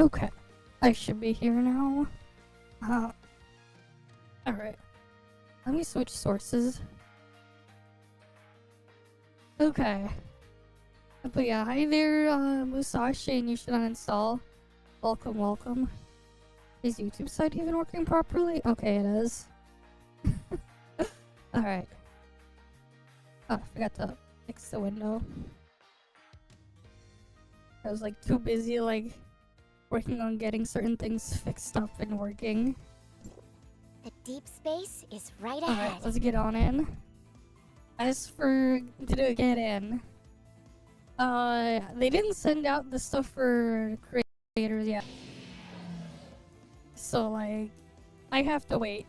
Okay, I should be here now. Alright. Let me switch sources. Okay. But yeah, hi there, Musashi, and you should uninstall. Welcome, welcome. Is YouTube site even working properly? Okay, it is. Alright. Oh, I forgot to fix the window. I was like too busy like working on getting certain things fixed up and working. The deep space is right ahead. Alright, let's get on in. As for to get in, they didn't send out the stuff for creators yet. So like, I have to wait.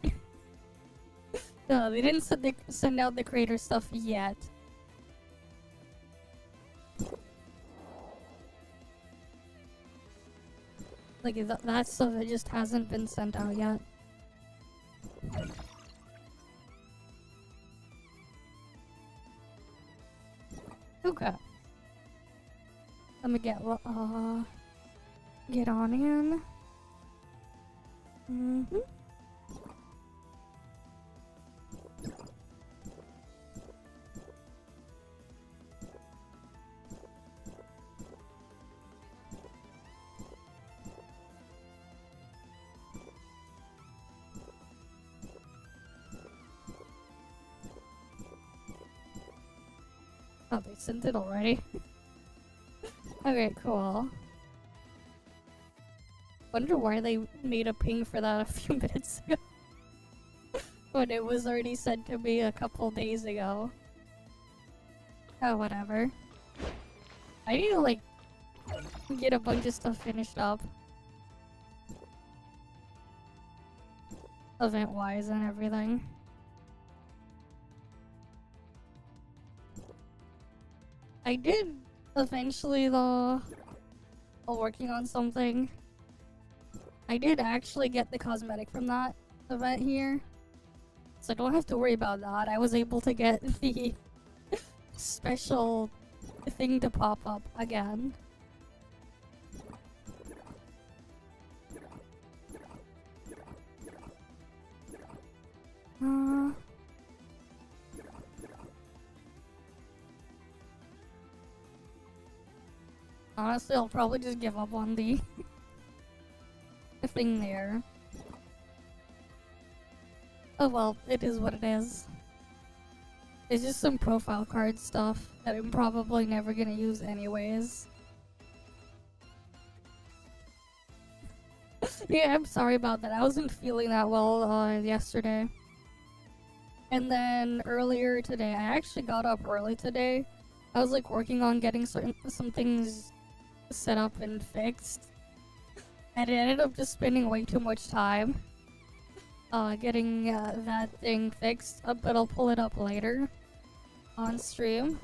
No, they didn't send out the creator stuff yet. Like, that stuff, it just hasn't been sent out yet. Okay. Let me get on in. Oh, they sent it already? Okay, cool. Wonder why they made a ping for that a few minutes ago. When it was already sent to me a couple days ago. Oh, whatever. I need to, like, get a bunch of stuff finished up. Event-wise and everything. I did eventually, though, while working on something. I did actually get the cosmetic from that event here. So I don't have to worry about that. I was able to get the special thing to pop up again. Honestly, I'll probably just give up on the thing there. Oh well, it is what it is. It's just some profile card stuff that I'm probably never gonna use anyways. Yeah, I'm sorry about that. I wasn't feeling that well yesterday. And then earlier today, I actually got up early today. I was like working on getting some things set up and fixed. And it ended up just spending way too much time getting that thing fixed, but I'll pull it up later on stream.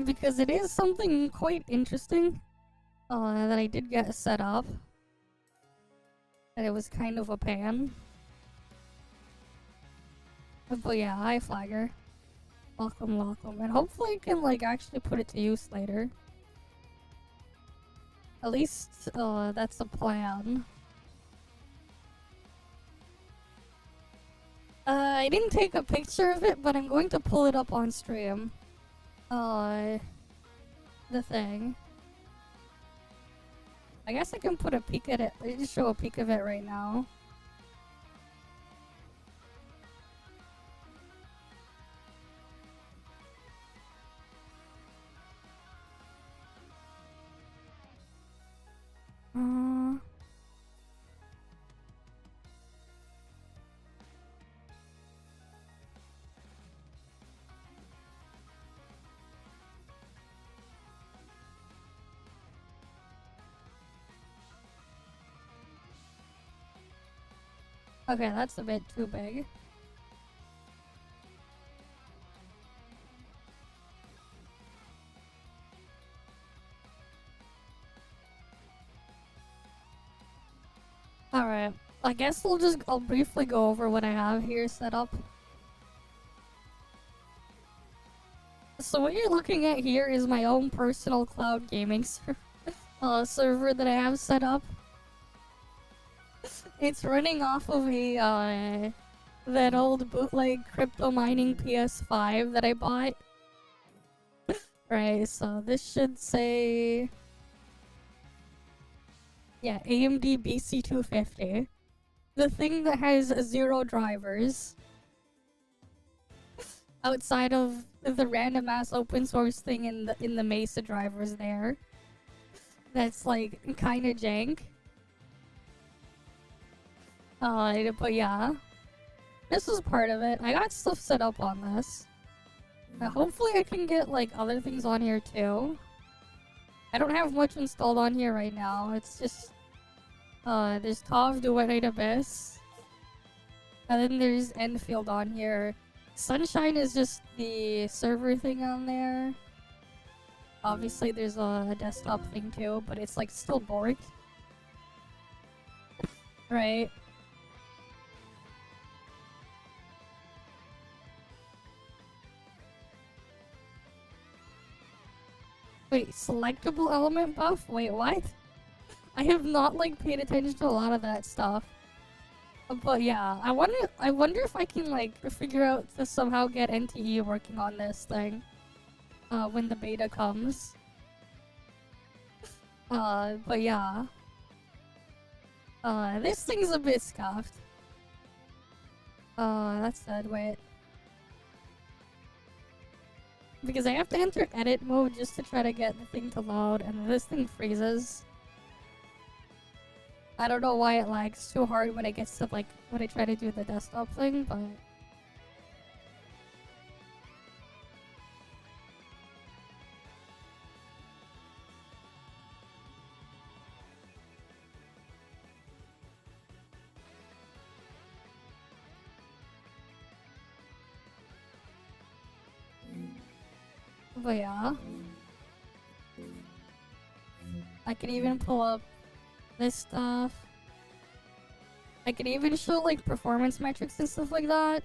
Because it is something quite interesting that I did get set up. And it was kind of a pain. But yeah, hi Flagger. Welcome, welcome. And hopefully I can like actually put it to use later. At least that's the plan. I didn't take a picture of it, but I'm going to pull it up on stream. The thing. I guess I can put a peek at it. I just show a peek of it right now. Okay, that's a bit too big. Alright, I guess I'll briefly go over what I have here set up. So what you're looking at here is my own personal cloud gaming server. server that I have set up. It's running off of a that old bootleg crypto mining PS5 that I bought. Right, so this should say, yeah, AMD BC250. The thing that has 0 drivers. Outside of the random ass open source thing in the Mesa drivers there. That's like kinda jank. But yeah. This is part of it. I got stuff set up on this. Hopefully I can get like other things on here too. I don't have much installed on here right now. It's just there's ToF Duet Abyss. And then there's Endfield on here. Sunshine is just the server thing on there. Obviously there's a desktop thing too, but it's like still borked. Right. Wait, selectable element buff? Wait, what? I have not like paid attention to a lot of that stuff. But yeah, I wonder if I can like figure out to somehow get NTE working on this thing. When the beta comes. But yeah. This thing's a bit scuffed. That's sad, wait. Because I have to enter edit mode just to try to get the thing to load, and this thing freezes. I don't know why it lags too hard when it gets to like, when I try to do the desktop thing, but... But yeah. I can even pull up this stuff. I can even show like performance metrics and stuff like that.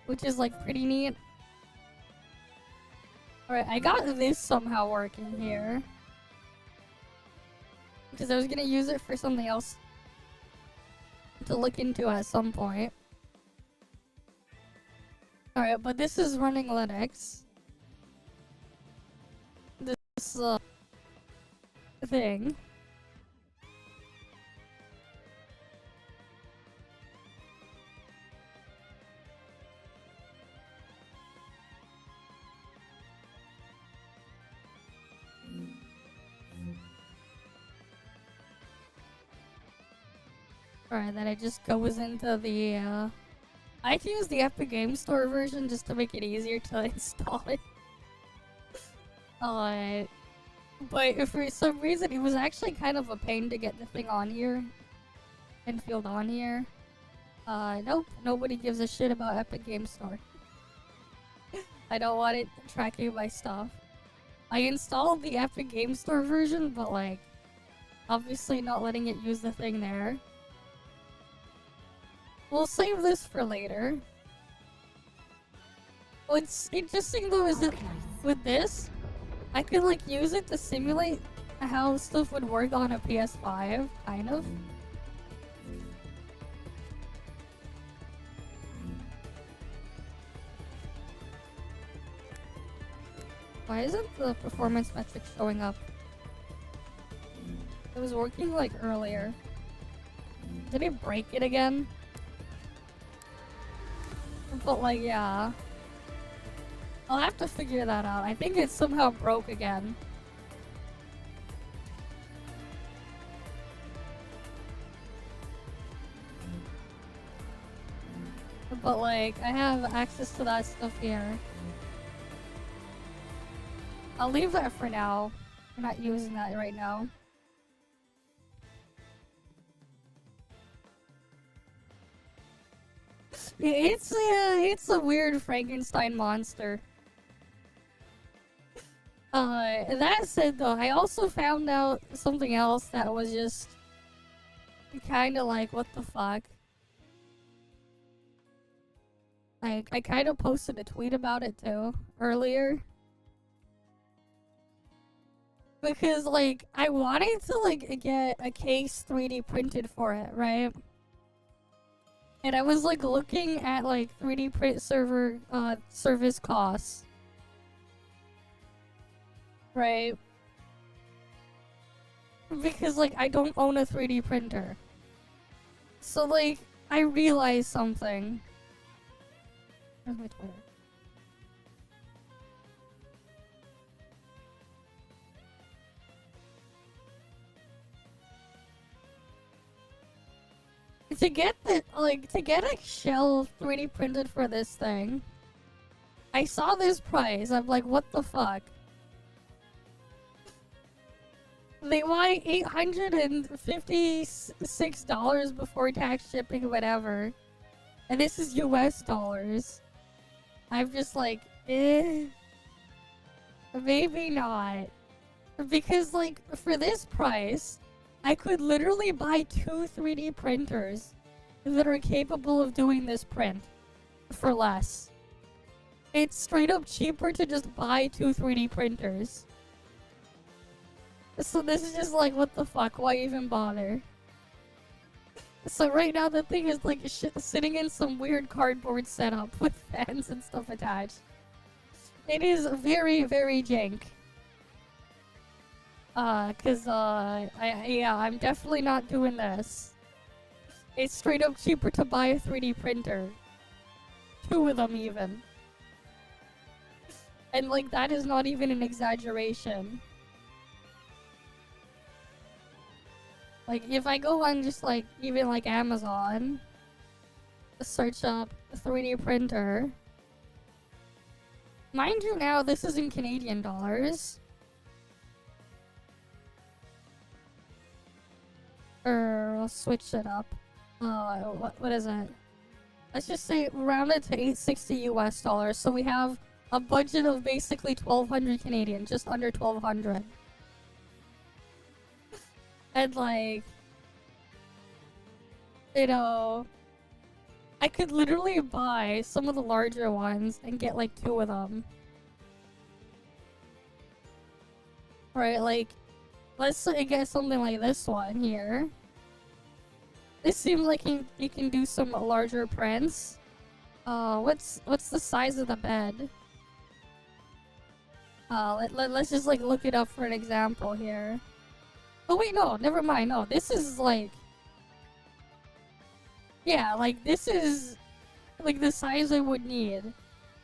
Which is like pretty neat. Alright, I got this somehow working here. Because I was gonna use it for something else to look into at some point. Alright, but this is running Linux. This thing. Alright, then it just goes into the I can use the Epic Game Store version just to make it easier to install it. But if for some reason it was actually kind of a pain to get the thing on here. Endfield on here. Nope, nobody gives a shit about Epic Game Store. I don't want it tracking my stuff. I installed the Epic Game Store version, but like, obviously not letting it use the thing there. We'll save this for later. What's interesting though is that with this, I could like use it to simulate how stuff would work on a PS5, kind of. Why isn't the performance metric showing up? It was working like earlier. Did it break it again? But like, yeah. I'll have to figure that out. I think it somehow broke again. But like, I have access to that stuff here. I'll leave that for now. I'm not using that right now. It's a weird Frankenstein monster. That said though, I also found out something else that was just kinda like, what the fuck? Like, I kinda posted a tweet about it too, earlier. Because, like, I wanted to, like, get a case 3D printed for it, right? And I was, like, looking at, like, 3D print server, service costs. Right? Because, like, I don't own a 3D printer. So, like, I realized something. Where's my Twitter? To get a shell 3D printed for this thing, I saw this price. I'm like, what the fuck? They want $856 before tax, shipping, whatever. And this is US dollars. I'm just like, maybe not. Because, like, for this price, I could literally buy 2 3D printers that are capable of doing this print for less. It's straight up cheaper to just buy 2 3D printers. So this is just like, what the fuck? Why even bother? So right now the thing is like sitting in some weird cardboard setup with fans and stuff attached. It is very, very jank. I'm definitely not doing this. It's straight up cheaper to buy a 3D printer. 2 of them even. And like, that is not even an exaggeration. Like, if I go on just like, even like Amazon, search up a 3D printer. Mind you now, this is in Canadian dollars. I'll switch it up. What is it? Let's just say round it to 860 US dollars. So we have a budget of basically 1200 Canadian, just under 1200. And like, you know, I could literally buy some of the larger ones and get like 2 of them. Right, like, let's say get something like this one here. This seems like you can do some larger prints. What's the size of the bed? Let's just like look it up for an example here. Oh wait, no, never mind. No, this is like, yeah, like this is like the size I would need.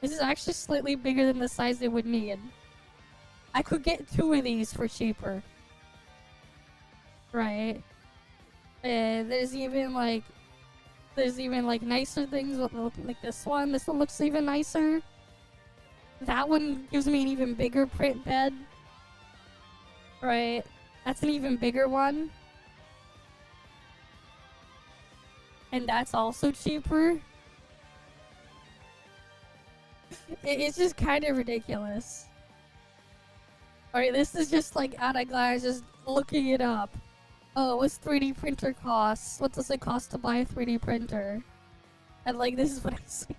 This is actually slightly bigger than the size I would need. I could get 2 of these for cheaper. Right? There's even like nicer things like this one. This one looks even nicer. That one gives me an even bigger print bed. Right? That's an even bigger one. And that's also cheaper. It's just kind of ridiculous. Alright, this is just like at a glance, just looking it up. Oh, what's 3D printer costs? What does it cost to buy a 3D printer? And like, this is what I see.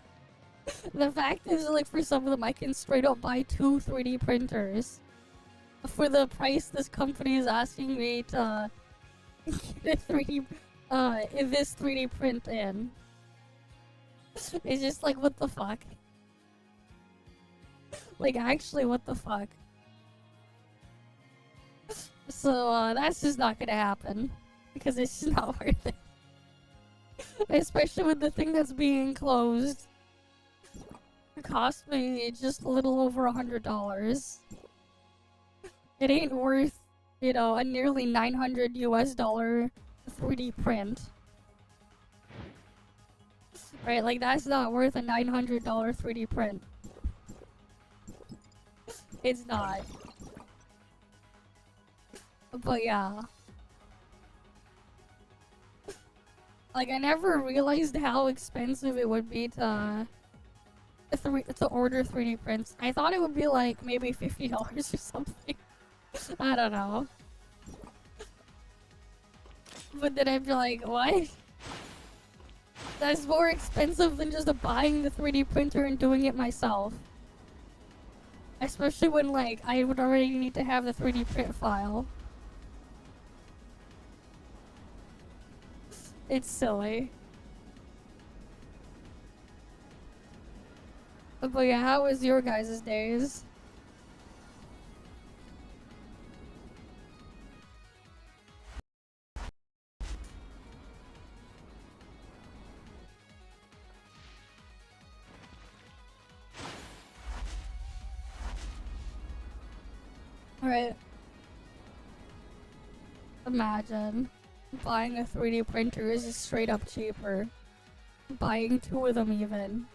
The fact is, like, for some of them, I can straight up buy 2 3D printers for the price this company is asking me to get a 3D, this 3D print in. It's just like, what the fuck? Like, actually, what the fuck? So, that's just not gonna happen. Because it's just not worth it. Especially with the thing that's being closed. It cost me just a little over $100. It ain't worth, you know, a nearly $900 US 3D print. Right, like that's not worth a $900 3D print. It's not. But yeah. Like, I never realized how expensive it would be to order 3D prints. I thought it would be like maybe $50 or something. I don't know. But then I'd be like, what? That's more expensive than just buying the 3D printer and doing it myself. Especially when, like, I would already need to have the 3D print file. It's silly. But yeah, how was your guys' days? Alright. Imagine buying a 3D printer is just straight up cheaper. Buying 2 of them even.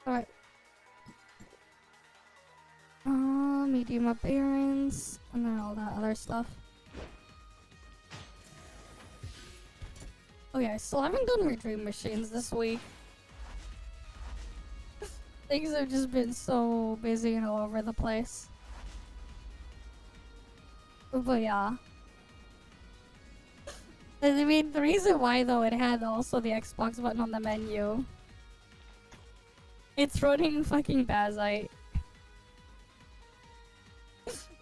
Alright. Medium appearance, and then all that other stuff. Oh yeah, I still haven't done my dream machines this week. Things have just been so busy and all over the place. But yeah. I mean, the reason why though it had also the Xbox button on the menu. It's running fucking Bazite.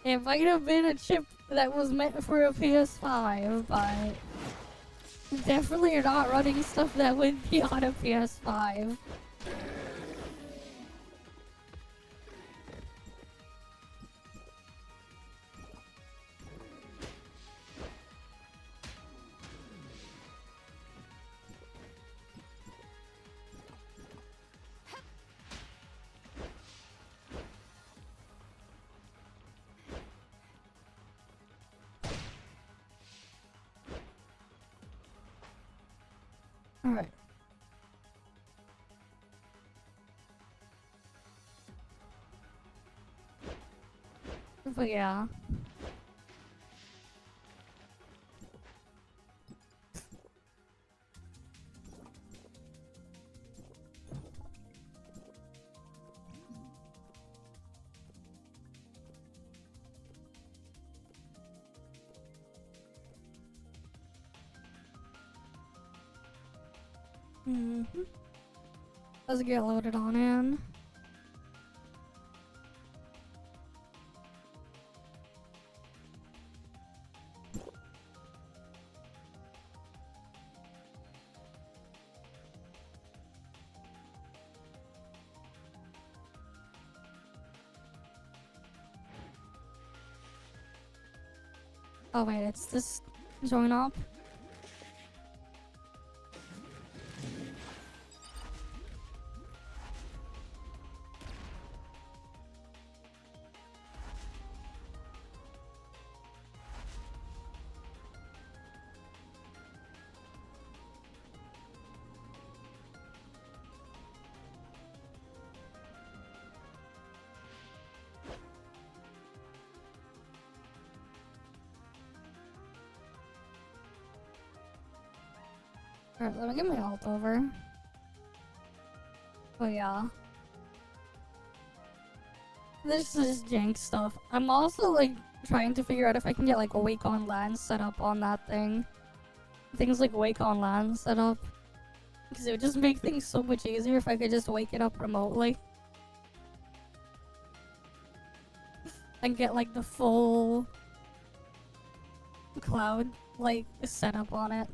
It might have been a chip that was meant for a PS5, but definitely you're not running stuff that would be on a PS5. Alright. But yeah. Let's get loaded on in. Oh wait, it's this join up? Alright, let me get my alt over. Oh yeah. This is jank stuff. I'm also like trying to figure out if I can get like a wake on LAN set up on that thing. Things like wake on LAN set up. Because it would just make things so much easier if I could just wake it up remotely. And get like the full cloud like setup on it.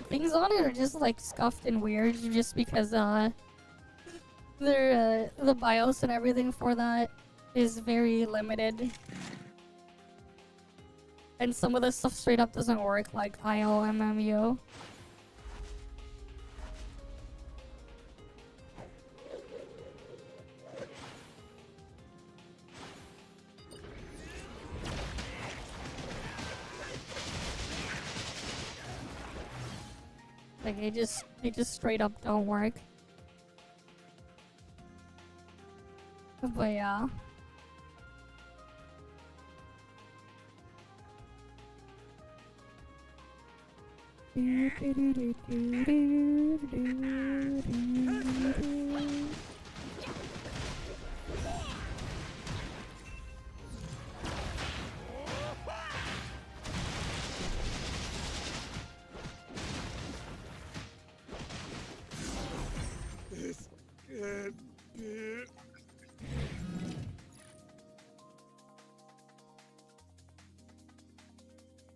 Things on it are just like scuffed and weird just because they're the BIOS and everything for that is very limited. And some of the stuff straight up doesn't work, like IOMMU. Like they just straight up don't work. But yeah. This can't be.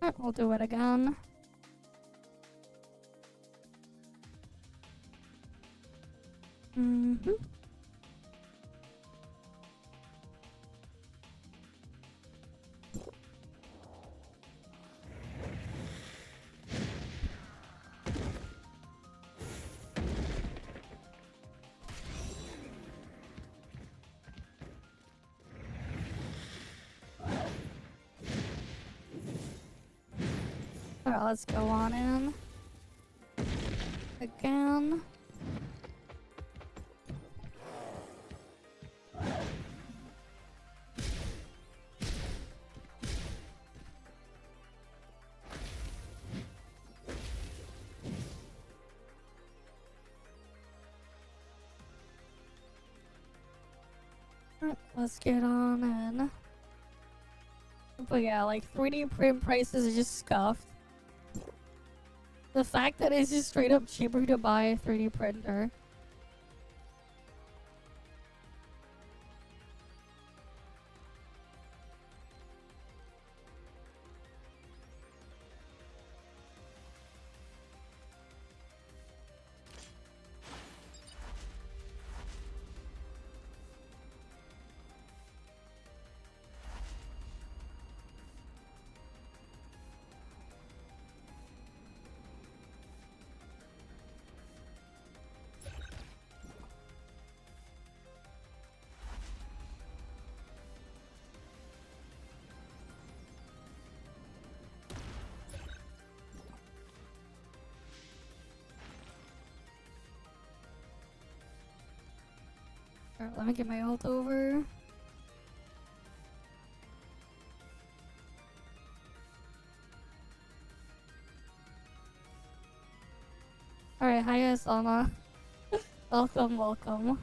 Alright, we'll do it again. Mm-hmm. Alright, let's go on in. Again. Alright, let's get on in. But yeah, like 3D print prices are just scuffed. The fact that it's just straight up cheaper to buy a 3D printer. Alright, let me get my ult over. Alright, hi Asana. Welcome, welcome.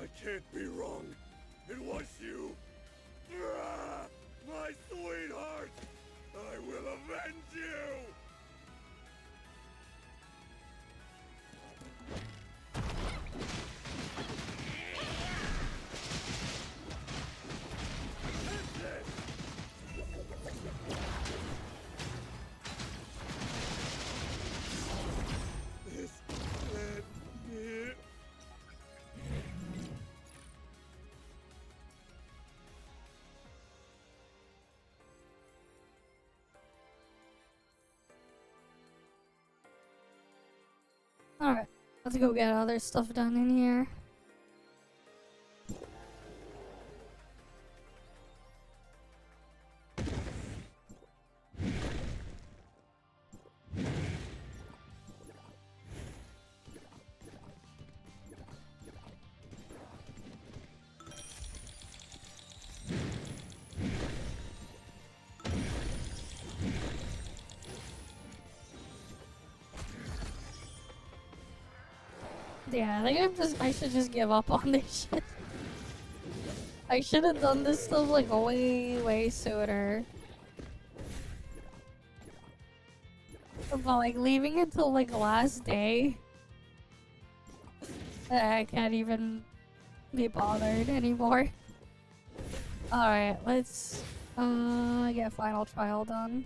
I can't be wrong. It was you. Ah, my sweetheart. I will avenge you. This can't be. Alright, let's go get other stuff done in here. Yeah, I think I should just give up on this shit. I should have done this stuff like way sooner. But like leaving it till like last day, I can't even be bothered anymore. Alright, let's get final trial done.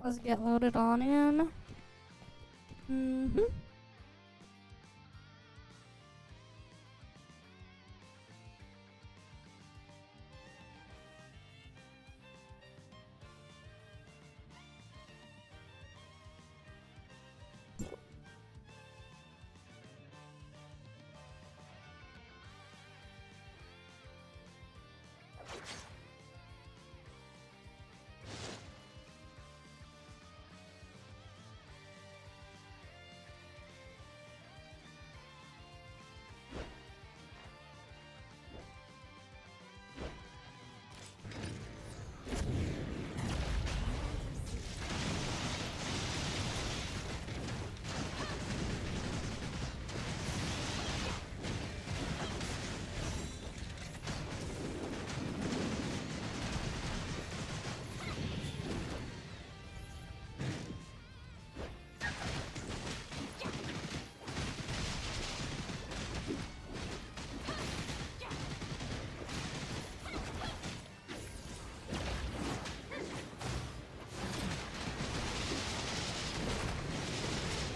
Let's get loaded on in.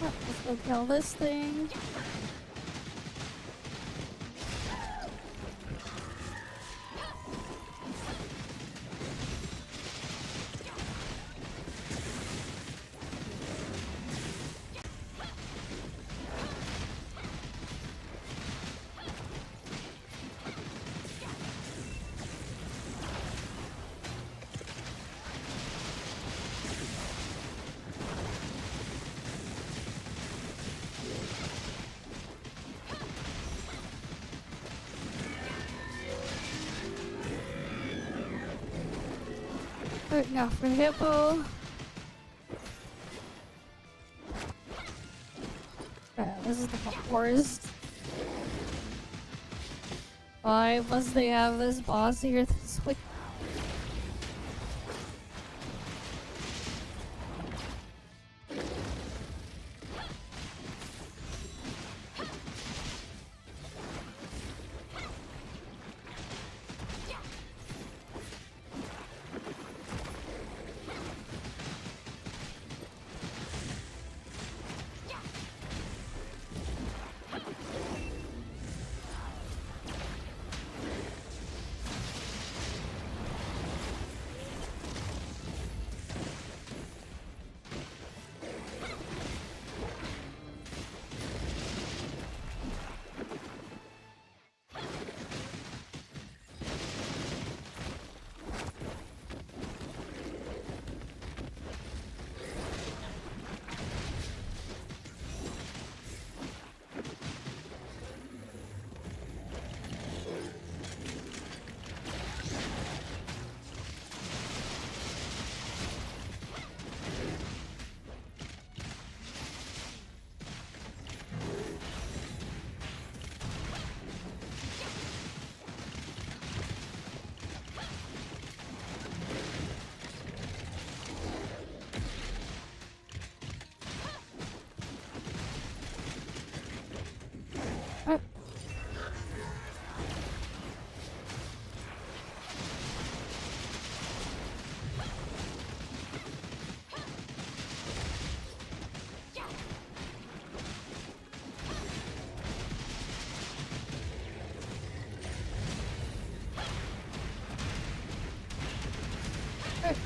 Let's go kill this thing. Right now for Hippo. This is the worst. Why must they have this boss here this quick?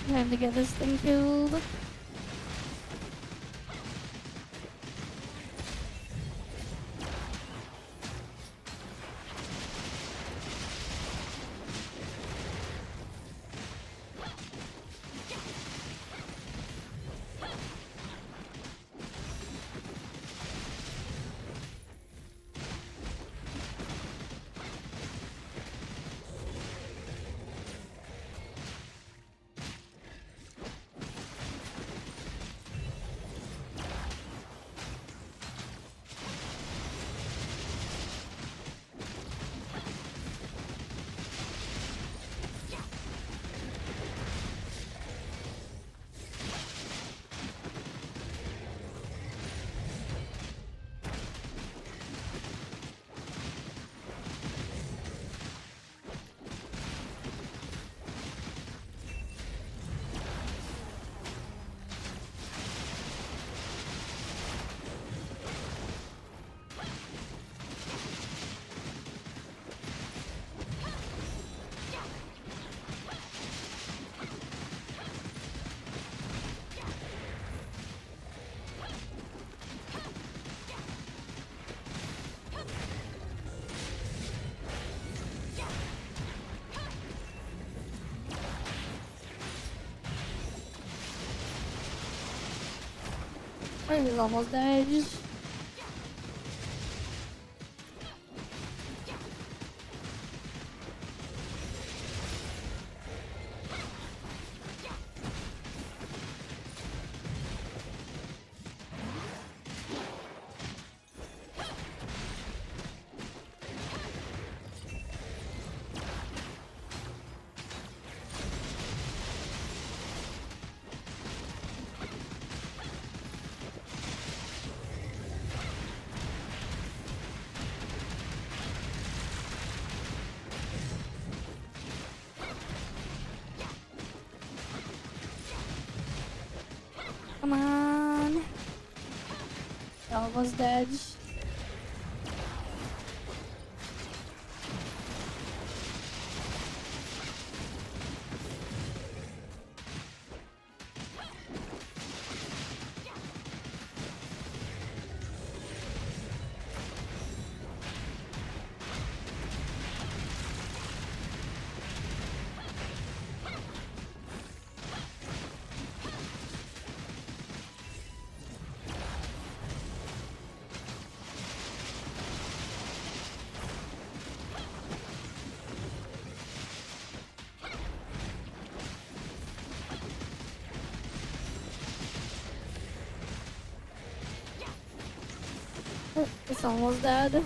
Time to get this thing killed. He's almost dead. Come on. Almost dead. It's almost dead.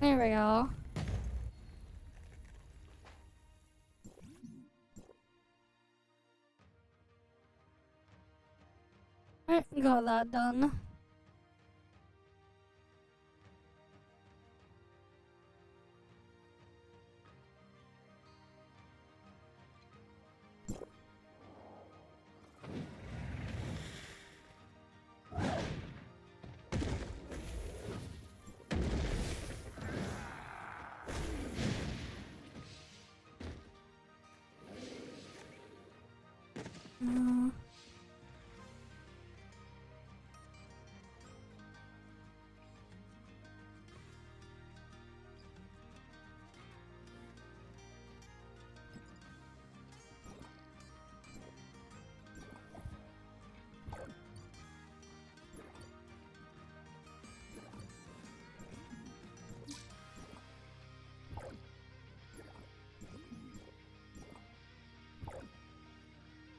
There we go. Alright, got that done.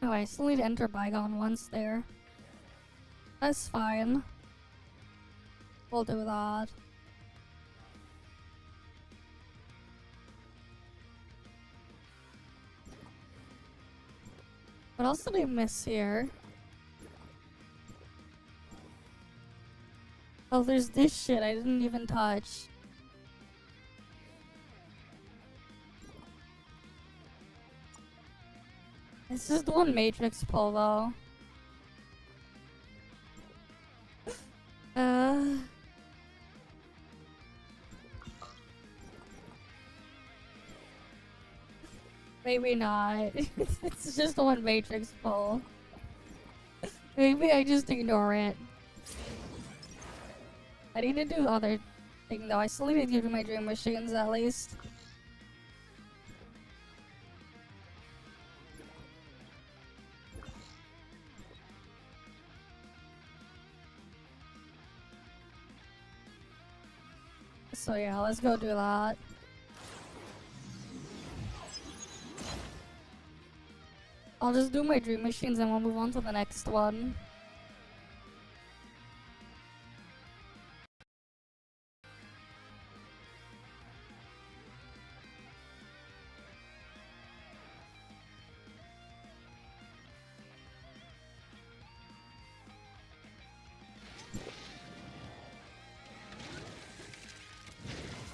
Oh, I still need to enter Bygone once there. That's fine. We'll do that. What else did I miss here? Oh, there's this shit I didn't even touch. It's just one matrix pull though. Maybe not. It's just one matrix pull. Maybe I just ignore it. I need to do other thing though. I still need to do my dream machines at least. So yeah, let's go do that. I'll just do my dream machines and we'll move on to the next one.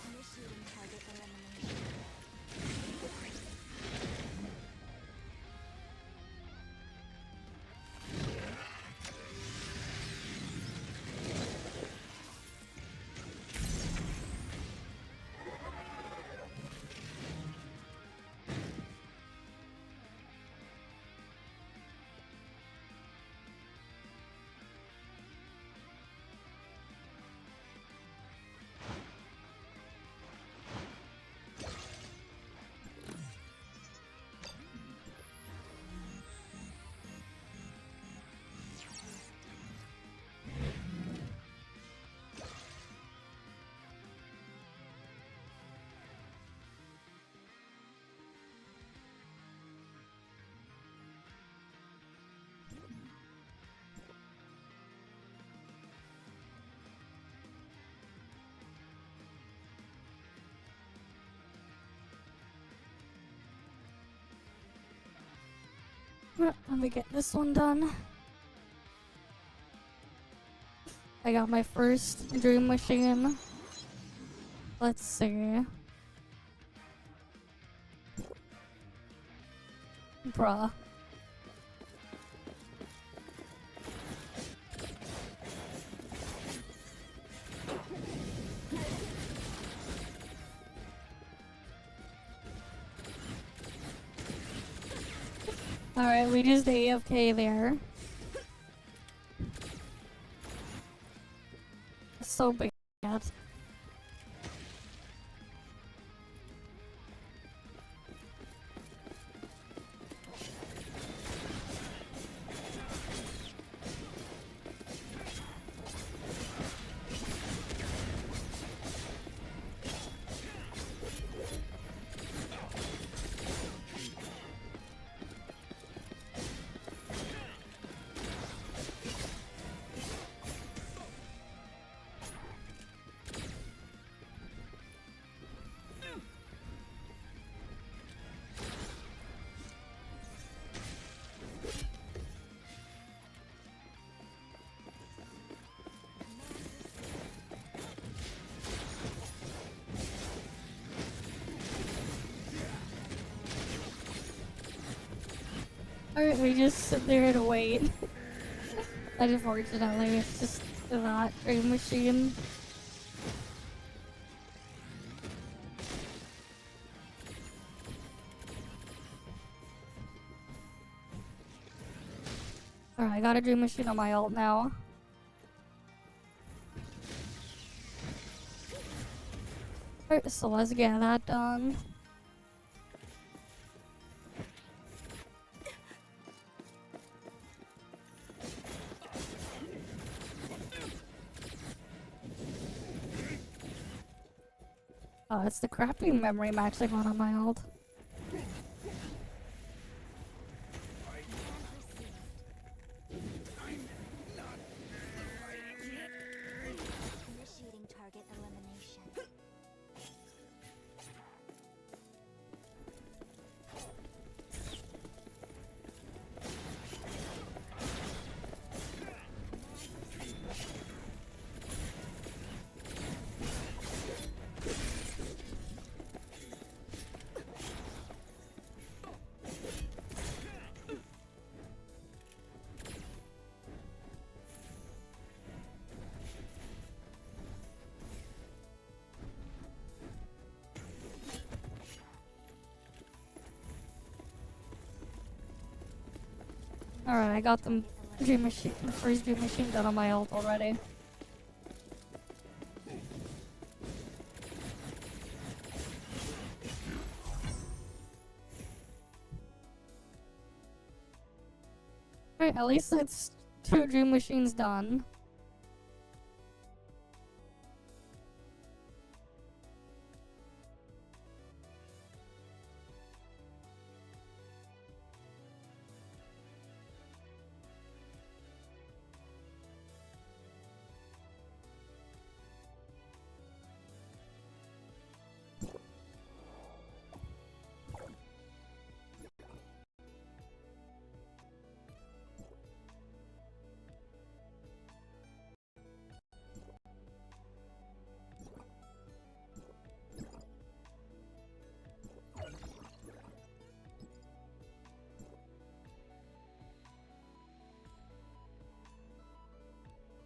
Initiating target elimination. Let me get this one done. I got my first dream machine. Let's see. Bruh. Alright, we just AFK there. So bad. Alright, we just sit there and wait. Unfortunately, it's just that dream machine. Alright, I got a dream machine on my ult now. Alright, so let's get that done. Oh, it's the crappy memory max I got on my ult. Initiating target elimination. Alright, I got the dream machine, the first dream machine done on my ult already. Alright, at least it's 2 dream machines done.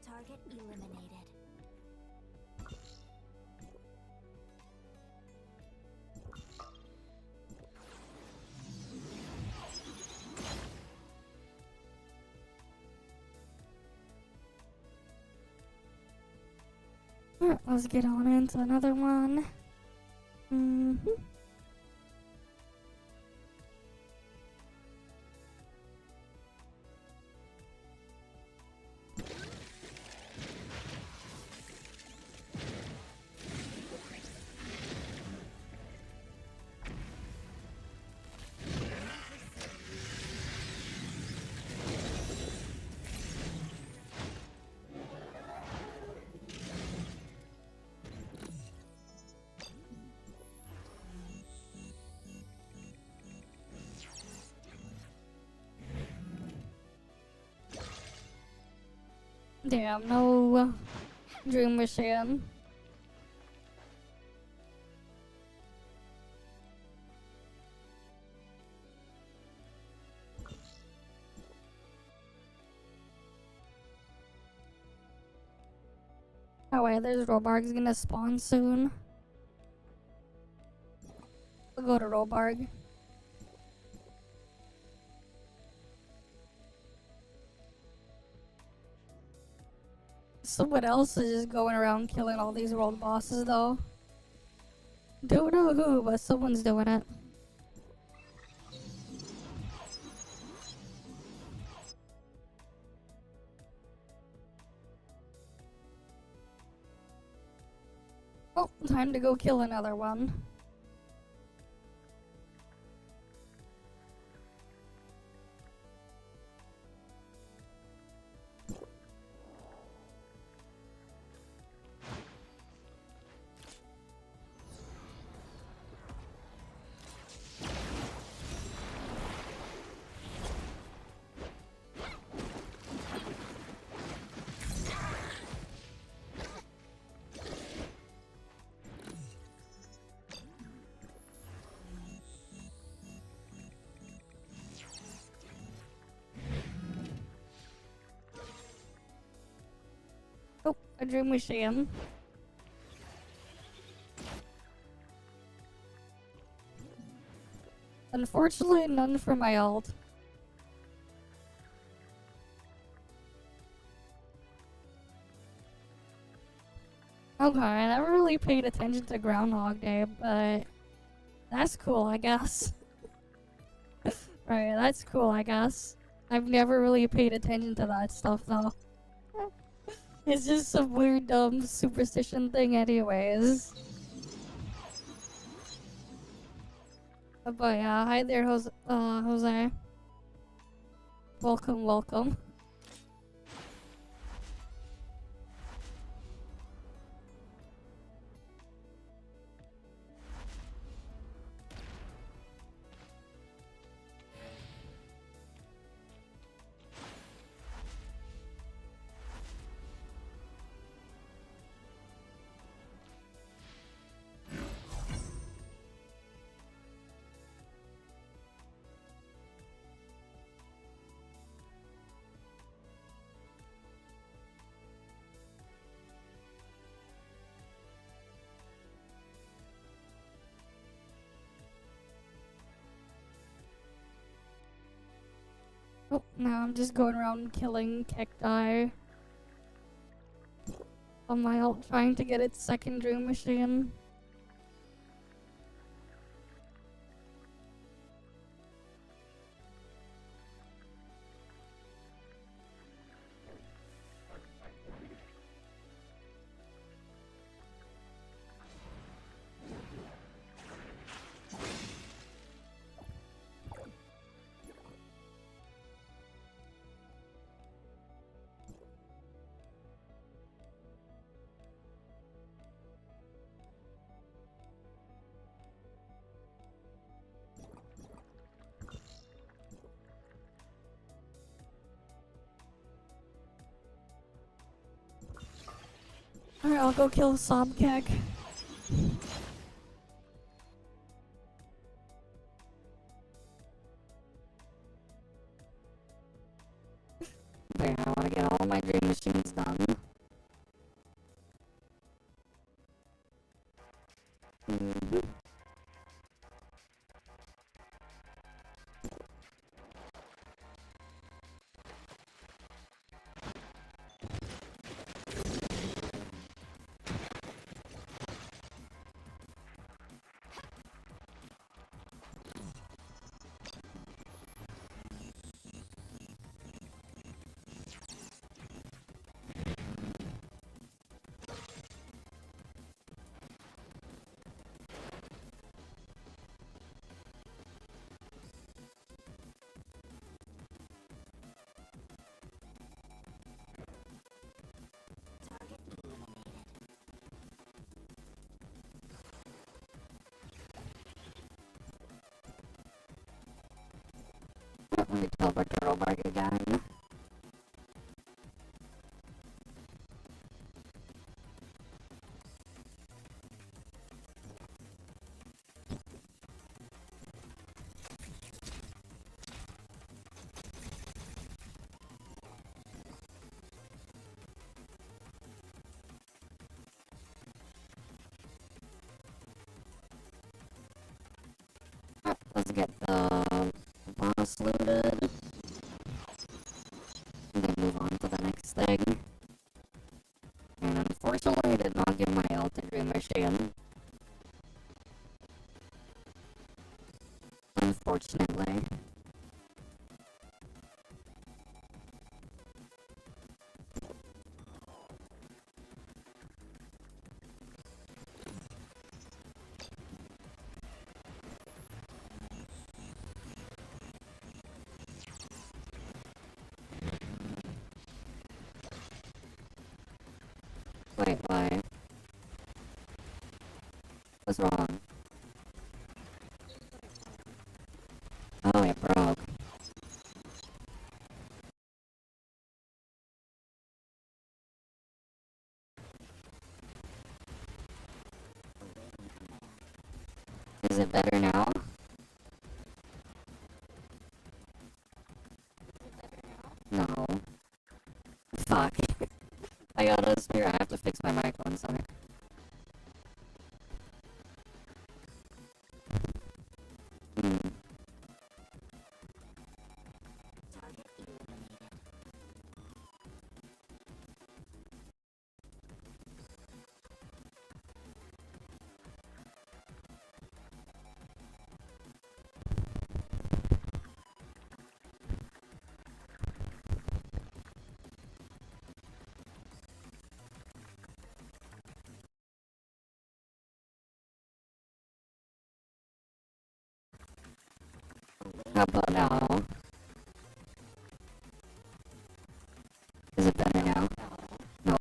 Target eliminated. Alright, let's get on into another one. Damn, no dream machine. Oh wait, there's Robarg's gonna spawn soon. We'll go to Robarg. Someone else is just going around killing all these world bosses though. Don't know who, but someone's doing it. Oh, time to go kill another one. Oh, a dream machine. Unfortunately, none for my ult. Okay, I never really paid attention to Groundhog Day, but that's cool, I guess. Right, that's cool, I guess. I've never really paid attention to that stuff, though. It's just some weird, dumb superstition thing anyways. But yeah, hi there, Jose. Welcome, welcome. Oh, now I'm just going around killing cacti. On my ult, trying to get its second dream machine. Alright, I'll go kill Sobkek. But yeah, I wanna get all my dream machines done. Let me tell the girl back again. Let's get the boss looted. And then move on to the next thing. And unfortunately, I did not get my ultimate dream machine. Unfortunately. Wait, why? What's wrong? Oh, it broke. Is it better now? No. Fuck. I gotta spare. I have to fix my mic. One second. How about now? Is it better now? No.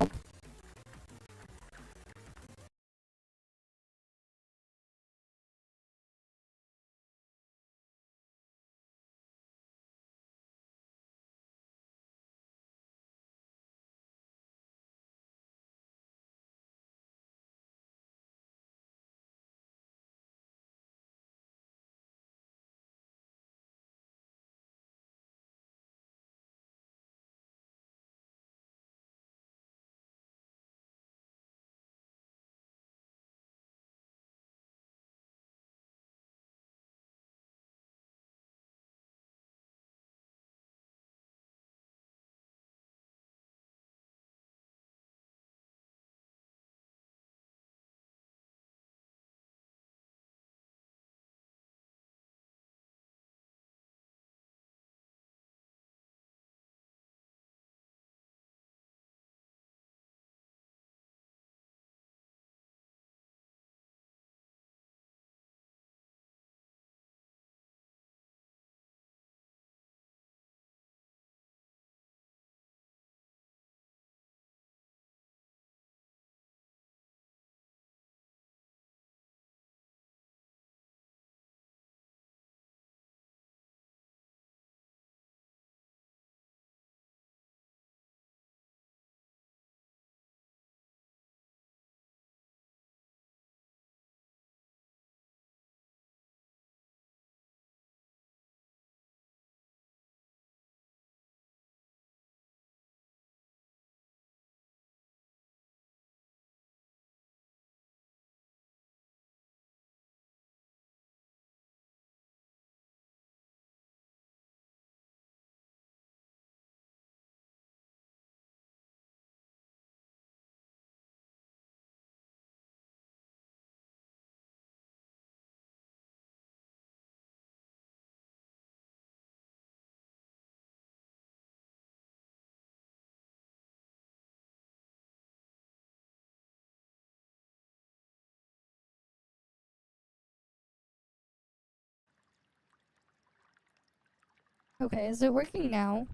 Okay, is it working now?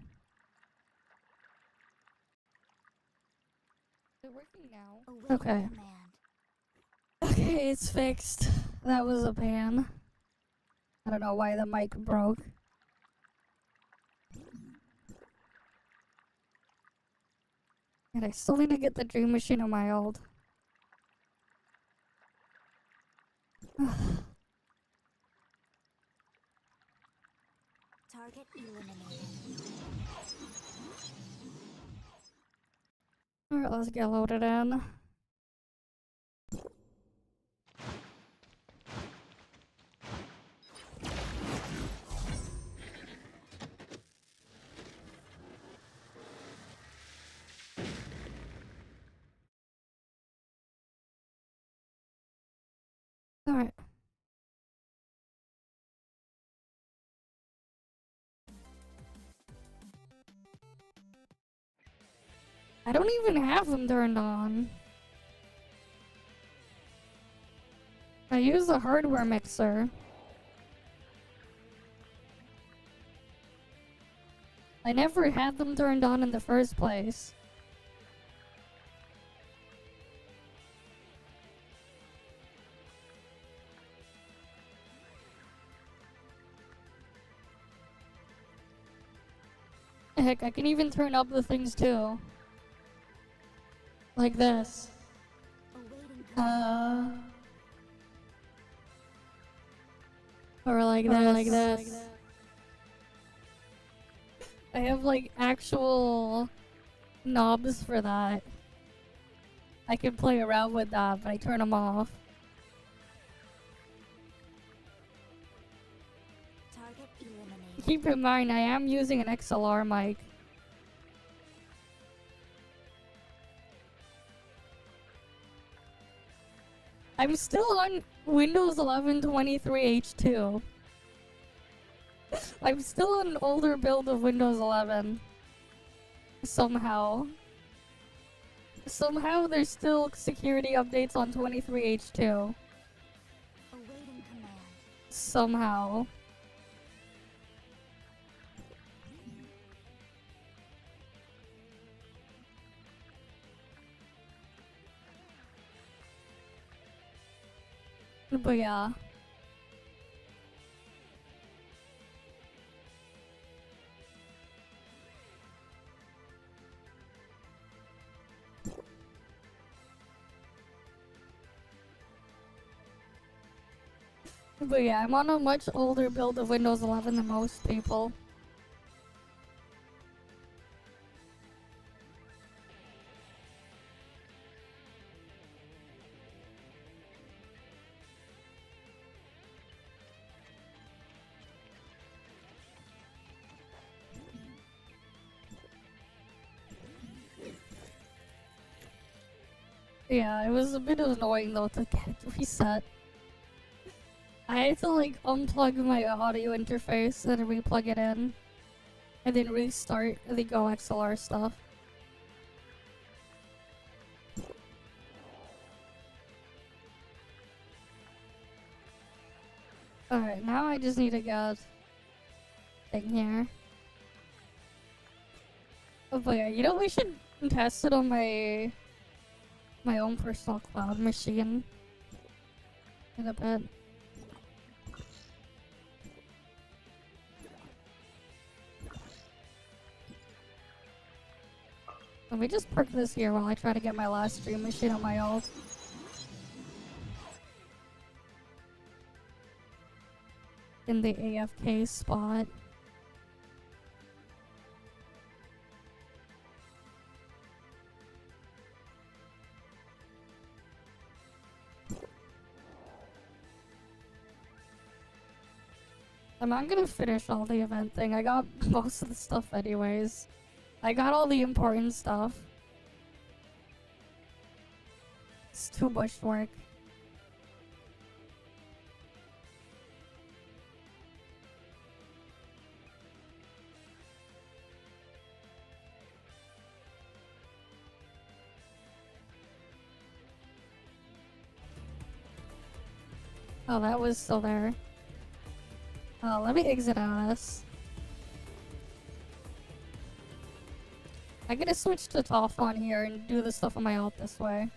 Is it working now? Await Okay. command. Okay, it's fixed. That was a pan. I don't know why the mic broke. And I still need to get the dream machine on my old. Target eliminated. Alright, let's get loaded in. Alright. I don't even have them turned on. I use a hardware mixer. I never had them turned on in the first place. Heck, I can even turn up the things too. Like this. Or like this. I have like actual knobs for that. I can play around with that, but I turn them off. Target eliminated. Keep in mind, I am using an XLR mic. I'm still on Windows 11 23H2. I'm still on an older build of Windows 11. Somehow. Somehow there's still security updates on 23H2. Awaiting command. Somehow. But yeah. But yeah, I'm on a much older build of Windows 11 than most people. Yeah, it was a bit annoying though to get reset. I had to like unplug my audio interface and re-plug it in. And then restart the Go XLR stuff. Alright, now I just need to get thing here. Oh but yeah, you know we should test it on my own personal cloud machine in a bit. Let me just park this here while I try to get my last stream machine on my alt. In the AFK spot. I'm not gonna finish all the event thing. I got most of the stuff anyways. I got all the important stuff. It's too much work. Oh, that was still there. Let me exit out of this. I'm gonna switch to ToF on here and do the stuff on my alt this way.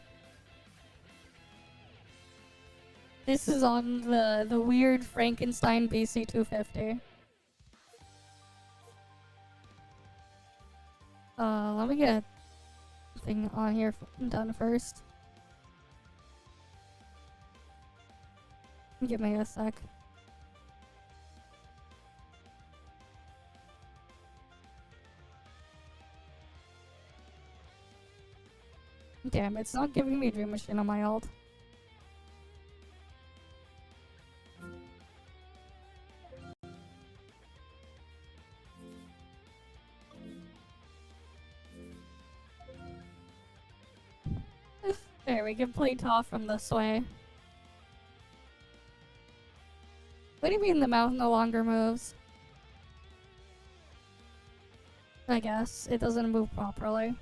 This is on the weird Frankenstein BC250. Let me get a thing on here done first. Give me a sec. Damn, it's not giving me Dream Machine on my alt. There, we can play ToF from this way. What do you mean the mouth no longer moves? I guess it doesn't move properly.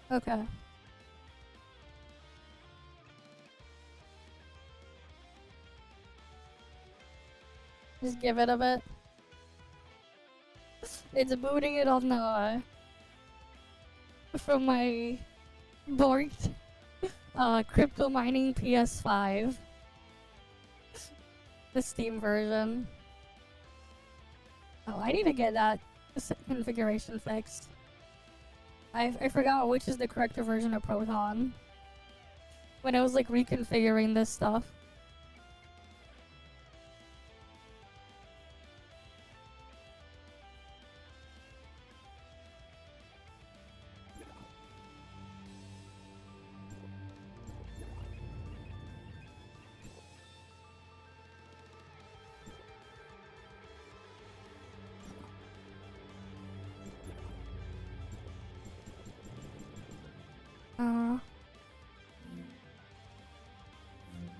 Okay. Just give it a bit. It's booting it on the from my borked crypto mining PS5, the Steam version. Oh, I need to get that configuration fixed. I forgot which is the correct version of Proton when I was like reconfiguring this stuff.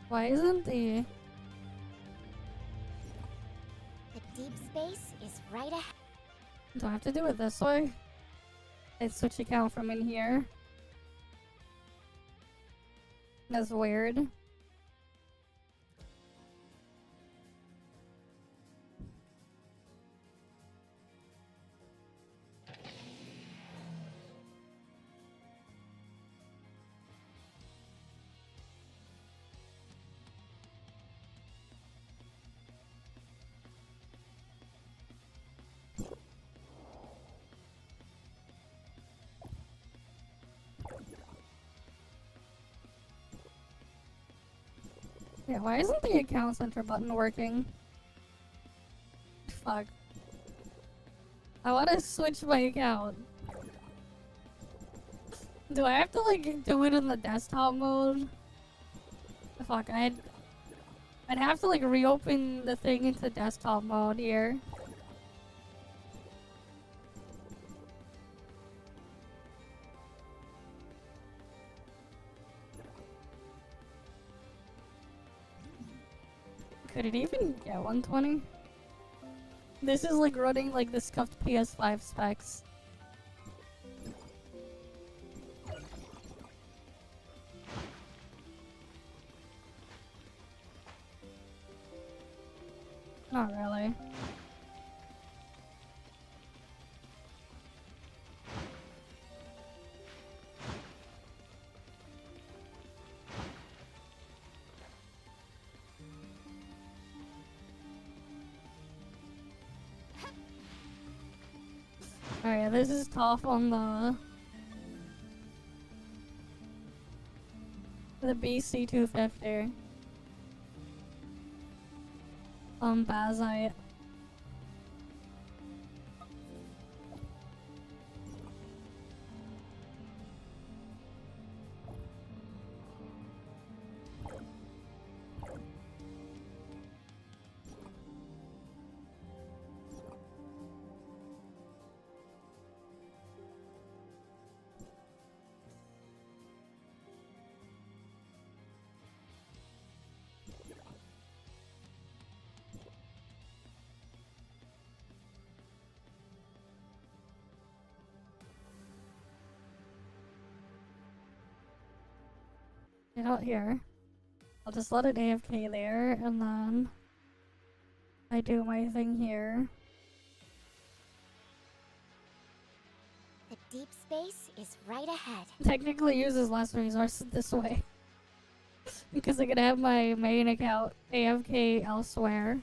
Why isn't the... The deep space is right ahead. Do I have to do it this way? I switch account from in here. That's weird. Yeah, why isn't the account center button working? Fuck. I want to switch my account. Do I have to like do it in the desktop mode? Fuck, I'd have to like reopen the thing into desktop mode here. Could it even get 120? This is like running like the scuffed PS5 specs. Not really. Alright, this is ToF on the BC250. Bazite. Get out here. I'll just let it AFK there, and then I do my thing here. The deep space is right ahead. Technically uses less resources this way. Because I could have my main account AFK elsewhere.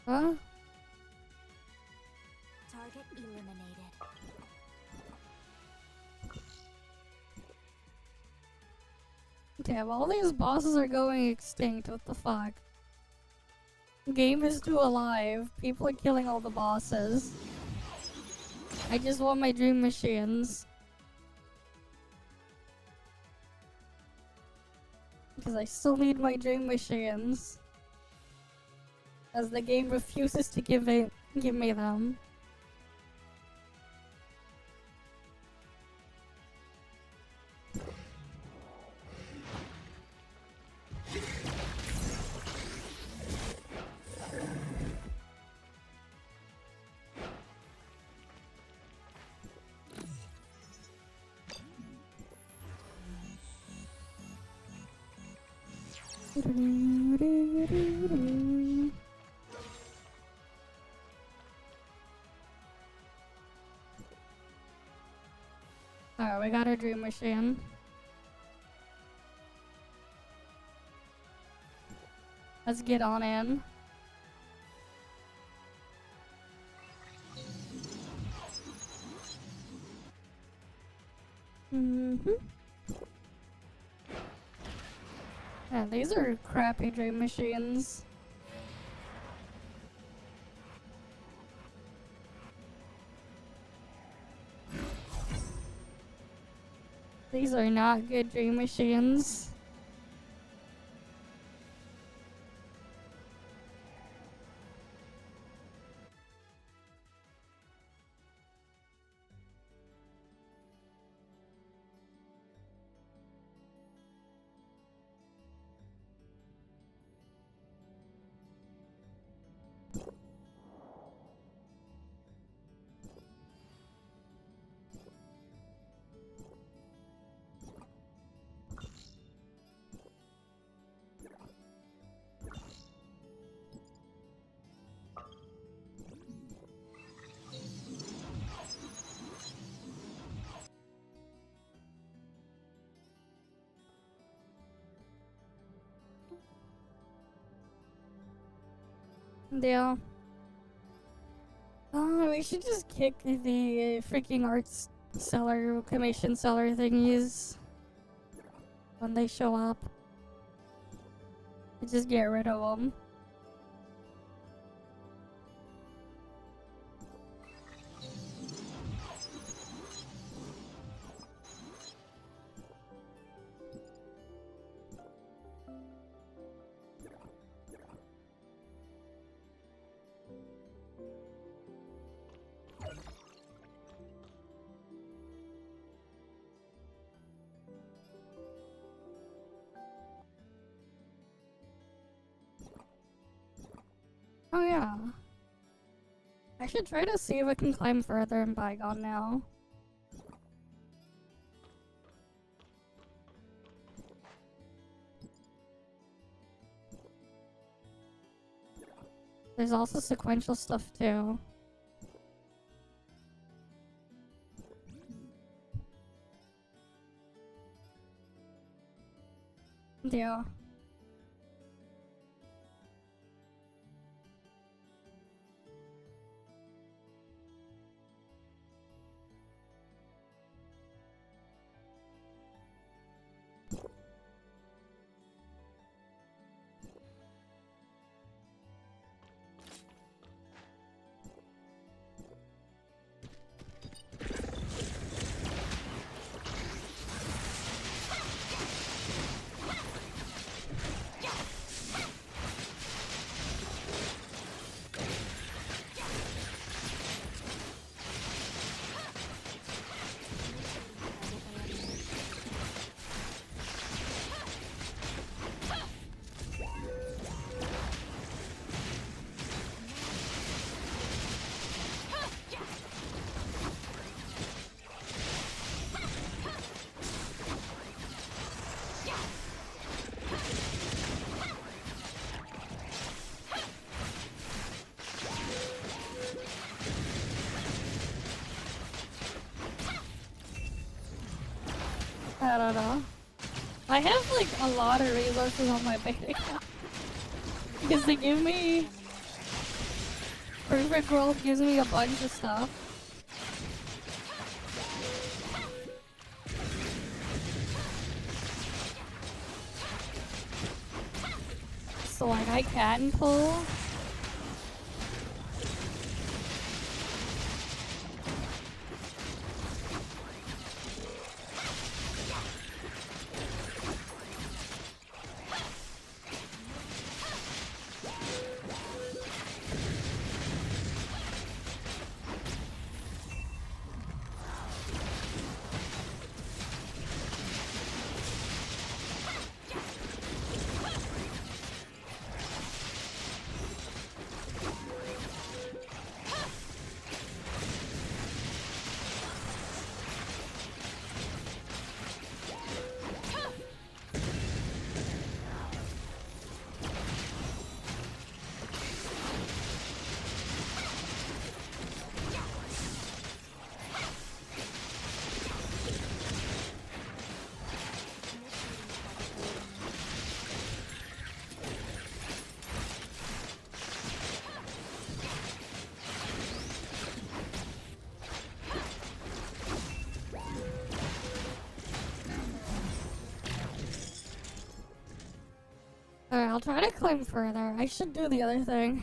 Huh? Target eliminated. Damn, all these bosses are going extinct. What the fuck? Game is still alive. People are killing all the bosses. I just want my dream machines. Because I still need my dream machines. As the game refuses to give me them. Alright, we got our dream machine. Let's get on in. Yeah, these are crappy dream machines. These are not good dream machines. Yeah. Oh, we should just kick the freaking arts seller, commission seller thingies when they show up. Just get rid of them. Oh yeah. I should try to see if I can climb further in Bygone now. There's also sequential stuff too. Yeah. I don't know. I have like a lot of resources on my bank account. Because they give me Perfect World gives me a bunch of stuff. So like I can pull. Alright, I'll try to climb further. I should do the other thing.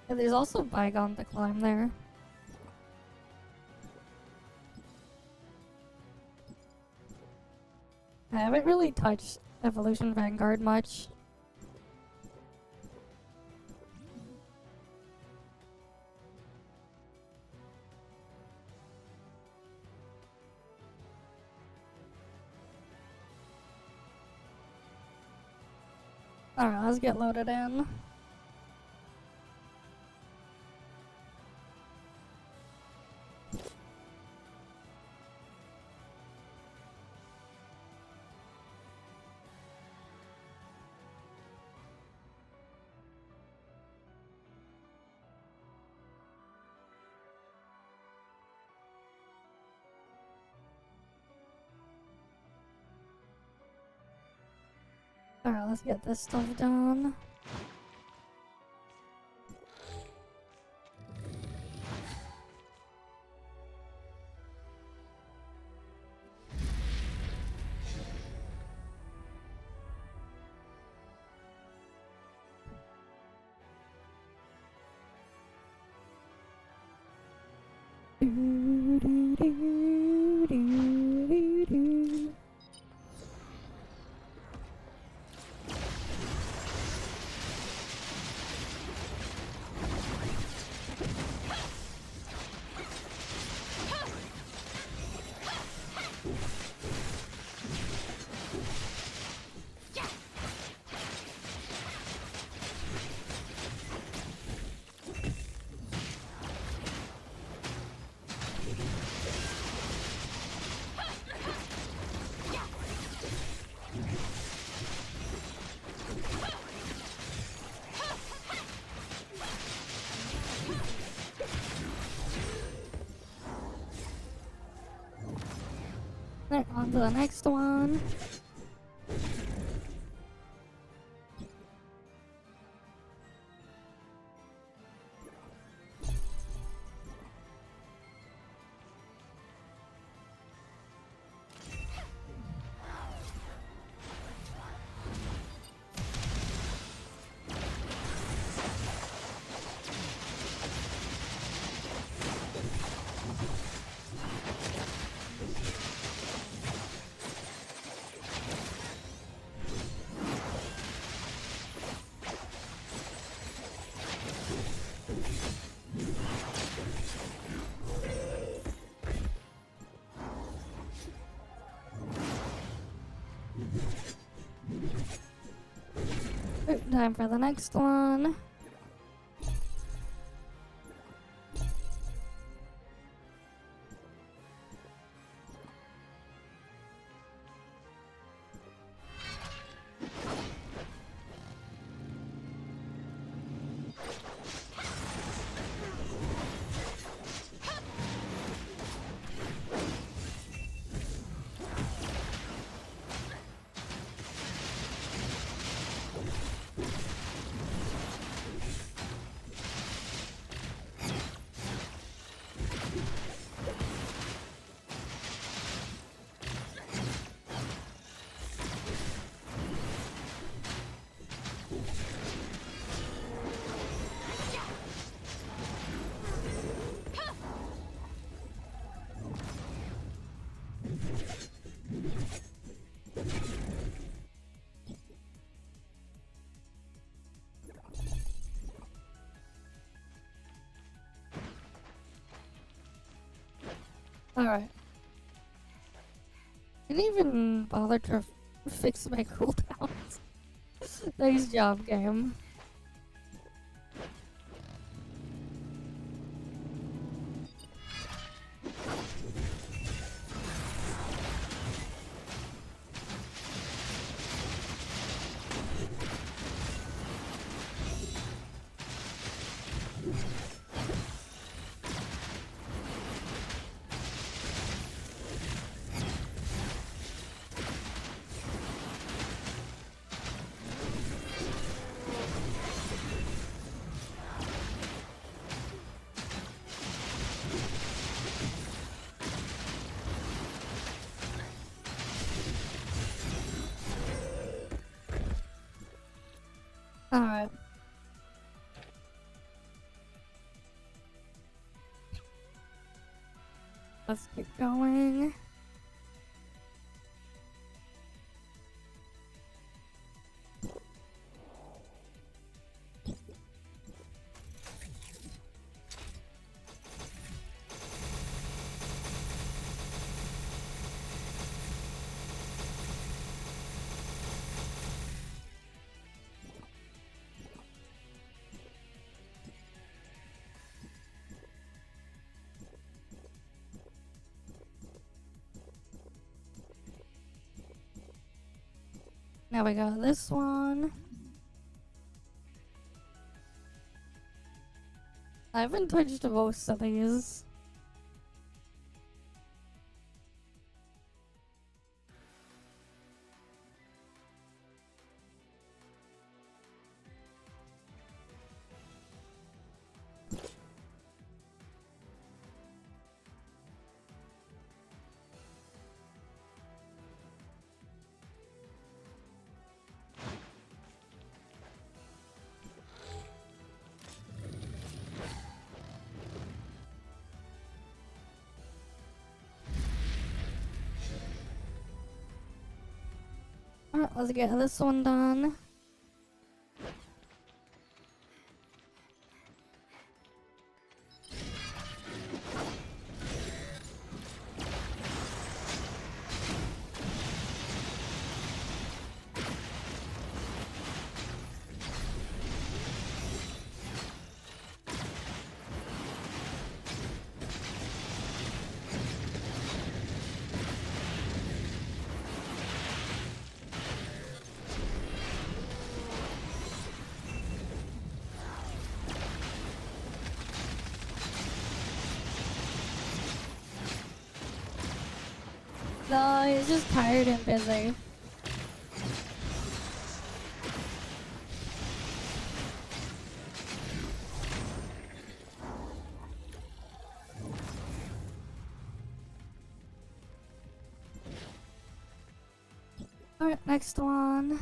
Yeah, there's also Bygone to climb there. I haven't really touched Evolution Vanguard much. Alright, let's get loaded in. Alright, let's get this stuff done. Alright, on to the next one. Time for the next one. Alright. Didn't even bother to fix my cooldowns. Nice job, game. Alright. Let's keep going. Now we got this one. I haven't touched most of these. Alright, let's get this one done. No, he's just tired and busy. Alright, next one.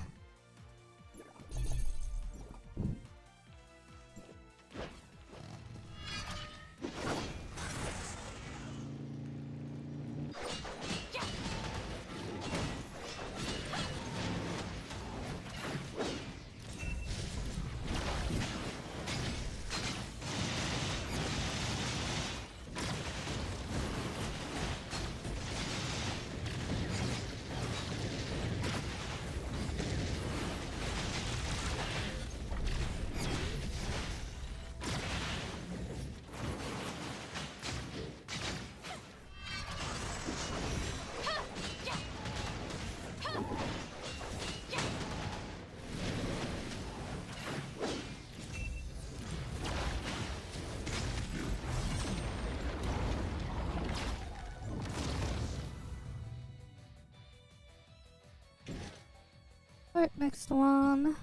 Alright, next one.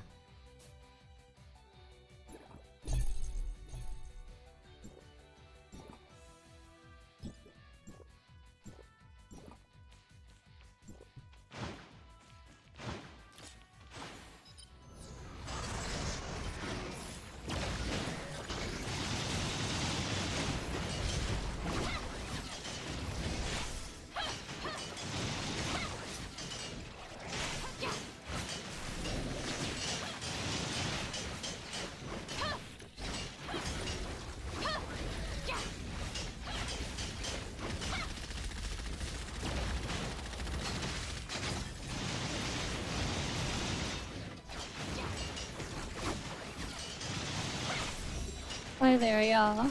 Hi there, yeah.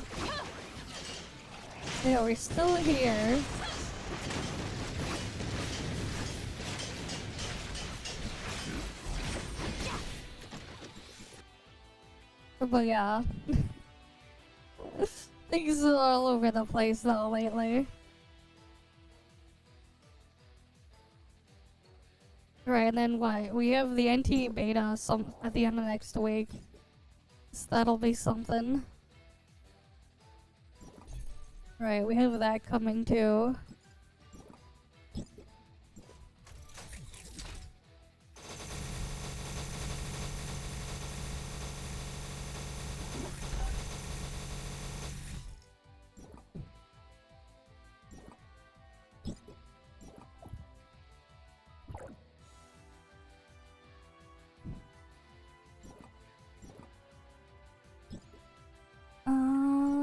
Yeah, we're still here. But yeah. Things are all over the place though lately. Right, and then what? We have the NT beta at the end of next week. So that'll be something. Right, we have that coming too.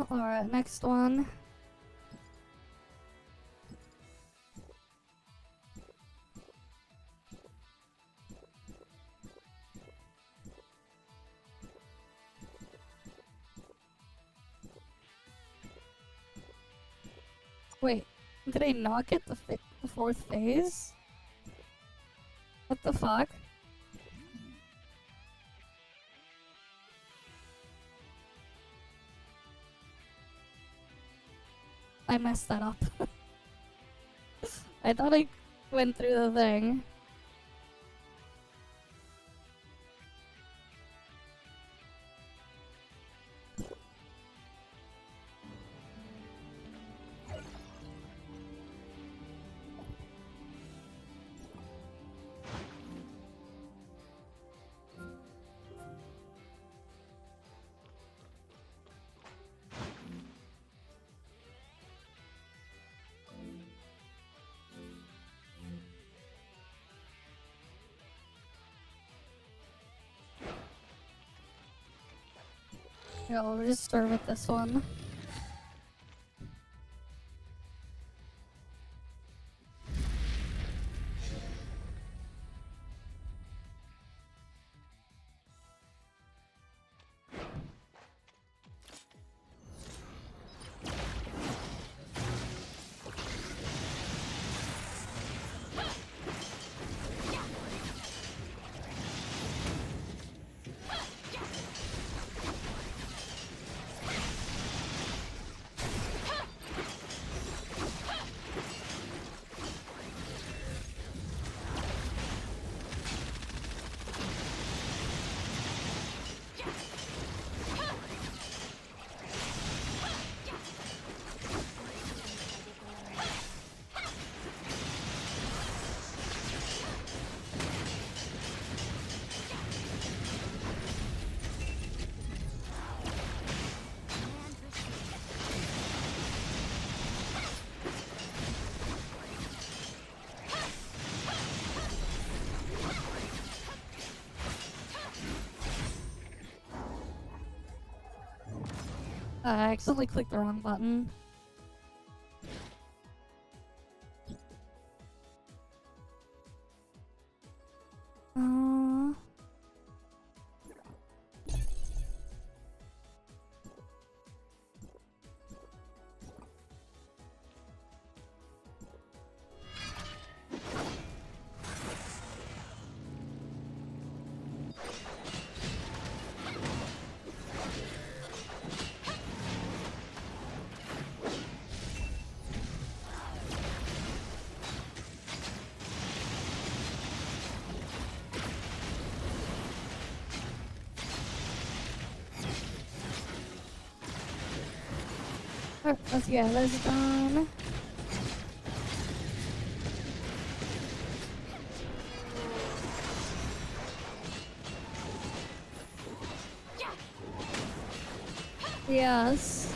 Alright, next one. Wait, did I not get the fourth phase? What the fuck? I messed that up. I thought I went through the thing. Yeah, I'll just start with this one. I accidentally clicked the wrong button. Let's get this done. Yes.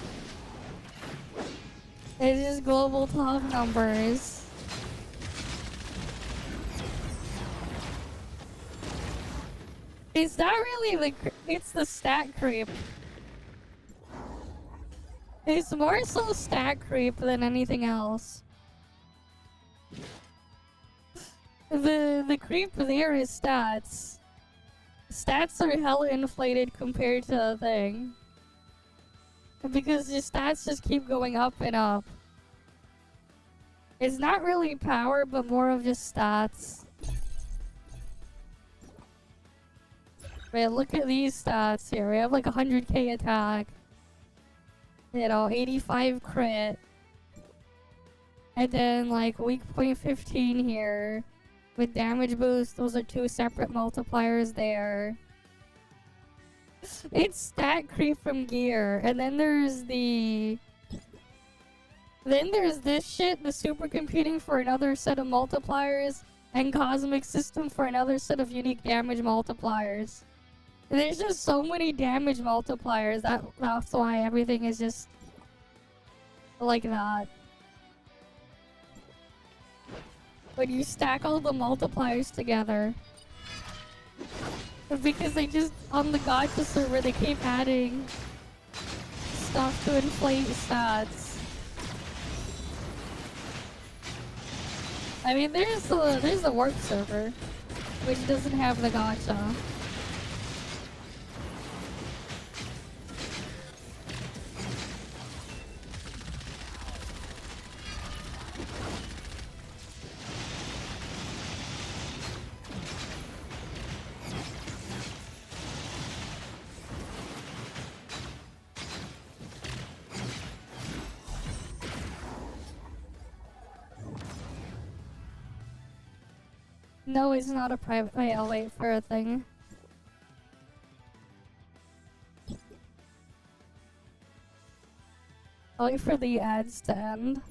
It's just global top numbers. It's not really it's the stat creep. It's more so stat creep than anything else. The creep there is stats. Stats are hella inflated compared to the thing. Because the stats just keep going up and up. It's not really power, but more of just stats. Wait, look at these stats here. We have like 100k attack. You know, 85 crit. And then like weak point 15 here. With damage boost, those are two separate multipliers there. It's stat creep from gear. And then there's the... Then there's this shit, the supercomputing for another set of multipliers, and cosmic system for another set of unique damage multipliers. There's just so many damage multipliers, that's why everything is just like that. When you stack all the multipliers together. Because they just, on the gacha server, they keep adding stuff to inflate stats. I mean, there's the work server, which doesn't have the gacha. No, it's not a private. Wait, I'll wait for a thing. I'll wait for the ads to end.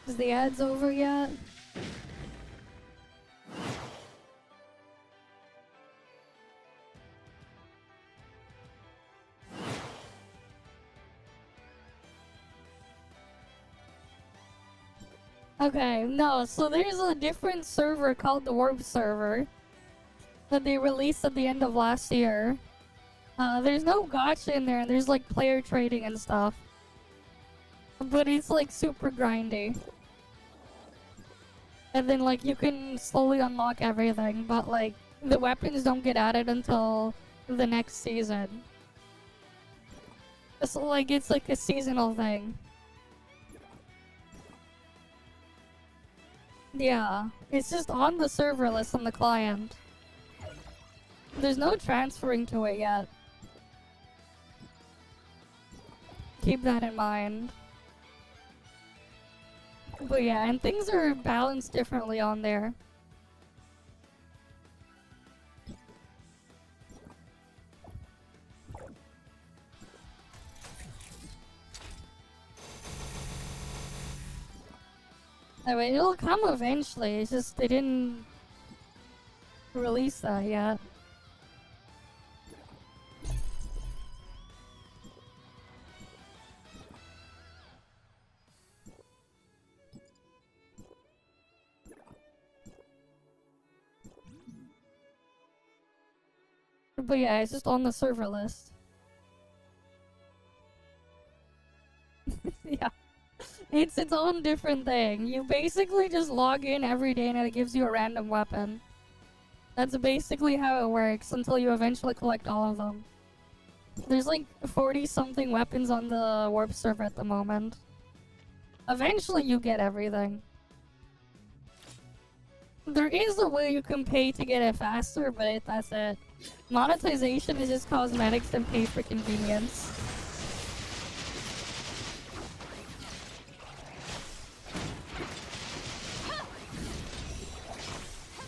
Is the ads over yet? Okay, no, so there's a different server called the Warp server that they released at the end of last year. There's no gacha in there, and there's like player trading and stuff. But it's like super grindy. And then like you can slowly unlock everything, but like the weapons don't get added until the next season. So like it's like a seasonal thing. Yeah, it's just on the server list on the client. There's no transferring to it yet. Keep that in mind. But yeah, and things are balanced differently on there. I mean, it'll come eventually, it's just they didn't release that yet. But yeah, it's just on the server list. Yeah. It's its own different thing. You basically just log in every day and it gives you a random weapon. That's basically how it works until you eventually collect all of them. There's like 40 something weapons on the warp server at the moment. Eventually you get everything. There is a way you can pay to get it faster, but that's it. Monetization is just cosmetics and pay for convenience.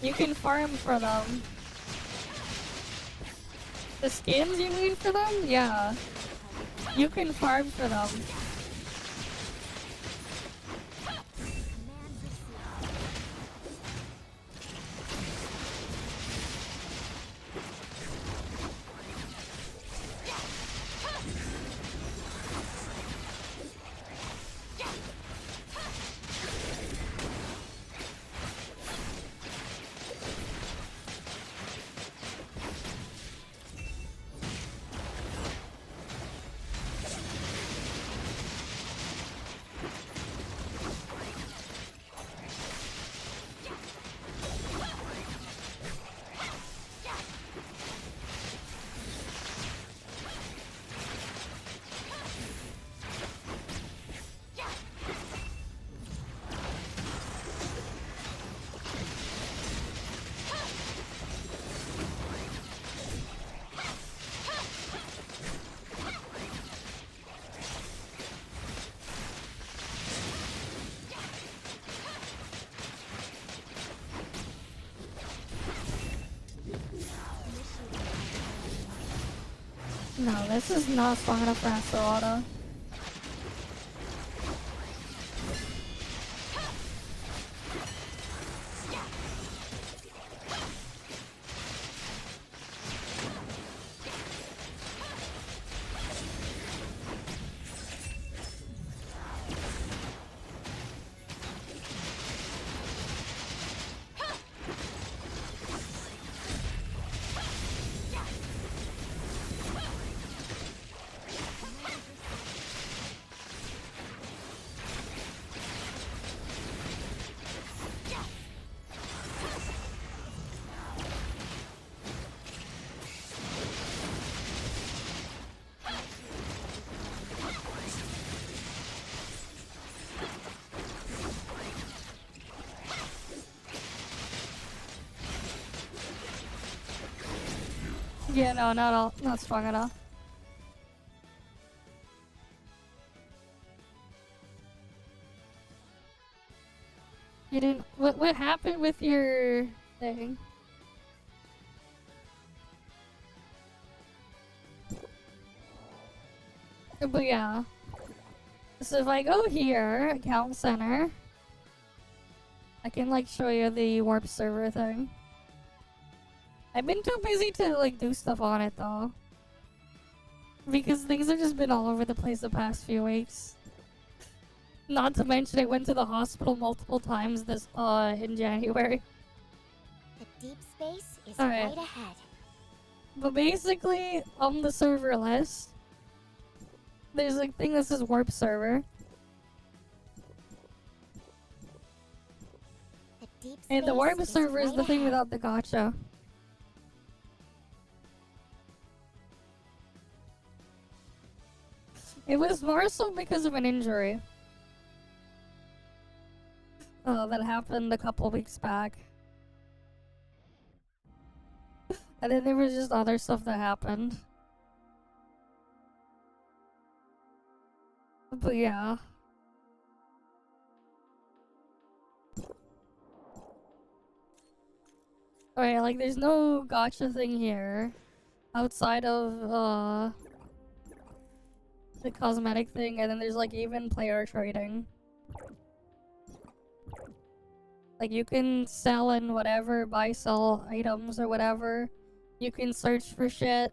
You can farm for them. The skins you mean for them? Yeah. You can farm for them. No, this is not strong enough for Asterota. Yeah, no, not strong enough. You didn't. What happened with your thing? But yeah. So if I go here, account center, I can like show you the warp server thing. I've been too busy to like do stuff on it though. Because things have just been all over the place the past few weeks. Not to mention I went to the hospital multiple times this in January. The deep space is Alright. right ahead. But basically, on the server list, there's a thing that says warp server. The deep And the space warp server is right the thing ahead. without the gotcha. It was more so because of an injury. That happened a couple weeks back. And then there was just other stuff that happened. But yeah. Alright, like there's no gotcha thing here. Outside of, the cosmetic thing, and then there's like even player trading. Like you can sell and whatever, buy, sell items or whatever. You can search for shit.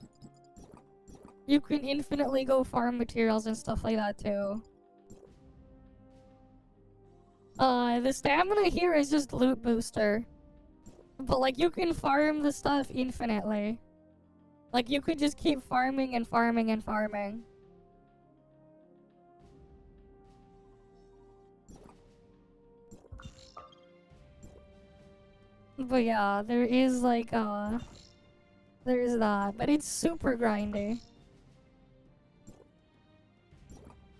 You can infinitely go farm materials and stuff like that too. The stamina here is just loot booster. But like you can farm the stuff infinitely. Like, you could just keep farming and farming and farming. But yeah, there is like, there's that. But it's super grindy.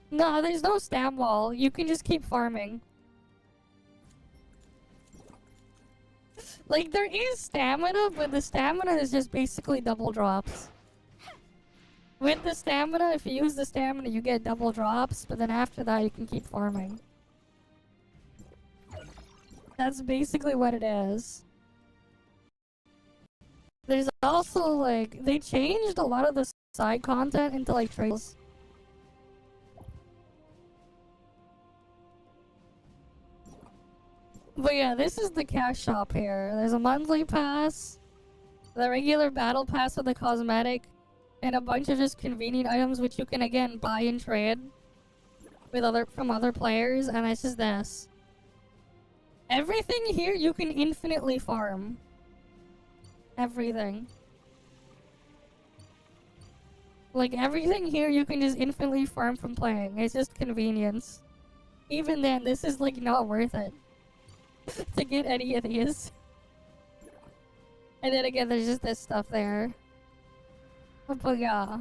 No, there's no stam wall. You can just keep farming. Like, there is stamina, but the stamina is just basically double drops. With the stamina, if you use the stamina, you get double drops, but then after that, you can keep farming. That's basically what it is. There's also, like, they changed a lot of the side content into, like, trails. But yeah, this is the cash shop here. There's a monthly pass, the regular battle pass with the cosmetic, and a bunch of just convenient items which you can again buy and trade with from other players, and it's just this. Everything here you can infinitely farm. Everything. Like, everything here you can just infinitely farm from playing. It's just convenience. Even then, this is like not worth it. To get any of these. And then again, there's just this stuff there. But yeah.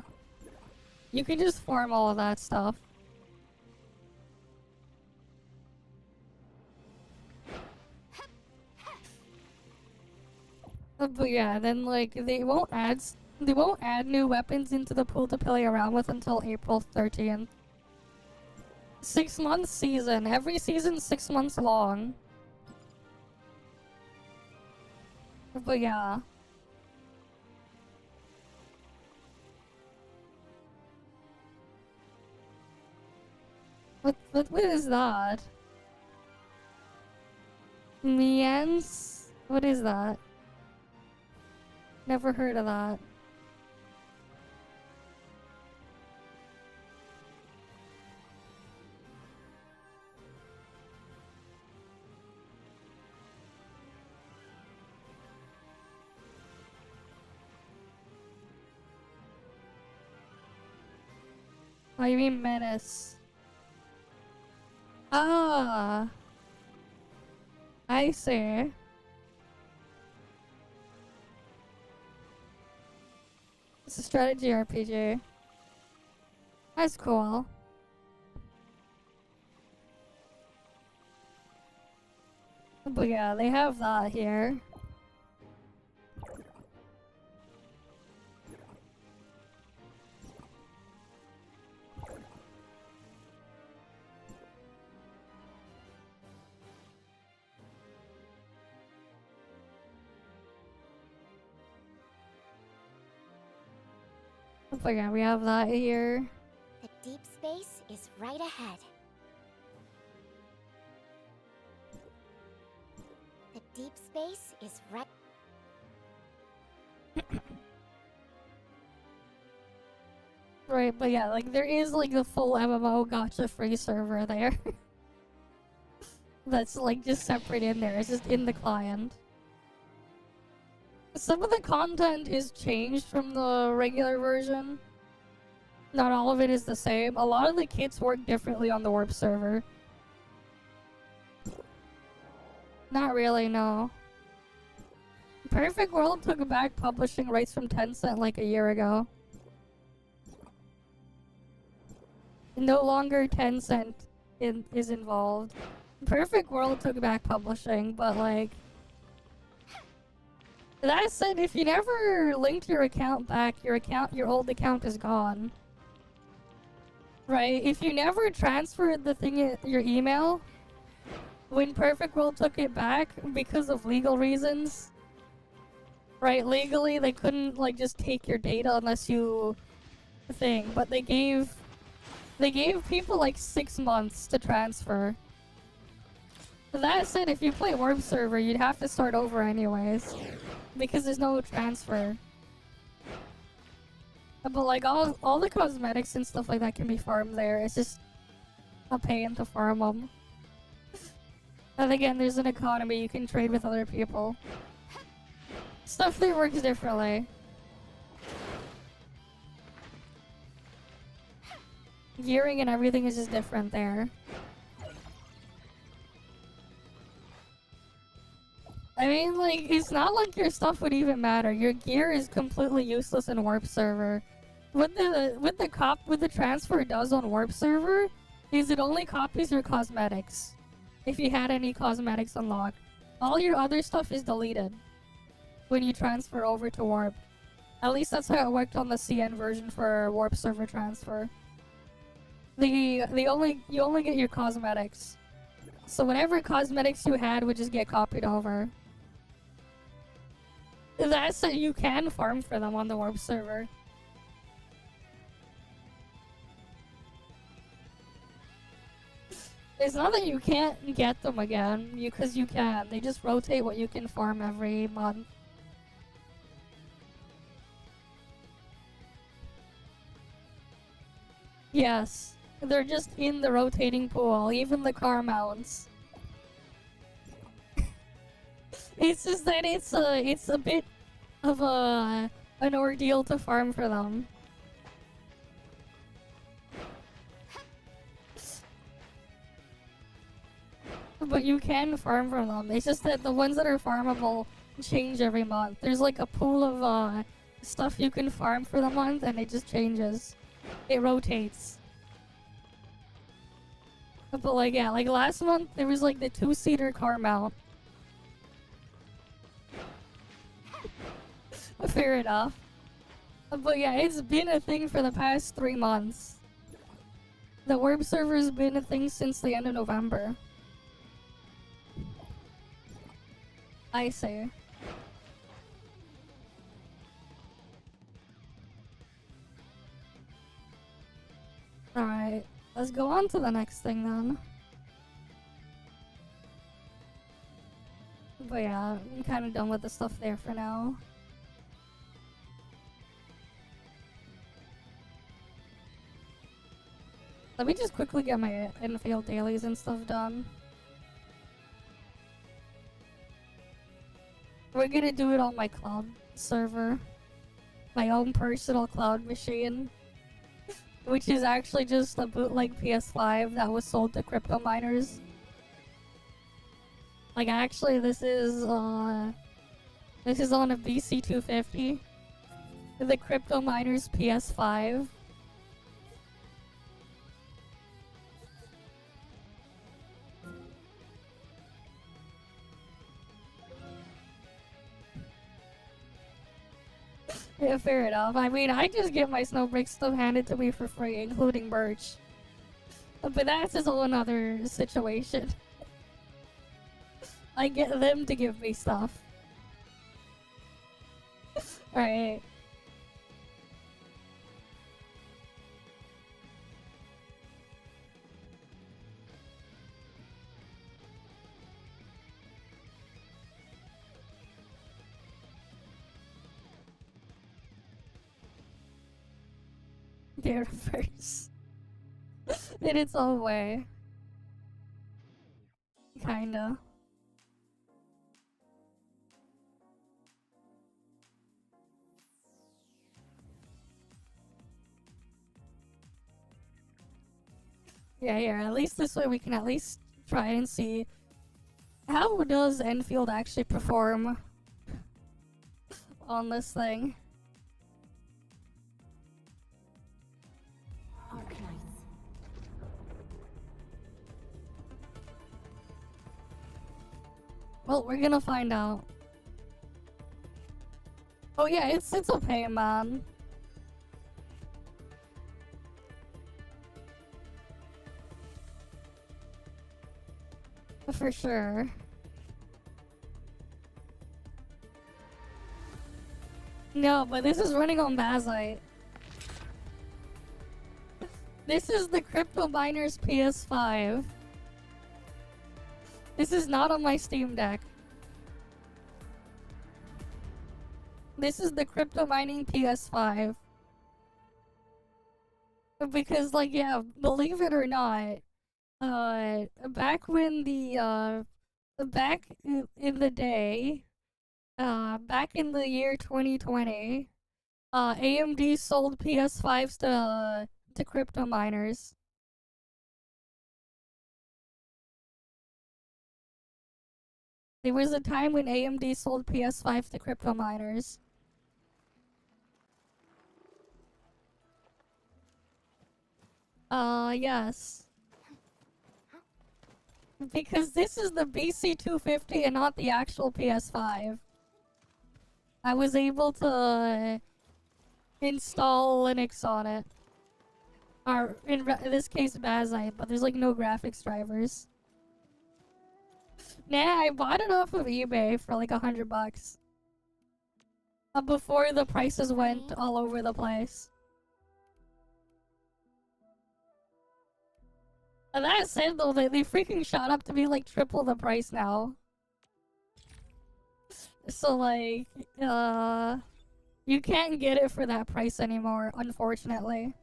You can just farm all of that stuff. But yeah, then like they won't add new weapons into the pool to play around with until April 13th. 6 months season. Every season's 6 months long. But yeah. What is that? Miens? What is that? Never heard of that. Oh, you mean menace? Ah, I see. It's a strategy RPG. That's cool. But yeah, they have that here. But yeah, we have that here. The deep space is right ahead. The deep space is right. Right, but yeah, like there is like the full MMO gacha free server there. That's like just separate in there. It's just in the client. Some of the content is changed from the regular version. Not all of it is the same. A lot of the kits work differently on the Warp server. Not really, no. Perfect World took back publishing rights from Tencent like a year ago. No longer Tencent is involved. Perfect World took back publishing, but like... That said, if you never linked your account back, your old account is gone. Right? If you never transferred the thing, your email, when Perfect World took it back because of legal reasons, right? Legally, they couldn't like just take your data unless you thing, but they gave people like 6 months to transfer. That said, if you play Warp server, you'd have to start over anyways. Because there's no transfer. But like all the cosmetics and stuff like that can be farmed there. It's just a pain to farm them. And again, there's an economy, you can trade with other people. Stuff there works differently. Gearing and everything is just different there. I mean, like, it's not like your stuff would even matter. Your gear is completely useless in Warp Server. What the transfer does on Warp Server is it only copies your cosmetics. If you had any cosmetics unlocked. All your other stuff is deleted when you transfer over to Warp. At least that's how it worked on the CN version for Warp Server transfer. You only get your cosmetics. So whatever cosmetics you had would just get copied over. That's that you can farm for them on the Warp Server. It's not that you can't get them again, because you can. They just rotate what you can farm every month. Yes, they're just in the rotating pool, even the car mounts. It's just that it's a bit of an ordeal to farm for them. But you can farm for them. It's just that the ones that are farmable change every month. There's like a pool of stuff you can farm for the month, and it just changes. It rotates. But like, yeah, like last month there was like the 2-seater car mount. Fair enough. But yeah, it's been a thing for the past 3 months. The Warp Server's been a thing since the end of November. I see. Alright, let's go on to the next thing then. But yeah, I'm kind of done with the stuff there for now. Let me just quickly get my Enfield dailies and stuff done. We're gonna do it on my cloud server. My own personal cloud machine. Which is actually just a bootleg PS5 that was sold to crypto miners. Like actually this is on a BC250. The crypto miners PS5. Yeah, fair enough. I mean, I just get my Snowbreak stuff handed to me for free, including merch. But that's just a whole another situation. I get them to give me stuff. Alright. Universe. In its own way. Kinda. Yeah, at least this way we can at least try and see how does Enfield actually perform on this thing. Arknights. Well, we're gonna find out. Oh yeah, it's a pain, man. For sure. No, but this is running on Bazite. This is the Crypto Miners PS5. This is not on my Steam Deck. This is the Crypto Mining PS5. Because, like, yeah, believe it or not, back when the, back in the day, back in the year 2020, AMD sold PS5s to to crypto miners. There was a time when AMD sold PS5 to crypto miners. Yes. Because this is the BC250 and not the actual PS5. I was able to install Linux on it. Or, in this case, Bazite, but there's like no graphics drivers. Nah, I bought it off of eBay for like $100. Before the prices went all over the place. And that said though, they freaking shot up to be like triple the price now. So like, you can't get it for that price anymore, unfortunately.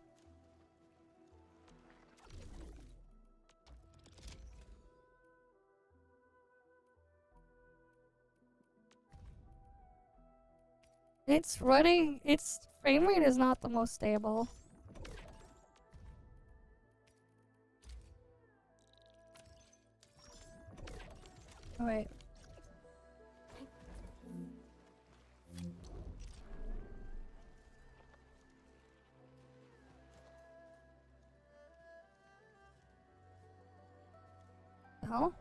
It's running, its frame rate is not the most stable. Oh, wait. Oh?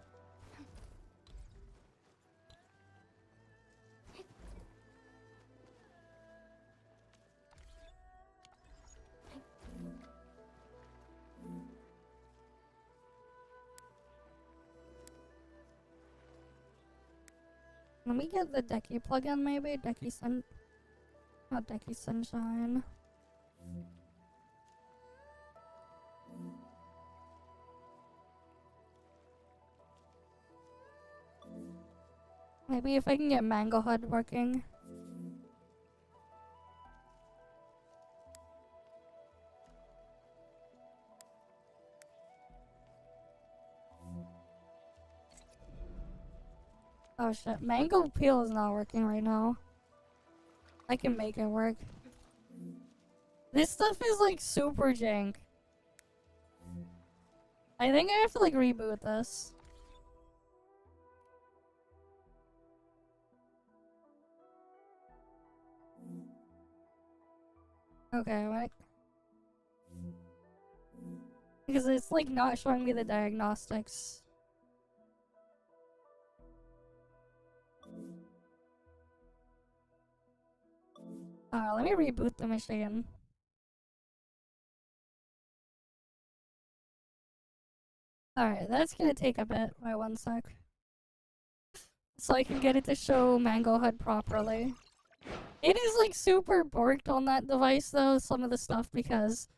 Let me get the Decky plugin, maybe? Decky Sun... Not Decky Sunshine. Maybe if I can get Mango HUD working. Oh shit, Mango Peel is not working right now. I can make it work. This stuff is like super jank. I think I have to like reboot this. Okay, wait. Because it's like not showing me the diagnostics. Let me reboot the machine. Alright, that's gonna take a bit. Wait, 1 sec. So I can get it to show Mango HUD properly. It is like super borked on that device though, some of the stuff, because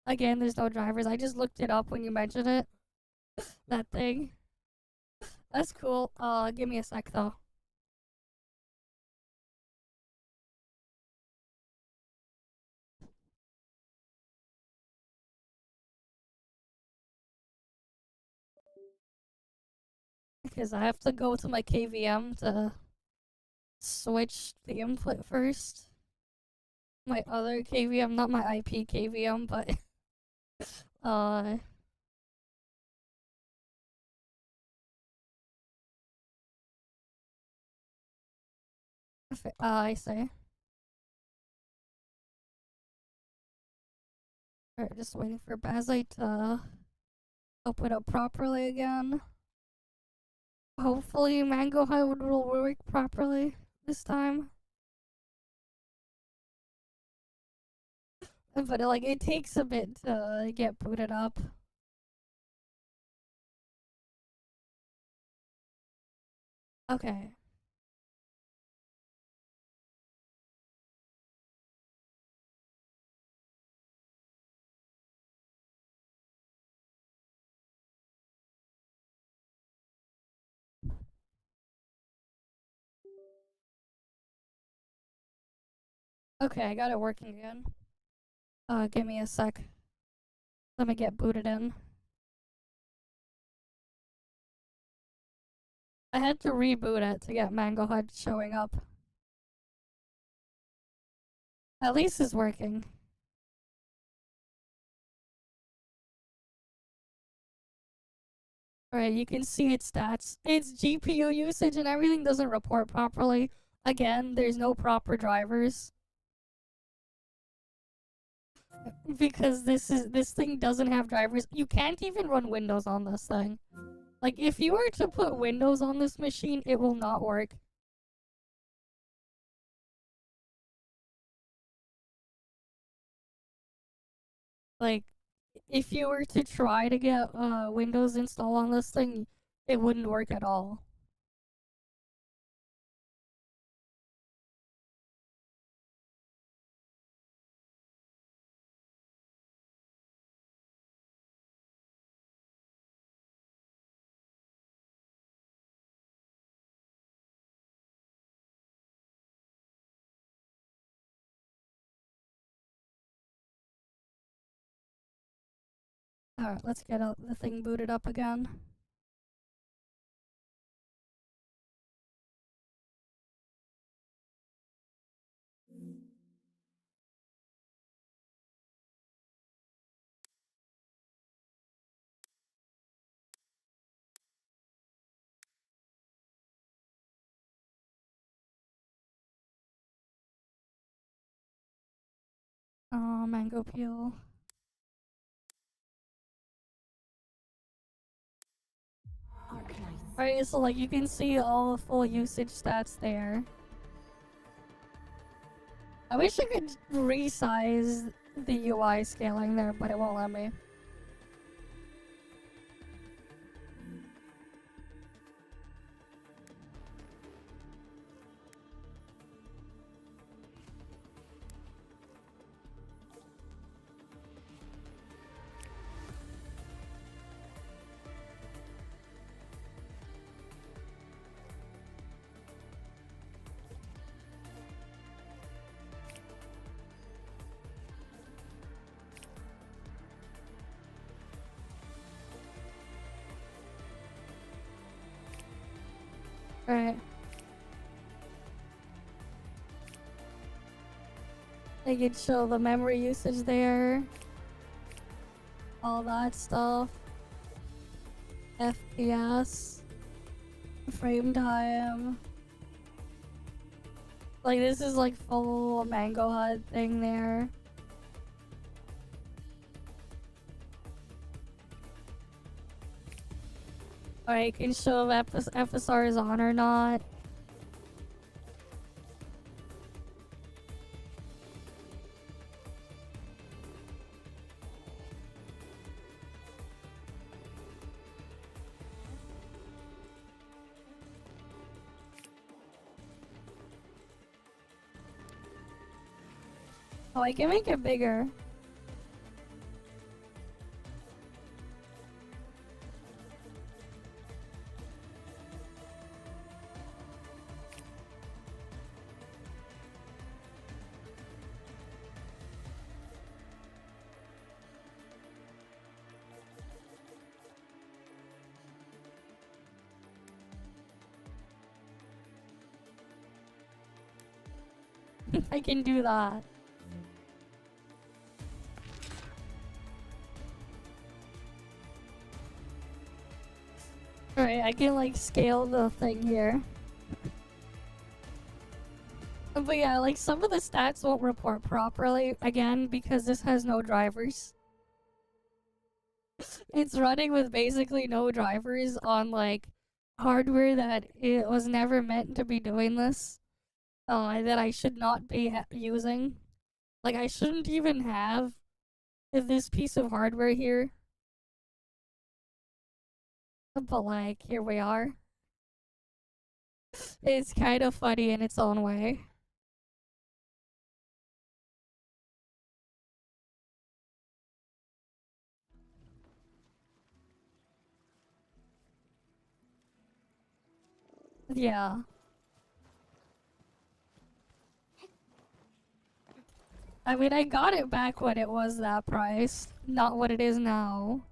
again, there's no drivers. I just looked it up when you mentioned it. That thing. That's cool. Give me a sec though. Because I have to go to my KVM to switch the input first. My other KVM, not my IP KVM, but I see. Alright, just waiting for Bazite to open up properly again. Hopefully Mango HUD will work properly this time. But like it takes a bit to get booted up. Okay. Okay, I got it working again. Give me a sec. Let me get booted in. I had to reboot it to get Mango HUD showing up. At least it's working. Alright, you can see its stats. Its GPU usage and everything doesn't report properly. Again, there's no proper drivers. Because this thing doesn't have drivers. You can't even run Windows on this thing. Like, if you were to put Windows on this machine, it will not work. Like, if you were to try to get Windows installed on this thing, it wouldn't work at all. Alright, let's get the thing booted up again. Mango peel. Alright, so like you can see all the full usage stats there. I wish I could resize the UI scaling there, but it won't let me. Alright. They can show the memory usage there. All that stuff. FPS. Frame time. Like, this is like full Mango HUD thing there. Alright, can show if FSR is on or not. Oh, I can make it bigger. I can do that. Alright, I can like scale the thing here. But yeah, like some of the stats won't report properly, again, because this has no drivers. It's running with basically no drivers on like hardware that it was never meant to be doing this. That I should not be using. Like, I shouldn't even have this piece of hardware here. But like, here we are. It's kind of funny in its own way. Yeah. I mean, I got it back when it was that price, not what it is now.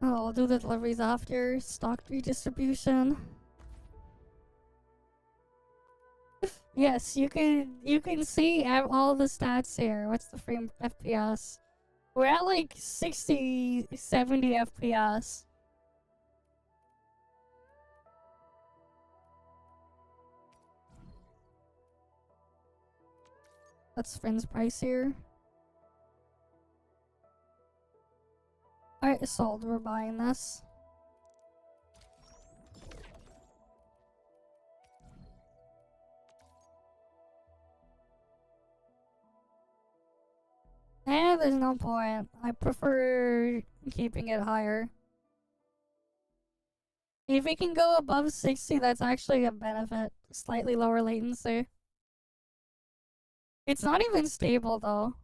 Oh, we'll do the deliveries after stock redistribution. Yes, you can see all the stats here. What's the frame FPS? We're at like 60, 70 FPS. That's friend's price here. Alright, sold. We're buying this. There's no point. I prefer keeping it higher. If we can go above 60, that's actually a benefit. Slightly lower latency. It's not even stable though.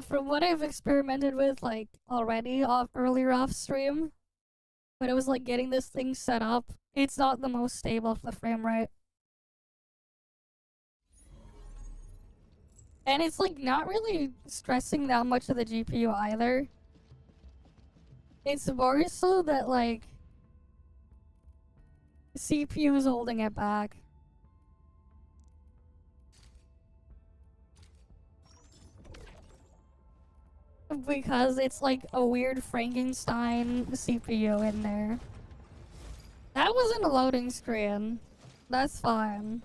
From what I've experimented with, like, already earlier off stream, when it was like getting this thing set up, it's not the most stable for the frame rate. And it's like not really stressing that much of the GPU either. It's more so that like CPU is holding it back. Because it's like a weird Frankenstein CPU in there. That wasn't a loading screen. That's fine.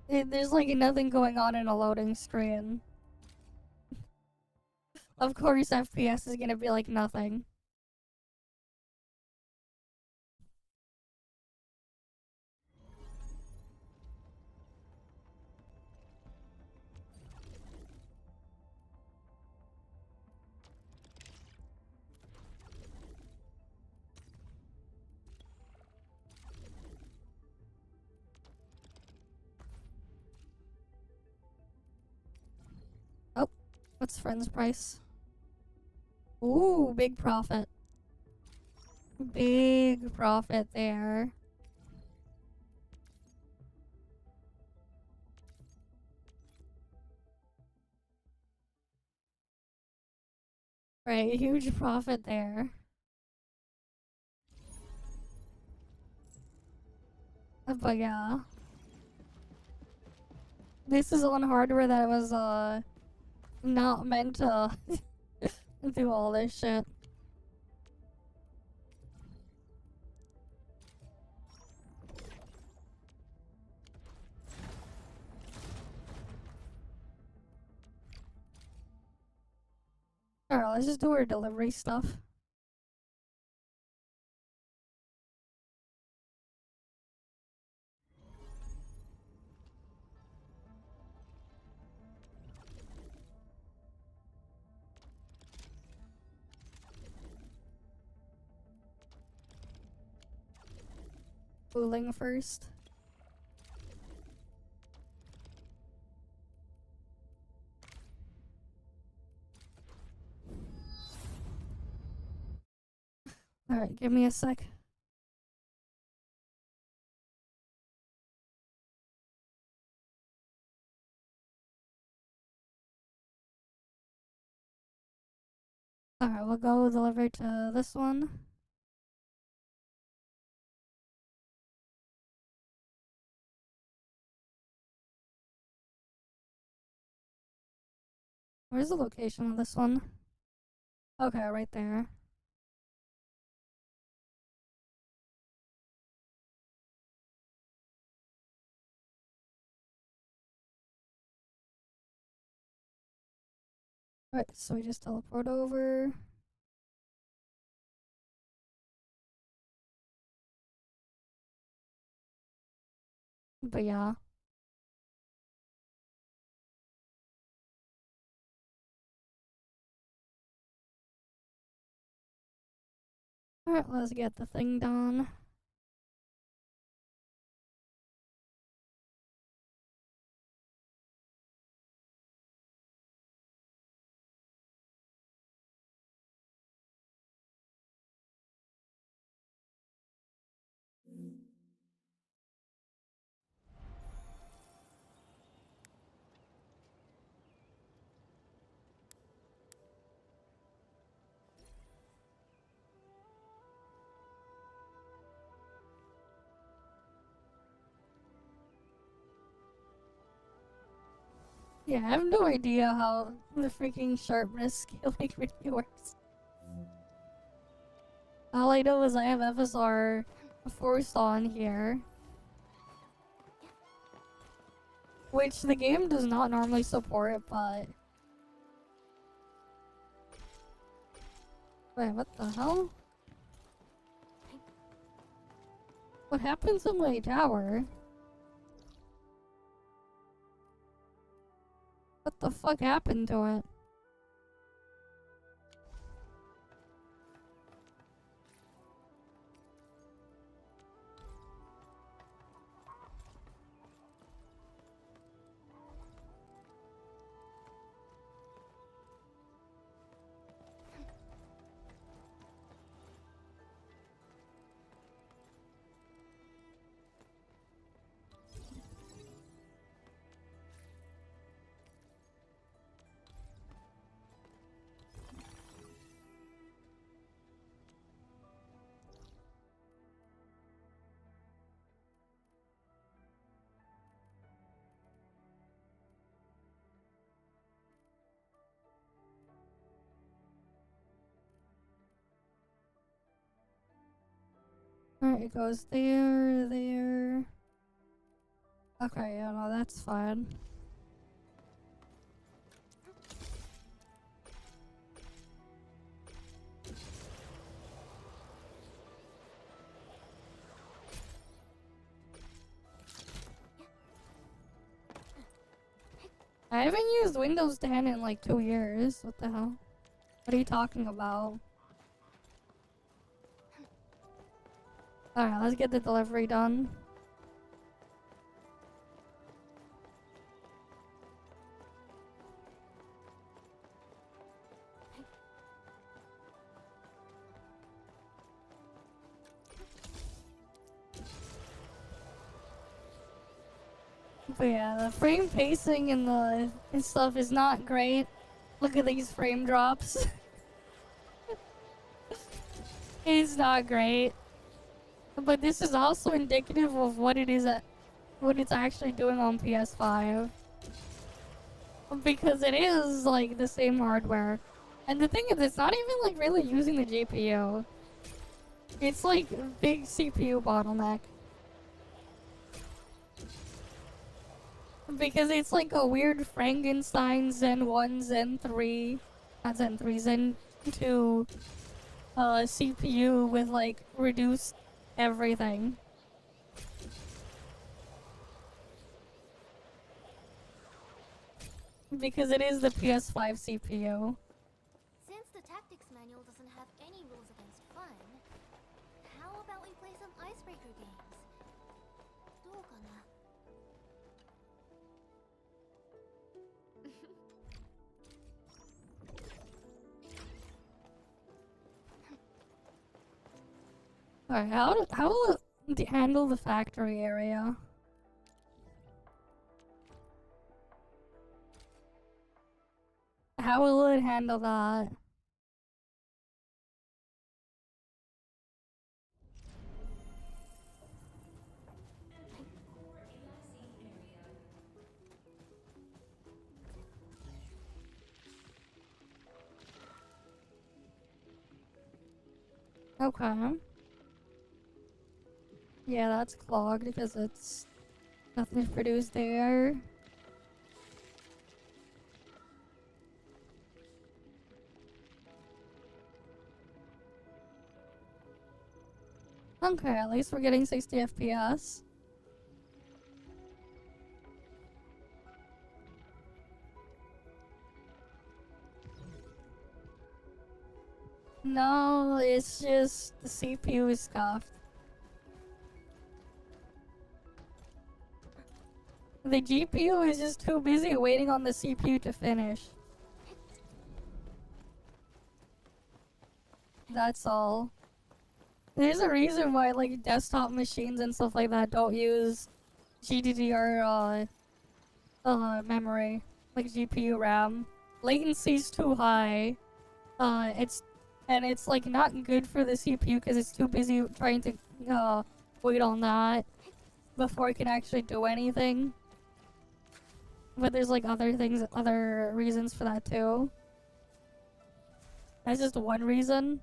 There's like nothing going on in a loading screen. Of course FPS is gonna be like nothing. Oh, what's friend's price? Ooh, big profit. Big profit there. Right, huge profit there. But yeah. This is on hardware that was not meant to do all this shit. Alright, let's just do our delivery stuff. Cooling first. Alright, give me a sec. Alright, we'll go deliver to this one. Where's the location of this one? Okay, right there. Alright, so we just teleport over. But yeah. Alright, let's get the thing done. Yeah, I have no idea how the freaking sharpness scaling really works. All I know is I have FSR forced on here. Which the game does not normally support, but... Wait, what the hell? What happened to my tower? What the fuck happened to it? Alright, it goes there, there. Okay, yeah, no, that's fine. I haven't used Windows 10 in like 2 years. What the hell? What are you talking about? Alright, let's get the delivery done. But yeah, the frame pacing and the stuff is not great. Look at these frame drops. It's not great. But this is also indicative of what it is what it's actually doing on PS5. Because it is like the same hardware. And the thing is, it's not even like really using the GPU. It's like a big CPU bottleneck. Because it's like a weird Frankenstein Zen 1, Zen 3, not Zen 3, Zen 2 CPU with like reduced everything. Because it is the PS5 CPU. Since the tactics manual doesn't have any rules against fun, how about we play some icebreaker games? どうかな? Alright, how will it handle the factory area? How will it handle that? Okay. Yeah, that's clogged because it's nothing's produced there. Okay, at least we're getting 60 FPS. No, it's just the CPU is scuffed. The GPU is just too busy waiting on the CPU to finish. That's all. There's a reason why like desktop machines and stuff like that don't use GDDR memory, like GPU RAM. Latency's too high. It's like not good for the CPU because it's too busy trying to wait on that before it can actually do anything. But there's like other things, other reasons for that too. That's just one reason.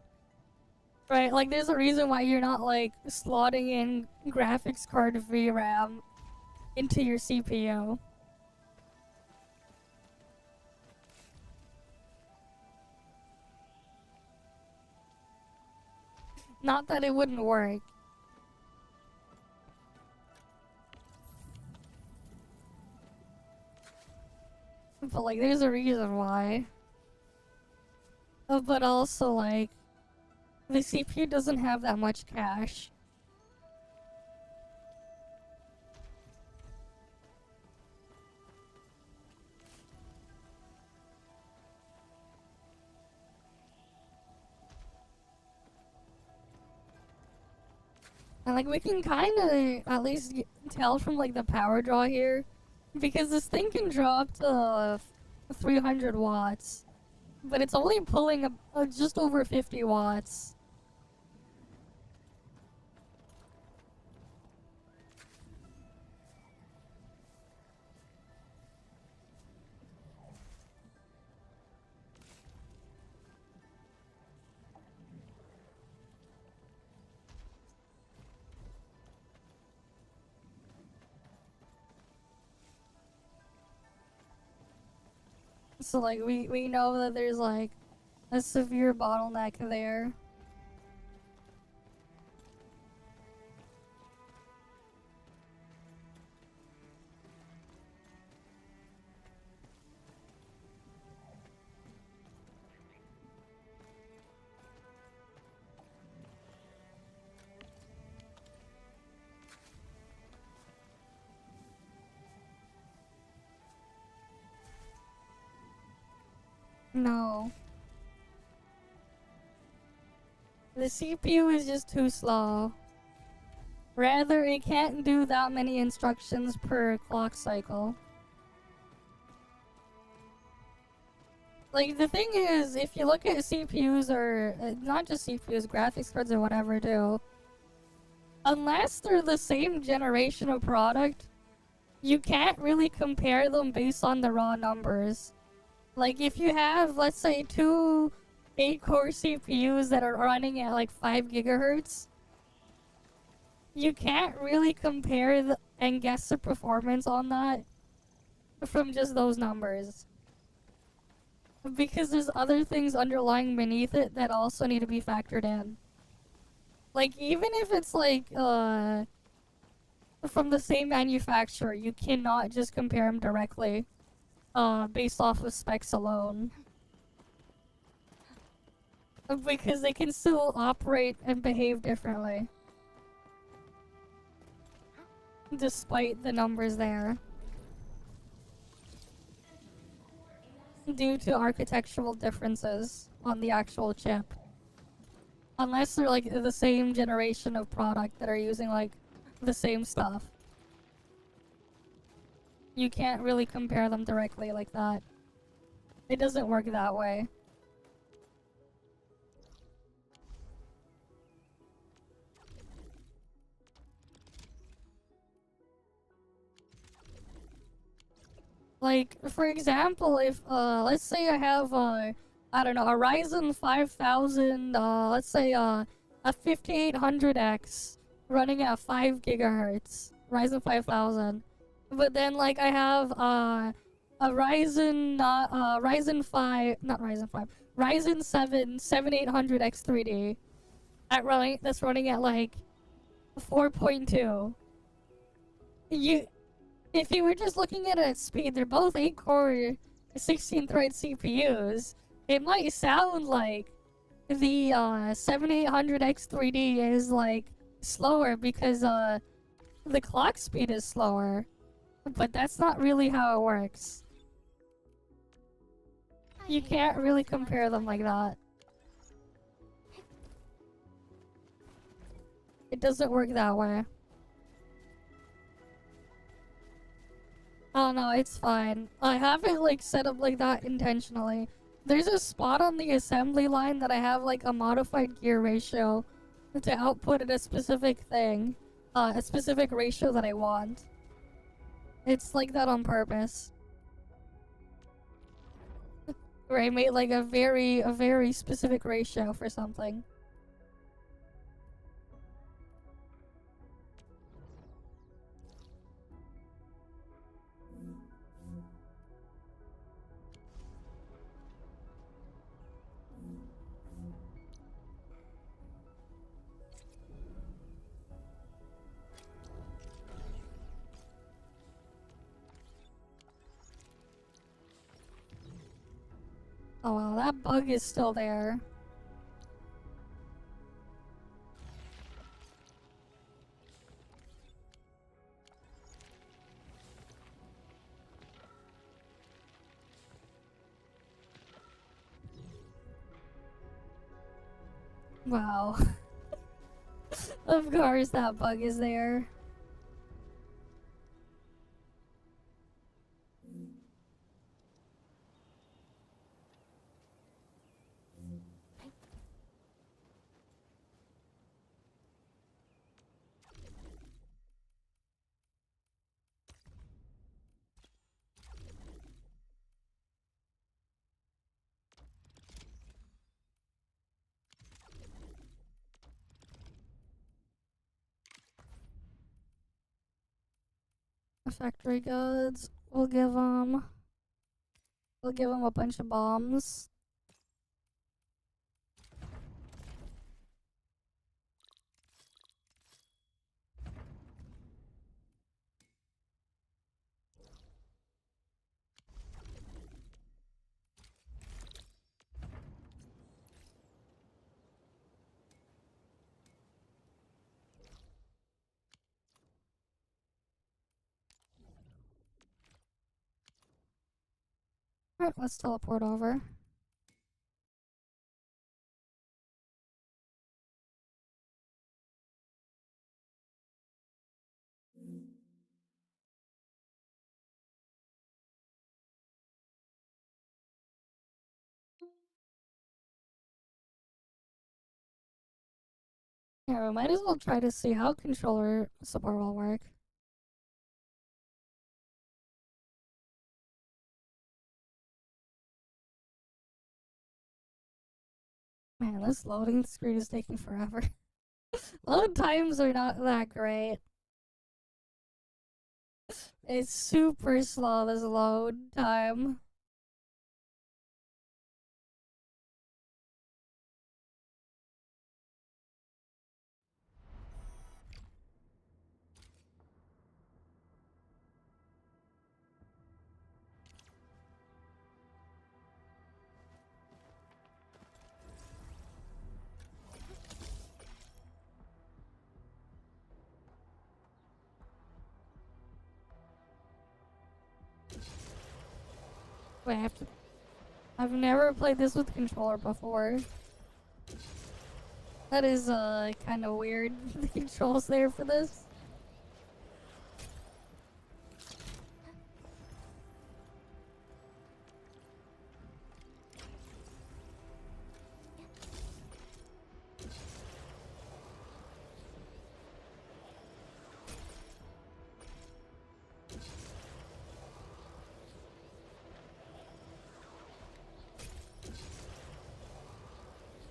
Right, like there's a reason why you're not like slotting in graphics card VRAM into your CPU. Not that it wouldn't work. But like there's a reason why. But also like the CPU doesn't have that much cache. And like we can kind of at least tell from like the power draw here, because this thing can draw up to 300 watts, but it's only pulling just over 50 watts. So like we know that there's like a severe bottleneck there. No. The CPU is just too slow. Rather, it can't do that many instructions per clock cycle. Like, the thing is, if you look at CPUs or, not just CPUs, graphics cards or whatever too, unless they're the same generation of product, you can't really compare them based on the raw numbers. Like, if you have, let's say, two 8-core CPUs that are running at like 5 gigahertz, you can't really compare and guess the performance on that from just those numbers. Because there's other things underlying beneath it that also need to be factored in. Like, even if it's like, from the same manufacturer, you cannot just compare them directly. Based off of specs alone. Because they can still operate and behave differently. Despite the numbers there. Due to architectural differences on the actual chip. Unless they're like the same generation of product that are using like the same stuff. You can't really compare them directly like that. It doesn't work that way. Like, for example, if, let's say I have, I don't know, a Ryzen 5000, let's say, a 5800X running at 5 gigahertz. Ryzen 5000. But then, like, I have, a Ryzen 7 7800X3D that's running at, like, 4.2. If you were just looking at it at speed, they're both 8-core, 16-thread CPUs. It might sound like the 7800X3D is like slower because the clock speed is slower, but that's not really how it works. You can't really compare them like that. It doesn't work that way. Oh no, it's fine. I have it like set up like that intentionally. There's a spot on the assembly line that I have like a modified gear ratio to output at a specific thing. A specific ratio that I want. It's like that on purpose. Where I made like a very specific ratio for something. Oh wow, that bug is still there. Wow. Of course that bug is there. Factory goods. We'll give him a bunch of bombs. Alright, let's teleport over. Yeah, we might as well try to see how controller support will work. Man, this loading screen is taking forever. Load times are not that great. It's super slow, this load time. Wait, I've never played this with controller before. That is kind of weird. The controls there for this.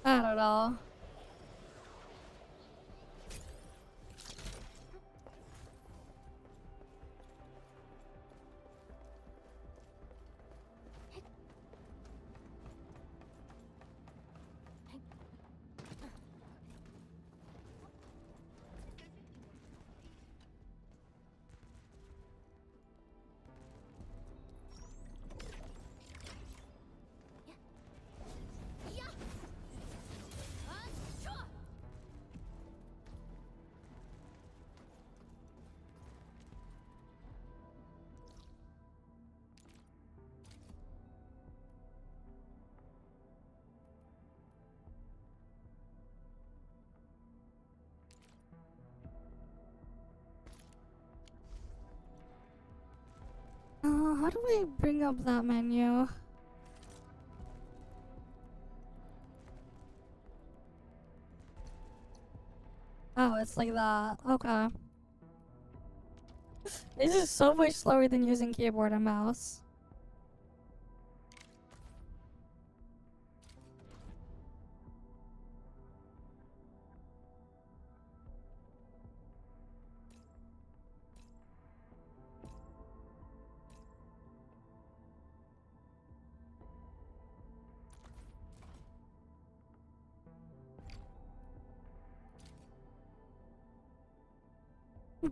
I don't know. How do we bring up that menu? Oh, it's like that. Okay. This is so much slower than using keyboard and mouse.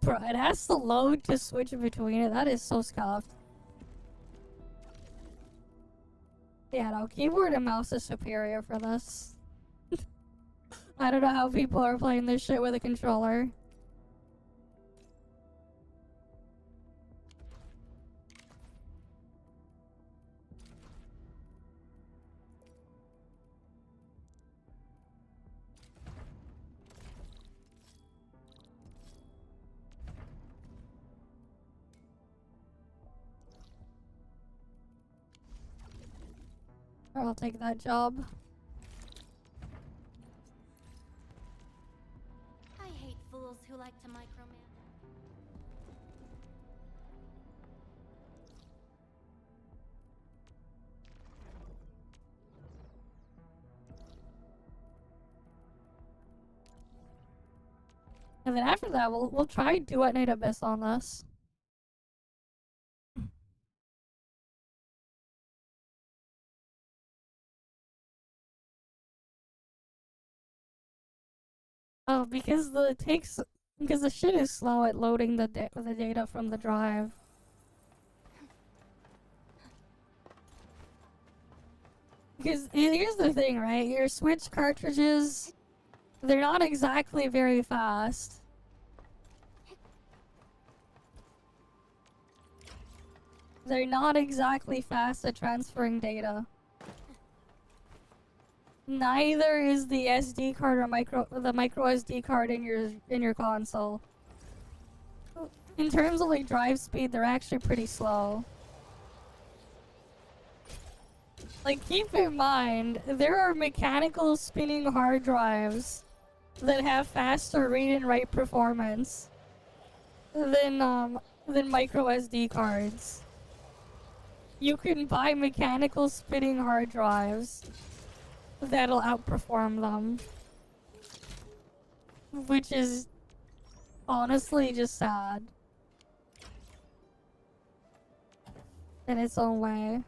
Bro, it has to load to switch between it. That is so scuffed. Yeah, no, keyboard and mouse is superior for this. I don't know how people are playing this shit with a controller. I'll take that job. I hate fools who like to micromanage. And then after that, we'll try Duet Abyss on this. Oh, because the shit is slow at loading the data from the drive. Because here's the thing, right? Your Switch cartridges, they're not exactly very fast. They're not exactly fast at transferring data. Neither is the SD card or the micro SD card in your console. In terms of like drive speed, they're actually pretty slow. Like, keep in mind, there are mechanical spinning hard drives that have faster read and write performance than micro SD cards. You can buy mechanical spinning hard drives that'll outperform them, which is honestly just sad in its own way.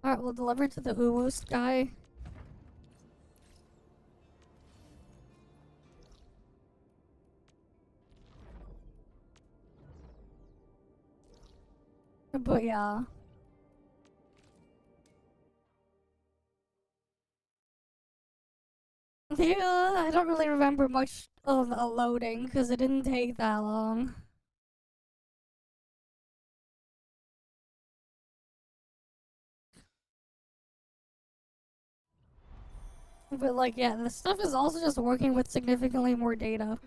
Alright, we'll deliver to the Uwoost guy. But yeah. Yeah, I don't really remember much of the loading because it didn't take that long. But like, yeah, the stuff is also just working with significantly more data.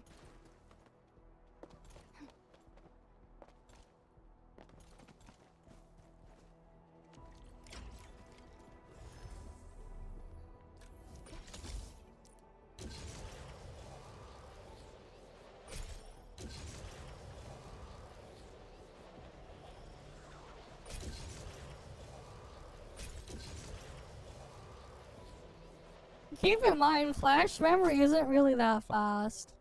Keep in mind, flash memory isn't really that fast.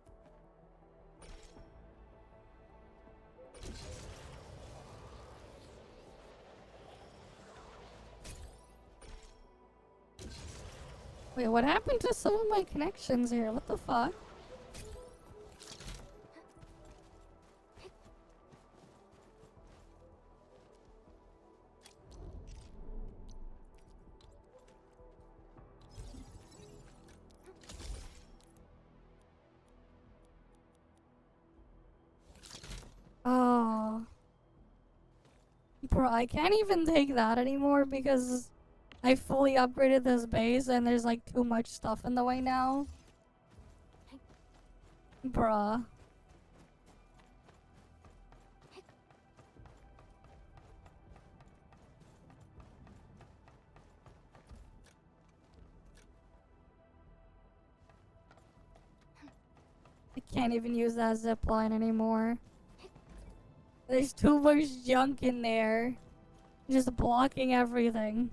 Wait, what happened to some of my connections here? What the fuck? Oh. Bro, I can't even take that anymore because I fully upgraded this base and there's like too much stuff in the way now. Bruh. I can't even use that zip line anymore. There's too much junk in there. Just blocking everything.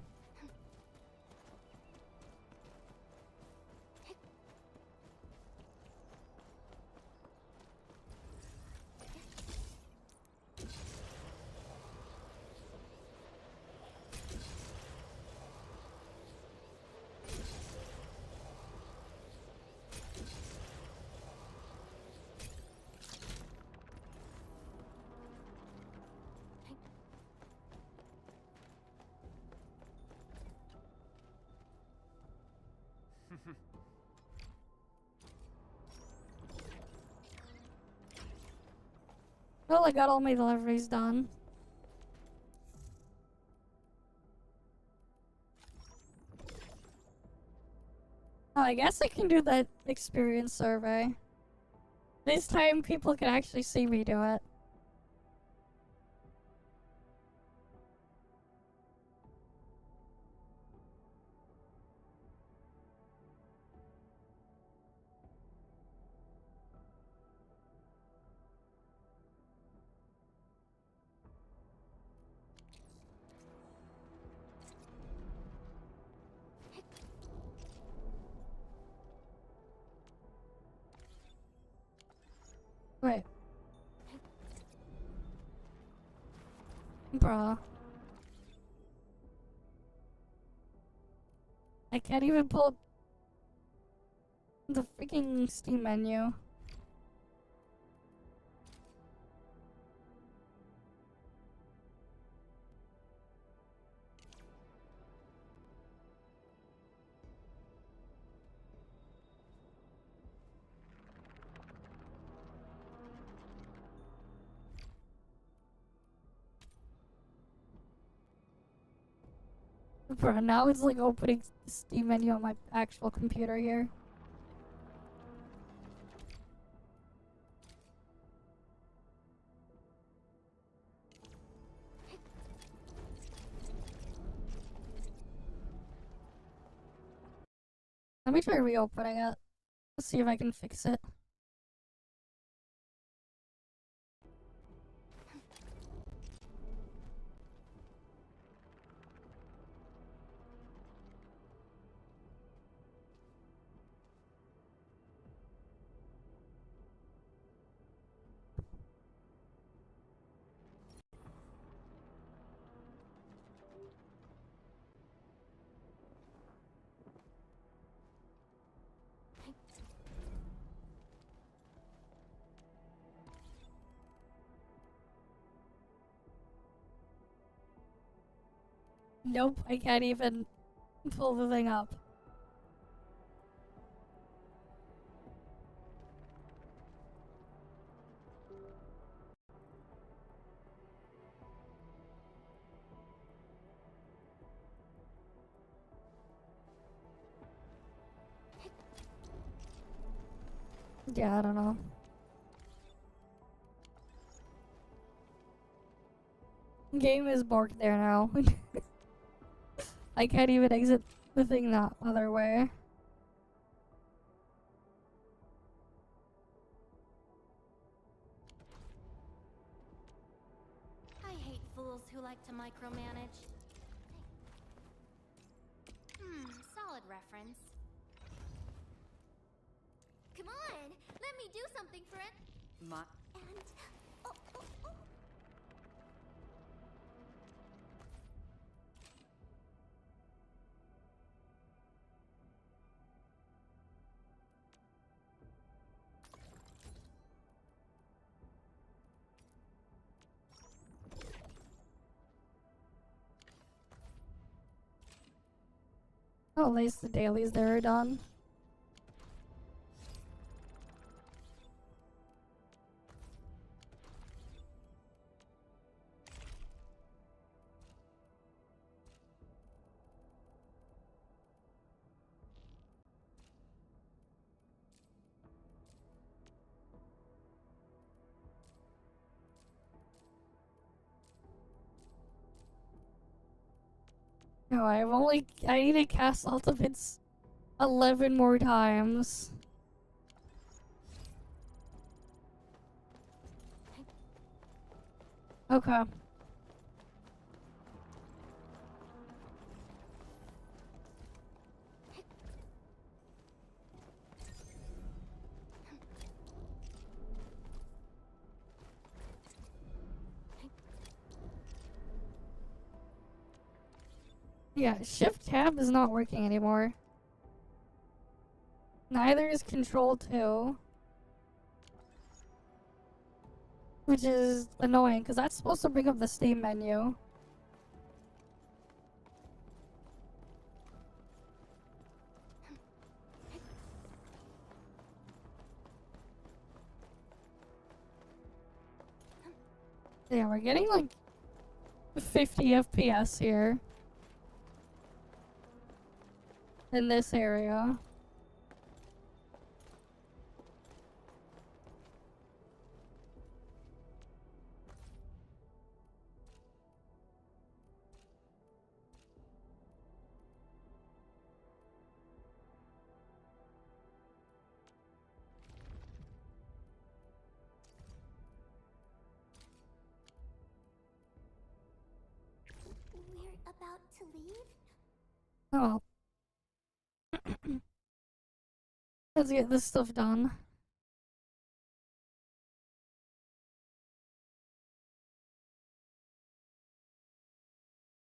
Well, I got all my deliveries done. Oh, I guess I can do that experience survey. This time people can actually see me do it. Wait. Bruh. I can't even pull the freaking Steam menu. Bruh, now it's like opening the Steam menu on my actual computer here. Let me try reopening it. Let's see if I can fix it. Nope, I can't even pull the thing up. Yeah, I don't know. Game is borked there now. I can't even exit the thing that other way. I hate fools who like to micromanage. Solid reference. Come on, let me do something for it. And oh. Oh, at least the dailies there are done. No, I need to cast ultimates 11 more times. Okay. Yeah, Shift Tab is not working anymore. Neither is Control 2. Which is annoying, because that's supposed to bring up the Steam menu. Yeah, we're getting like 50 FPS here. In this area. We're about to leave? Oh. Let's get this stuff done.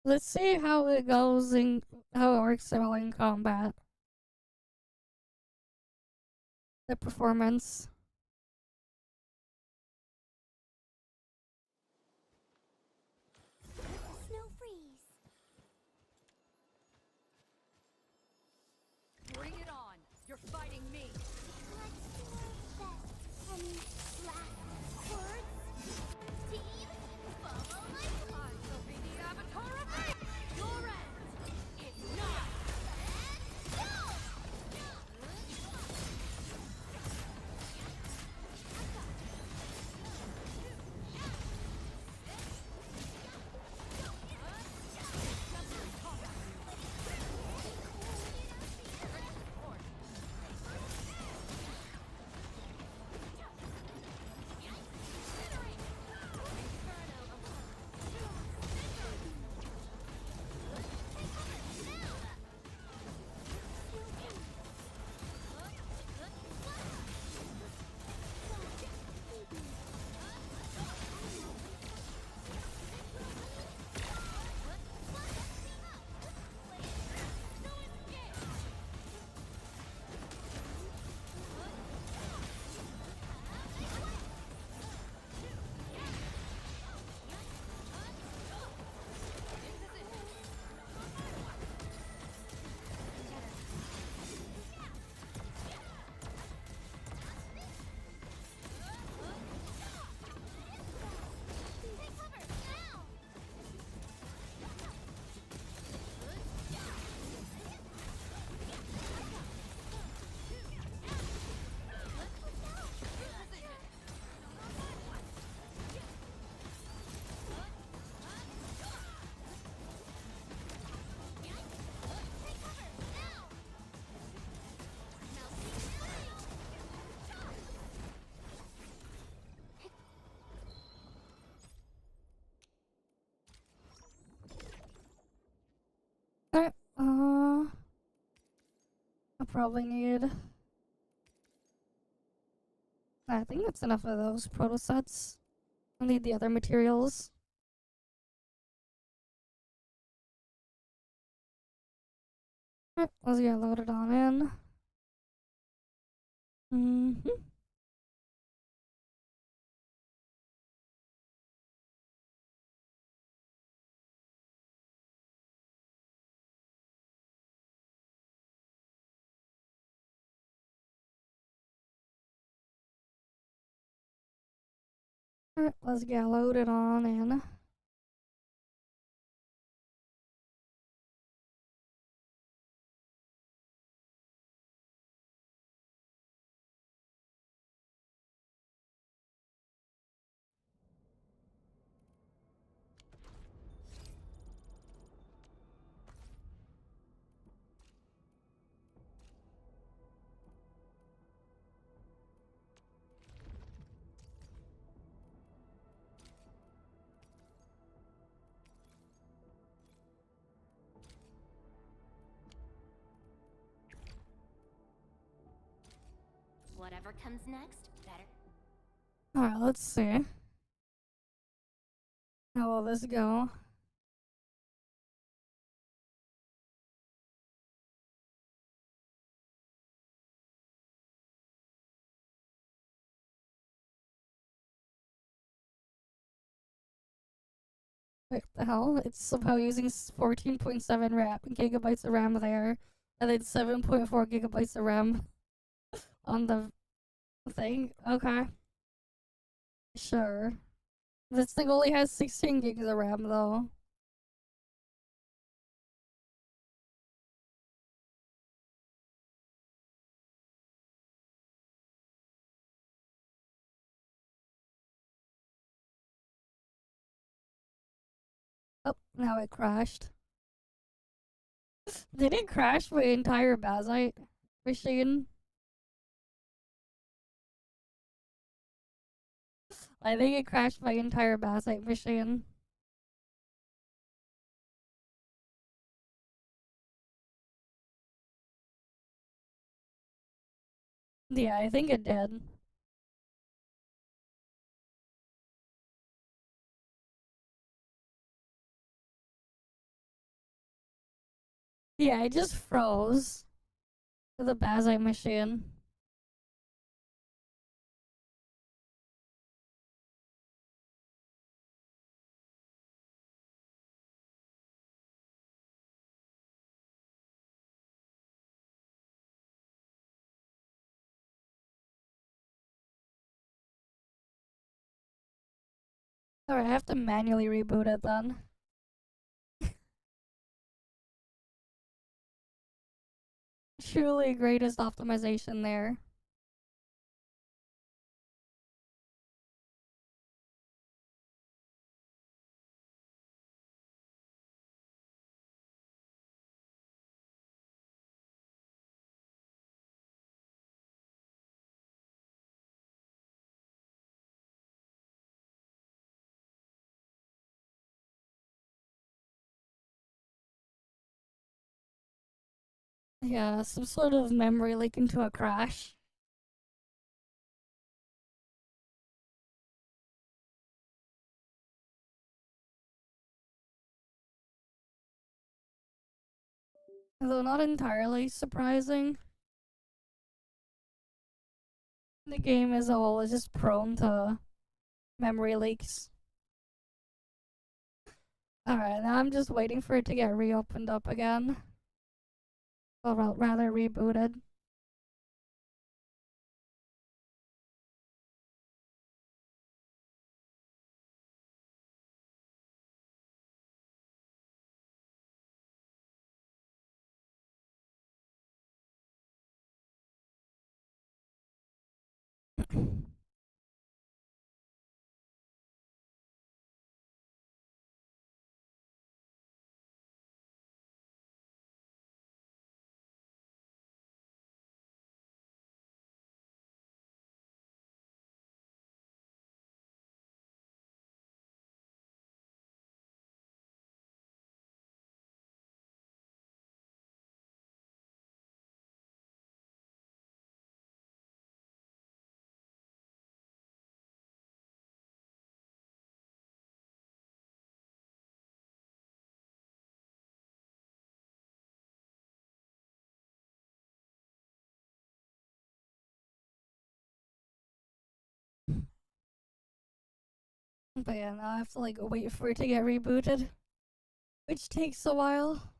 Let's see how it goes and how it works while in combat. The performance. Snow freeze. Bring it on! You're fighting me! Let's do our best. Any last words? Team, follow my I shall be the avatar of me! Your end is not! Alright, I probably need... I think that's enough of those proto sets. I need the other materials. Alright, let's get loaded on in. Alright, let's get loaded on in. Whatever comes next, better. Alright, let's see. How will this go? What the hell? It's somehow using 14.7 gigabytes of RAM there, and then 7.4 gigabytes of RAM on the thing. Okay, sure. This thing only has 16 gigs of RAM though. Oh, now it crashed. Did it crash my entire Bazite machine? I think it crashed my entire Bazite machine. Yeah, I think it did. Yeah, it just froze the Bazite machine. Alright, I have to manually reboot it then. Truly greatest optimization there. Yeah, some sort of memory leak into a crash. Though not entirely surprising. The game as a whole is just prone to memory leaks. Alright, now I'm just waiting for it to get reopened up again. Or rather rebooted. But yeah, now I have to like wait for it to get rebooted, which takes a while.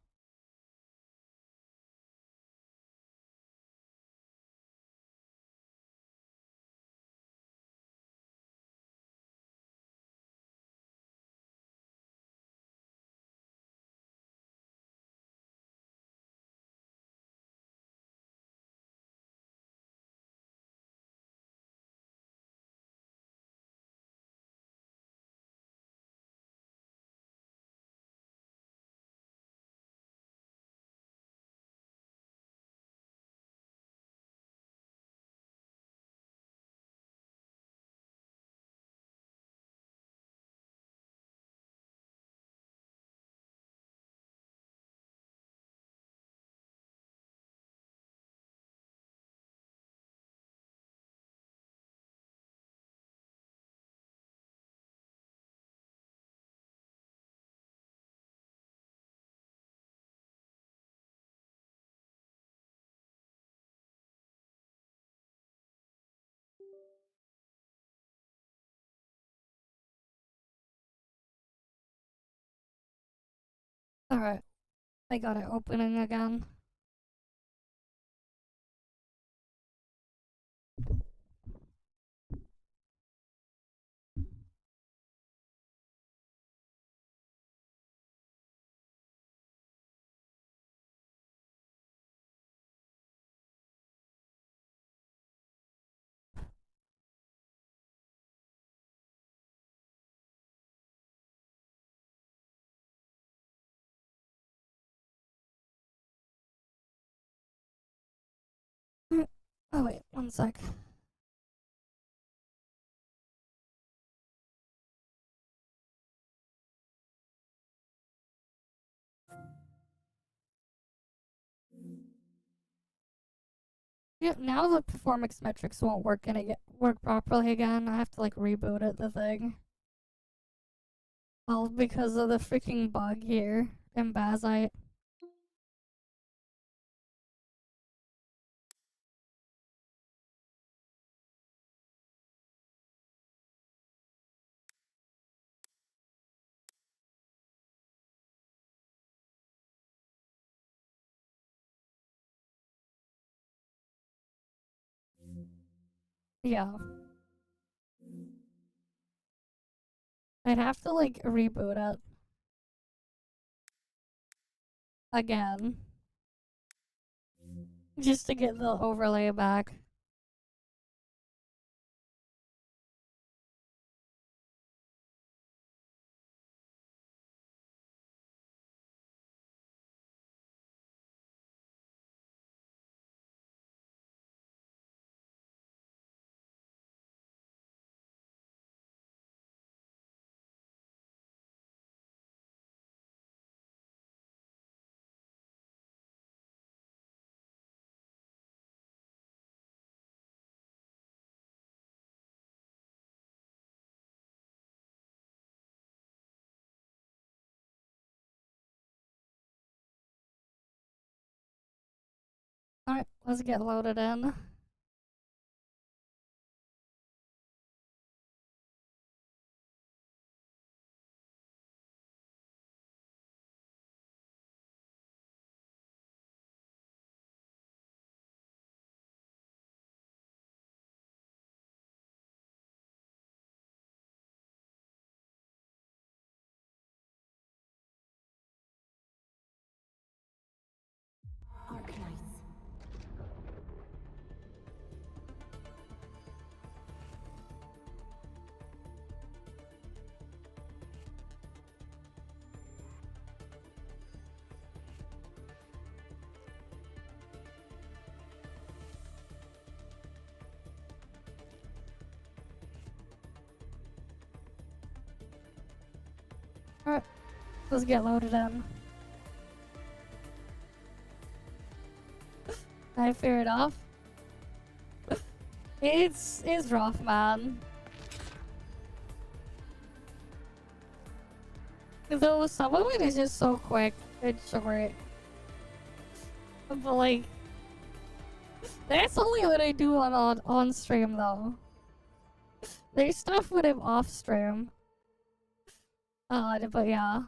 Alright, I got it opening again. Oh wait, one sec. Yeah, now the performance metrics won't work properly again. I have to like reboot it, the thing. All because of the freaking bug here in Bazite. Yeah. I'd have to like reboot it again. Just to get the overlay back. Alright, let's get loaded in. Arknights. Alright, let's get loaded in. I figured off. It's rough, man. Though some of it is just so quick and short. But like, that's only what I do on stream though. There's stuff when I'm off stream. But yeah.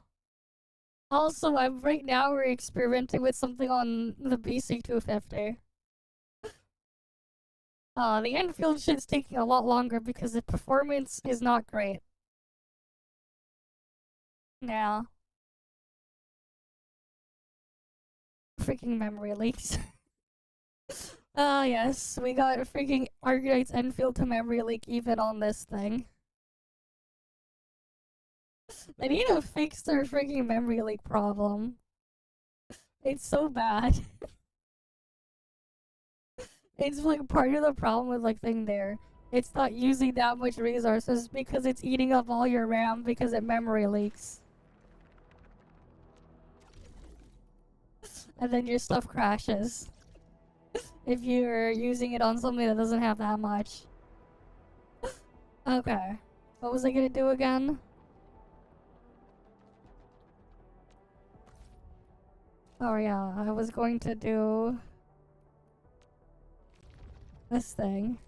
Also, right now we're experimenting with something on the BC250. The Enfield shit's taking a lot longer because the performance is not great. Yeah. Freaking memory leaks. Yes, we got a freaking Arknights Endfield to memory leak even on this thing. They need to fix their freaking memory leak problem. It's so bad. It's like part of the problem with like thing there. It's not using that much resources because it's eating up all your RAM because it memory leaks. And then your stuff crashes. If you're using it on something that doesn't have that much. Okay. What was I gonna do again? Oh yeah, I was going to do this thing.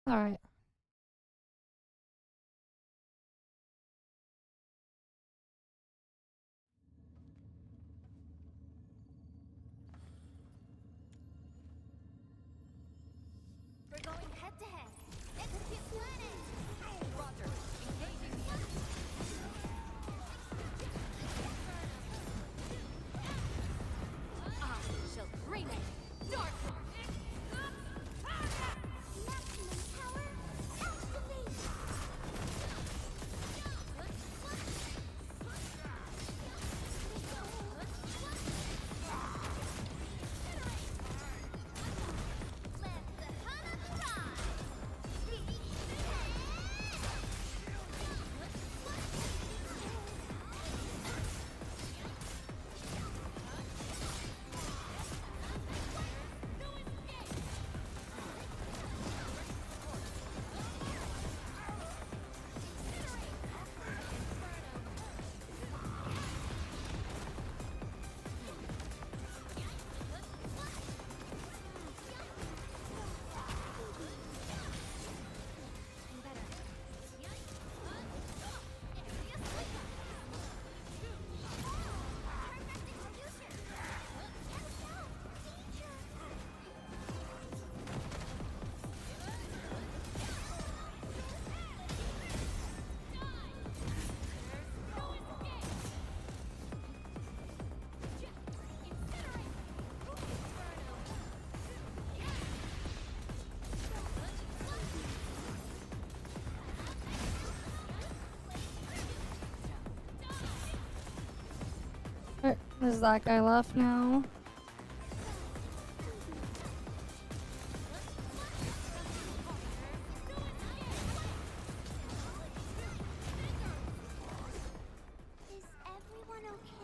Alright. We're going head to head. Execute planning. Roger. Engaging the enemy. I shall remake Dark Maximum power. Activate. Let the Hana Is that guy left now? Is everyone okay?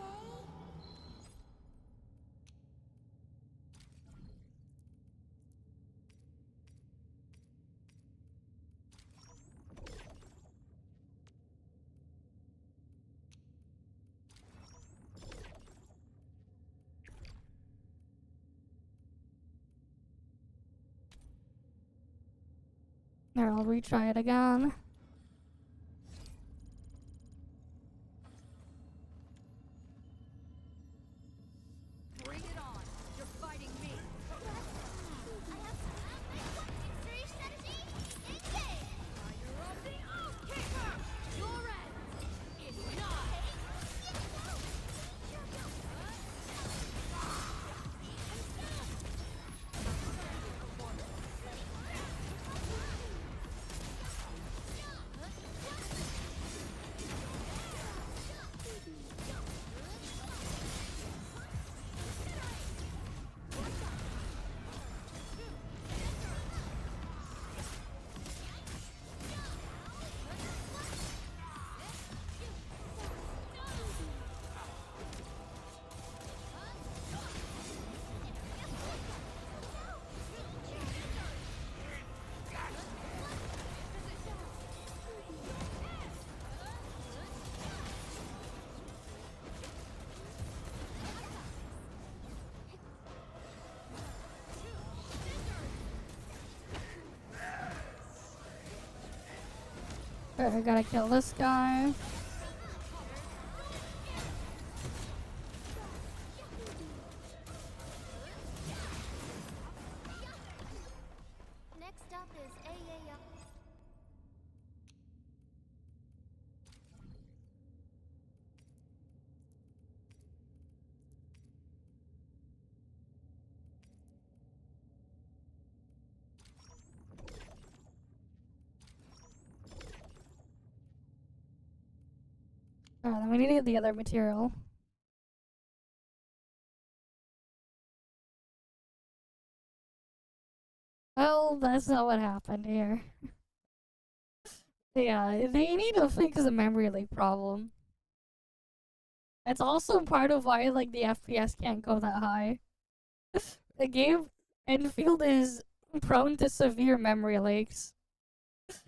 There, I'll retry it again. Bring it on. You're fighting me. Victory strategy, engage! Fire of the Oathkeeper. Your end is nigh. Alright, I gotta kill this guy. Next up is AA up. Alright, then we need to get the other material. Well, that's not what happened here. Yeah, they need to fix the memory leak problem. It's also part of why, like, the FPS can't go that high. The game Enfield is prone to severe memory leaks.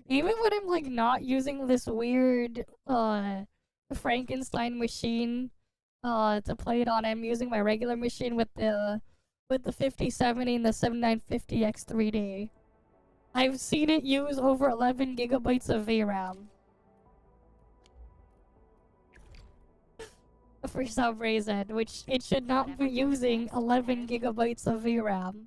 Even when I'm, like, not using this weird, Frankenstein machine, to play it on, I'm using my regular machine with the 5070 and the 7950X3D. I've seen it use over 11 gigabytes of VRAM. For some reason, which it should not be using 11 gigabytes of VRAM.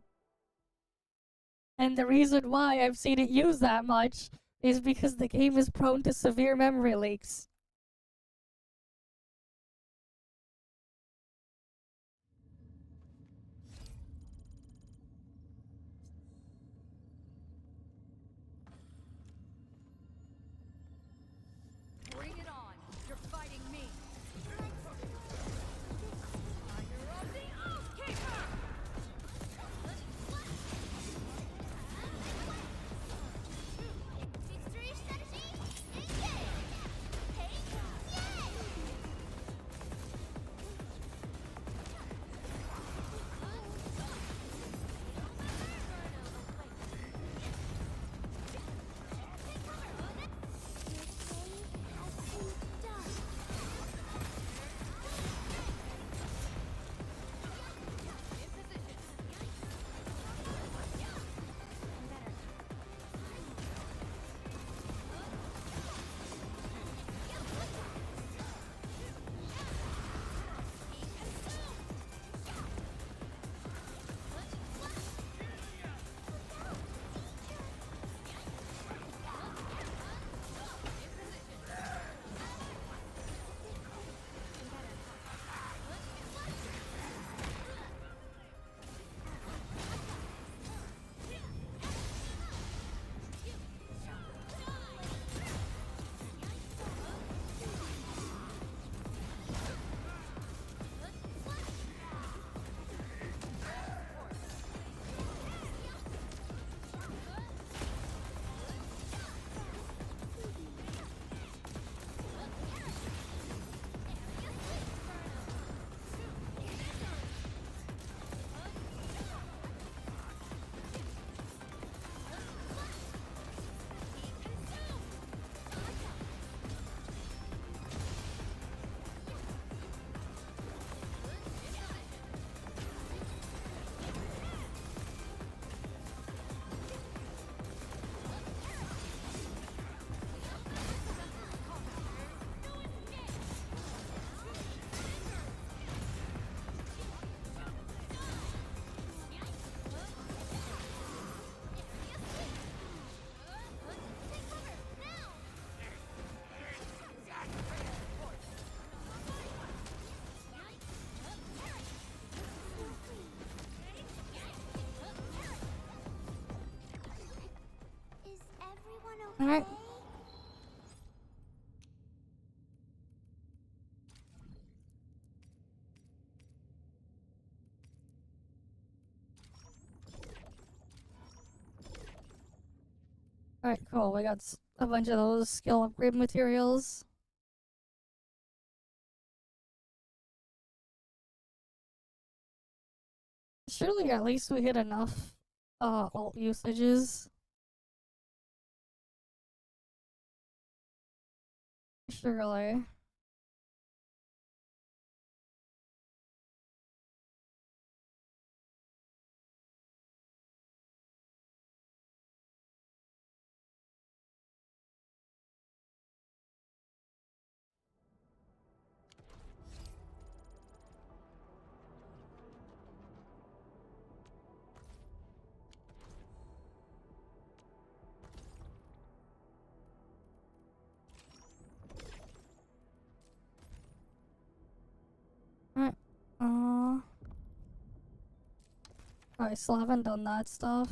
And the reason why I've seen it use that much is because the game is prone to severe memory leaks. Bring it on. You're fighting me. Fire of the Oathkeeper! Alright. Alright, cool. We got a bunch of those skill upgrade materials. Surely at least we hit enough alt usages. Surely. Alright. I still haven't done that stuff.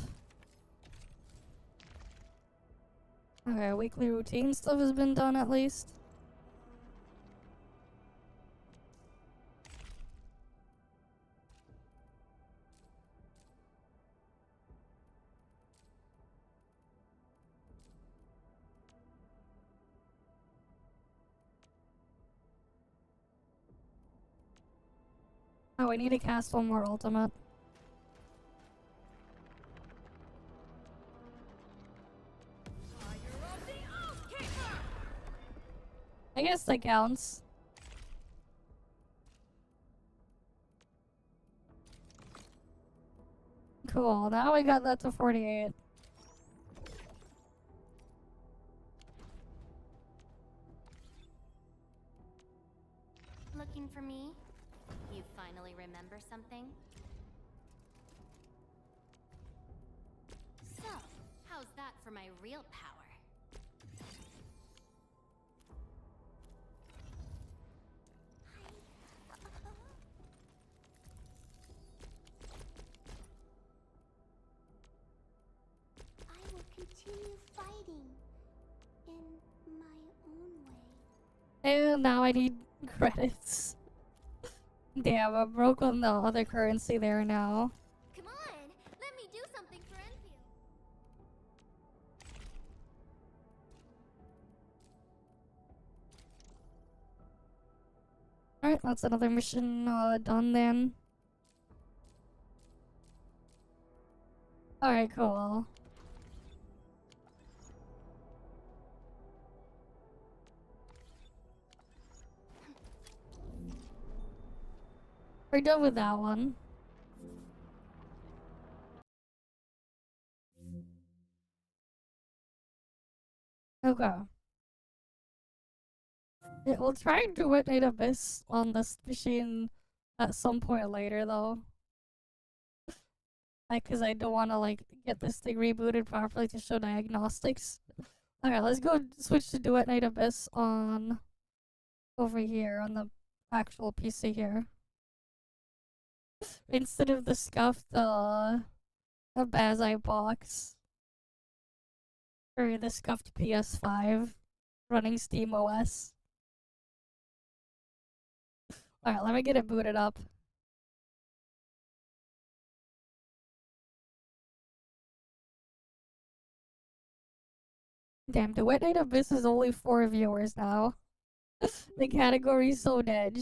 Okay, weekly routine stuff has been done at least. Oh, we need to cast one more ultimate. Fire of the Oathkeeper! I guess that counts. Cool, now we got that to 48. looking for me? You finally remember something? So, how's that for my real power? I will continue fighting in my own way. And now I need credits. Damn, I broke on the other currency there now. Come on, let me do something for Enfield. Alright, that's another mission done then. Alright, cool. We're done with that one. Okay. Yeah, we'll try and do it in Abyss on this machine at some point later, though. Like, cause I don't want to like get this thing rebooted properly to show diagnostics. Alright, let's go switch to Duet Night Abyss on over here on the actual PC here. Instead of the scuffed Bazai box. Or the scuffed PS5 running Steam OS. Alright, let me get it booted up. Damn, Duet Night Abyss is only 4 viewers now. The category's so dead.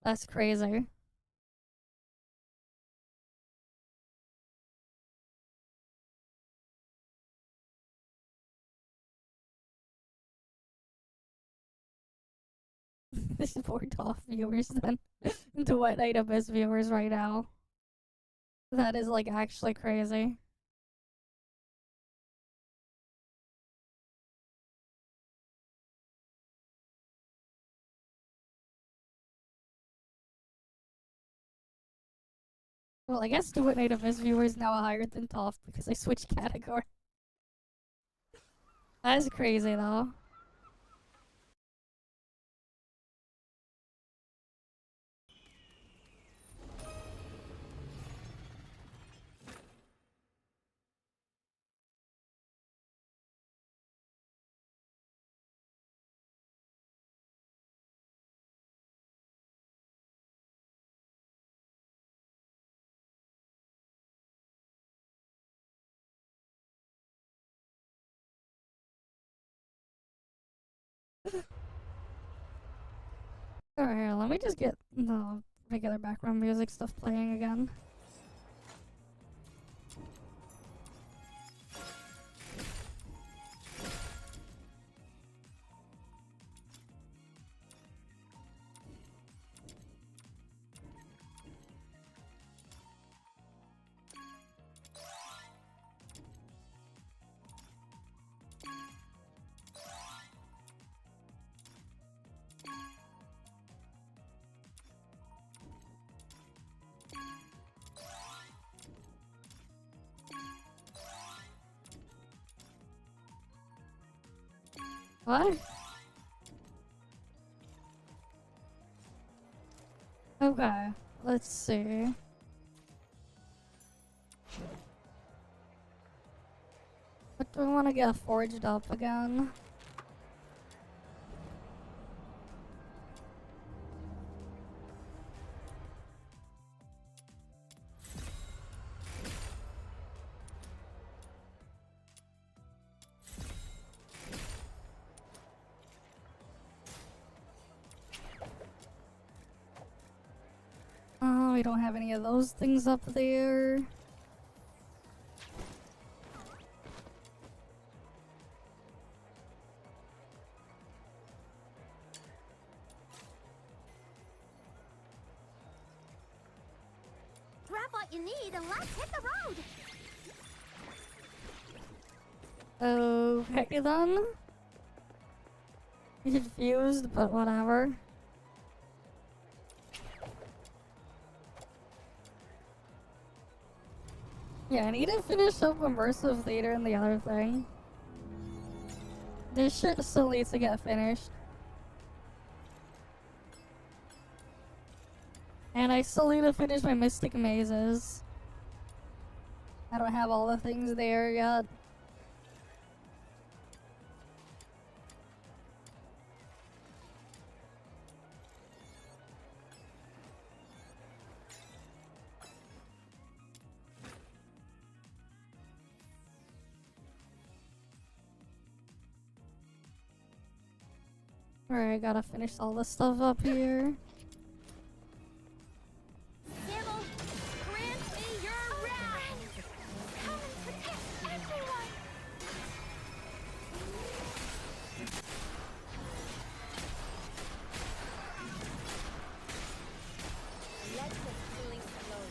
That's crazy. This is more ToF viewers than Duet Night Abyss viewers right now. That is like actually crazy. Well, I guess Duet Night Abyss viewers now higher than ToF because I switched category. That is crazy though. Alright, let me just get the regular background music stuff playing again. What? Okay, let's see. What do I want to get forged up again? Oh, we don't have any of those things up there. Grab what you need and let's hit the road! Okay then. Confused, but whatever. Yeah, I need to finish up Immersive Theater and the other thing. This shit still needs to get finished. And I still need to finish my Mystic Mazes. I don't have all the things there yet. Alright, gotta finish all this stuff up here. Sybil, grant me your wrath! Come and protect everyone! Let the healing flow.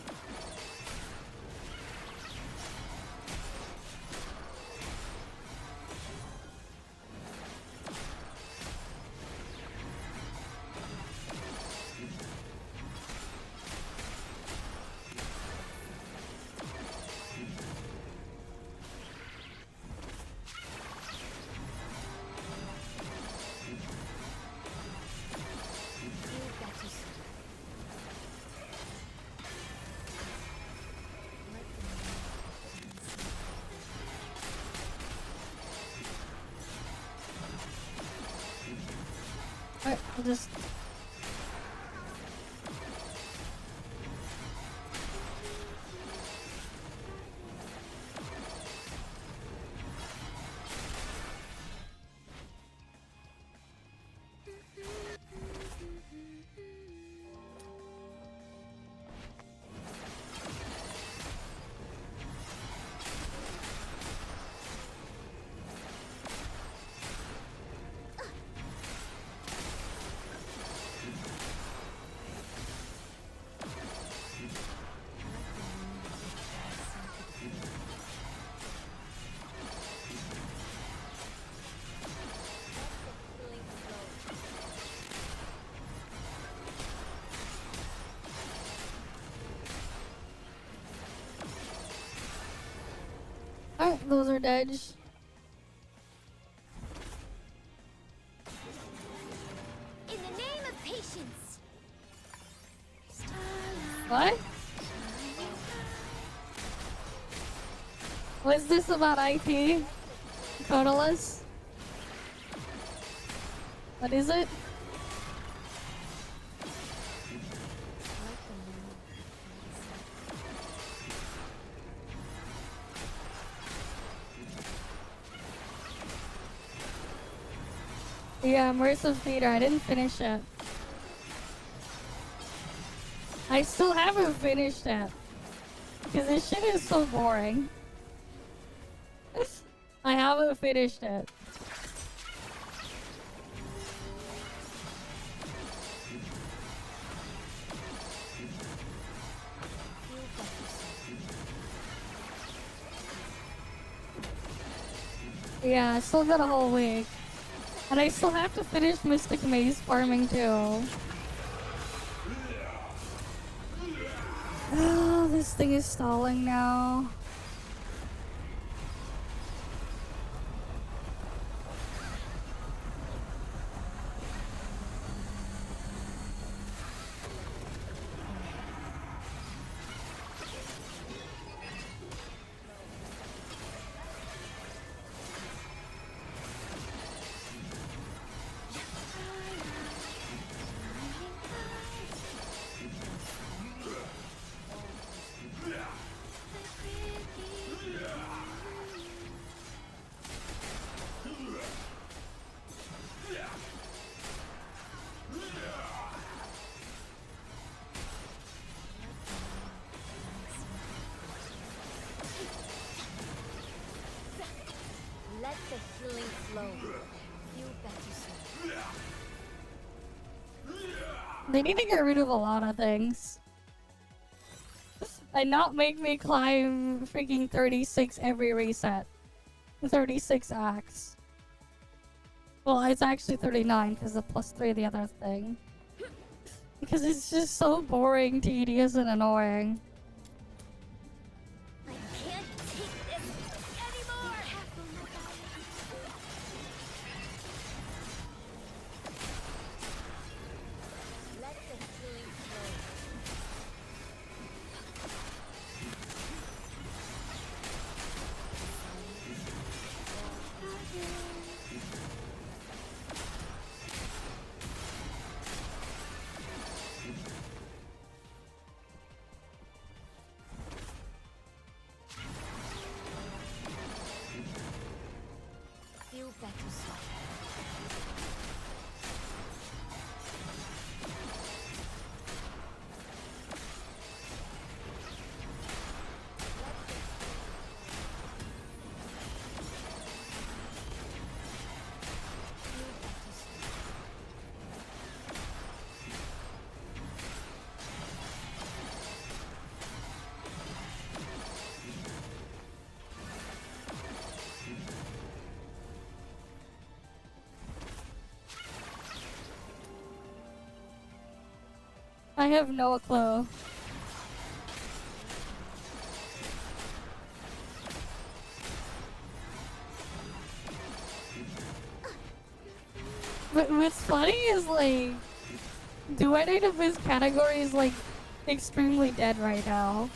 Alright, I'll just... Alright, those are dead. In the name of patience. What? What's this about IT? Codeless? What is it? Yeah, Immersive Theater, I didn't finish it. I still haven't finished it. Because this shit is so boring. I haven't finished it. Yeah, I still got a whole week. And I still have to finish Mystic Maze farming too. Oh, this thing is stalling now. Let the healing flow. Feel better soon. They need to get rid of a lot of things. And not make me climb freaking 36 every reset. 36 acts. Well, it's actually 39 because of +3 the other thing. Because it's just so boring, tedious, and annoying. I can't take this anymore! Let the feeling flow. Feel better, soul. I have no clue. But what's funny is like, do any of his categories like extremely dead right now?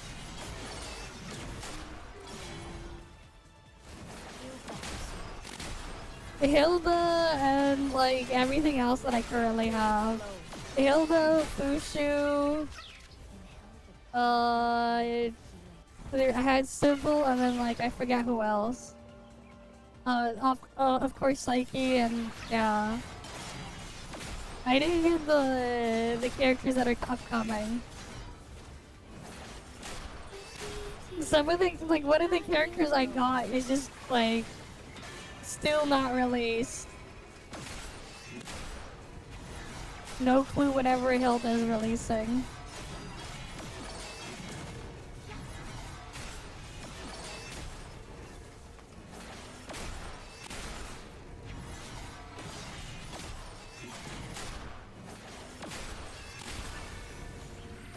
Hilda and like everything else that I currently have. Hilda, Fushu, I had Sybil, and then like I forget who else. Of course Psyche, and yeah. I didn't get the characters that are upcoming. Some of the like one of the characters I got is just like still not released. No clue whenever Hilda is releasing.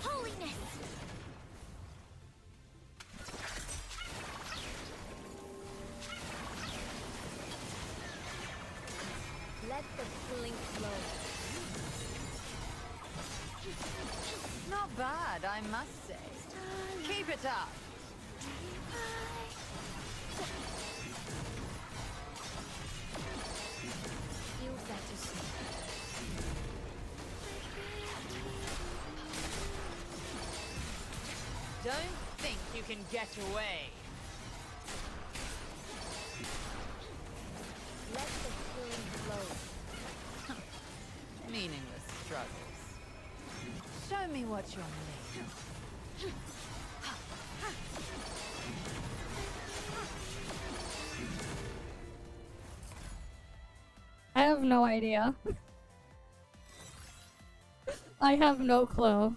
Holiness! Let the feeling flow. Not bad, I must say. Keep it up. Feel better, soul. Don't think you can get away. Let the feeling flow. Meaningless struggles. Show me what you're made of. I have no idea. I have no clue.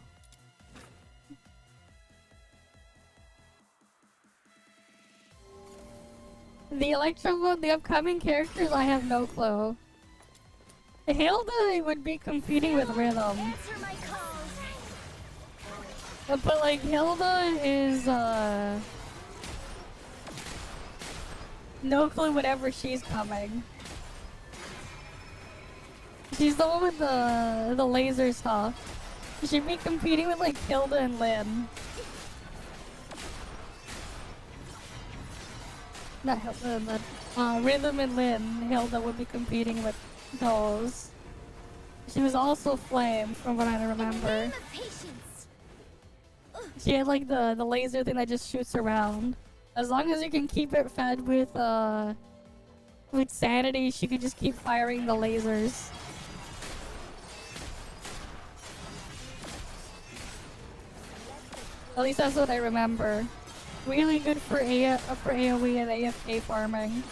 The Electro one, the upcoming characters, I have no clue. Hilda would be competing with Rhythm. Answer my call. But like Hilda is no clue whenever she's coming. She's the one with the laser stuff. She'd be competing with like Hilda and Lynn. Not Hilda and Lynn. Rhythm and Lynn. Hilda would be competing with those. She was also Flame, from what I remember. Name of patience. She had like the laser thing that just shoots around. As long as you can keep it fed with sanity, she could just keep firing the lasers. At least that's what I remember. Really good for AoE and AFK farming.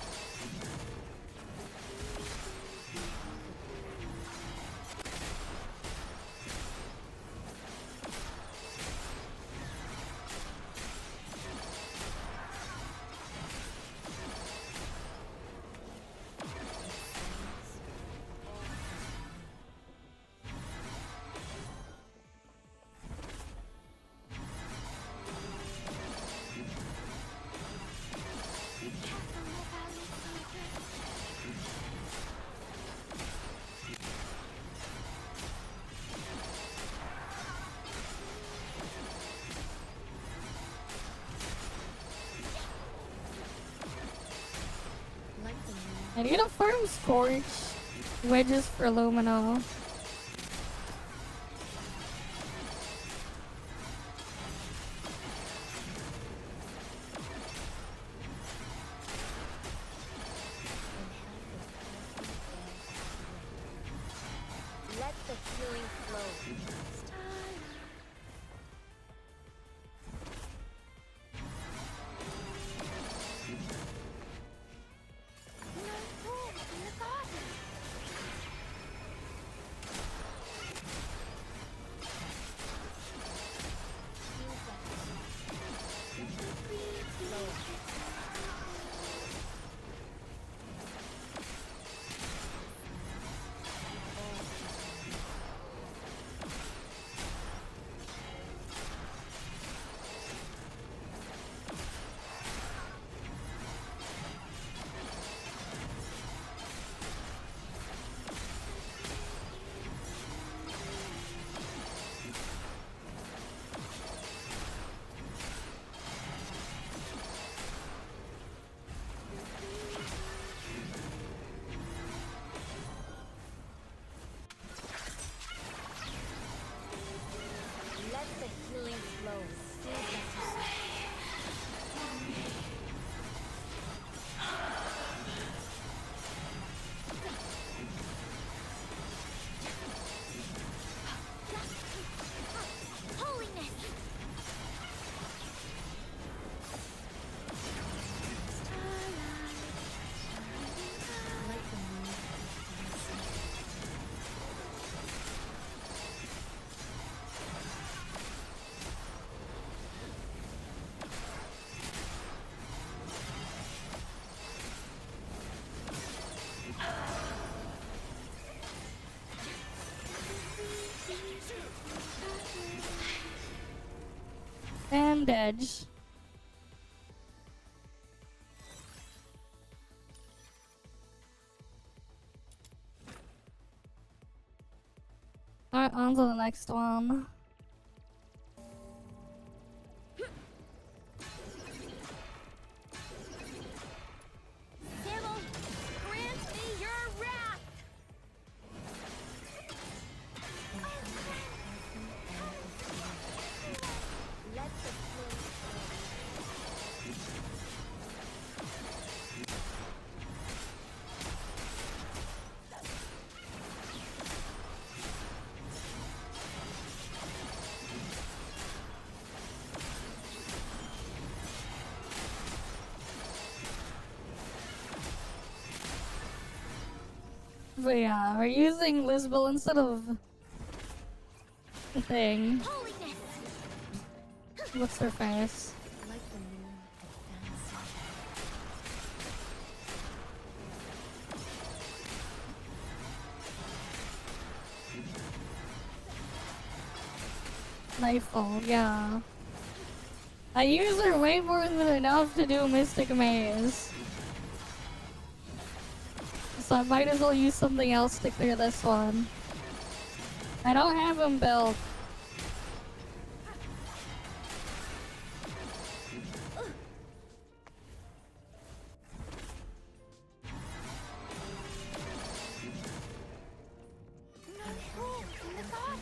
I need to farm Scorch wedges for Lumina. Let the healing flow. No room in the garden. Let the healing flow. Still necessary. Holiness. Like the moon. And Edge. Alright, on to the next one. Devil, grant me your wrath! Let the flow But yeah, we're using Lisbel instead of the thing. holiness! What's her face? Like the moon advancing. Nightfall, yeah. I use her way more than enough to do Mystic Maze. So I might as well use something else to clear this one. I don't have him built. No room in the garden.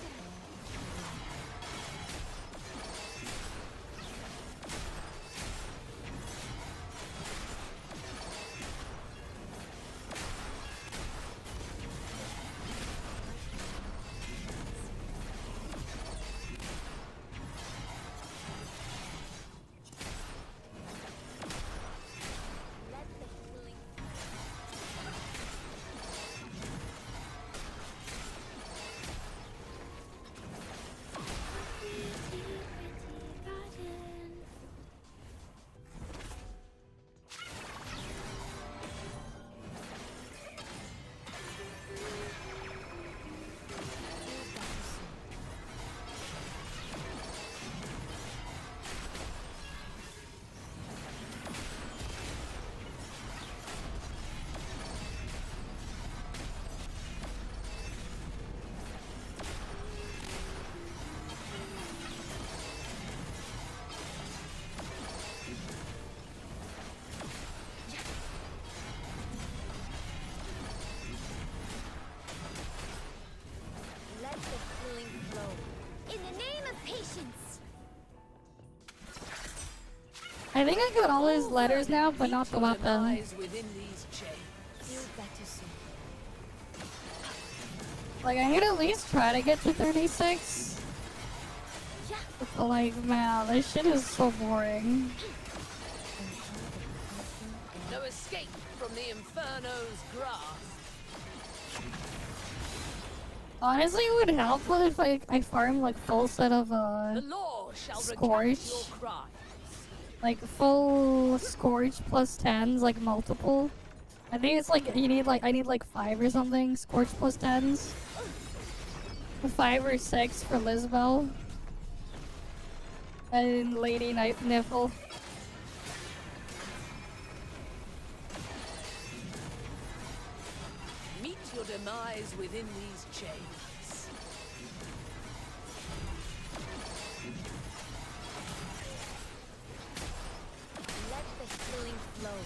I think I got all his letters now, but not the weapon. Within these chains. Feel better soon. Like, I'm gonna at least try to get to 36. But like, man, this shit is so boring. No escape from the Inferno's grasp. Honestly, it would help if I farm like full set of The law shall Scorch. recount your crimes. like full Scorch plus 10s, like multiple. I think it's like I need like 5 or something Scorch plus 10s. 5 or 6 for Lisbel. And Lady Nipple. Meet your demise within these chains. Let the healing flow.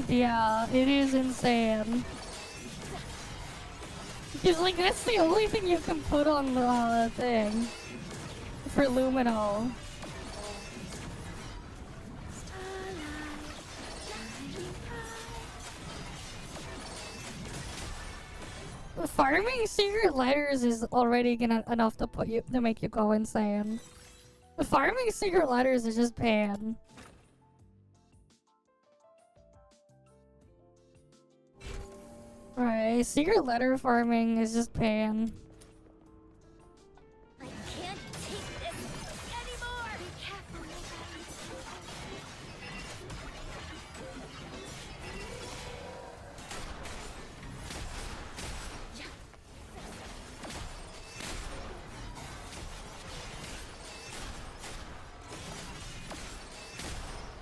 Yeah, it is insane. Because like that's the only thing you can put on the thing for Lumino. Farming secret letters is already enough to make you go insane. Farming secret letters is just pain. Right, secret letter farming is just pain. I can't take this anymore! Be careful,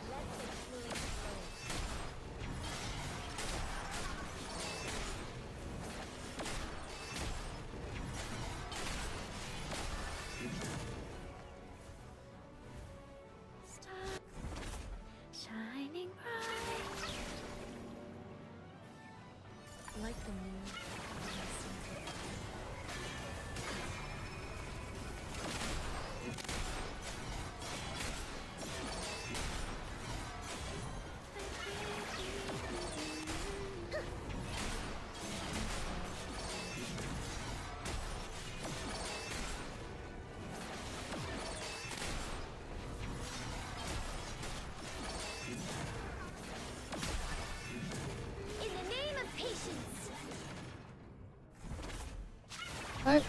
let the healing flow. Star shining bright like the moon. In the name of patience. What?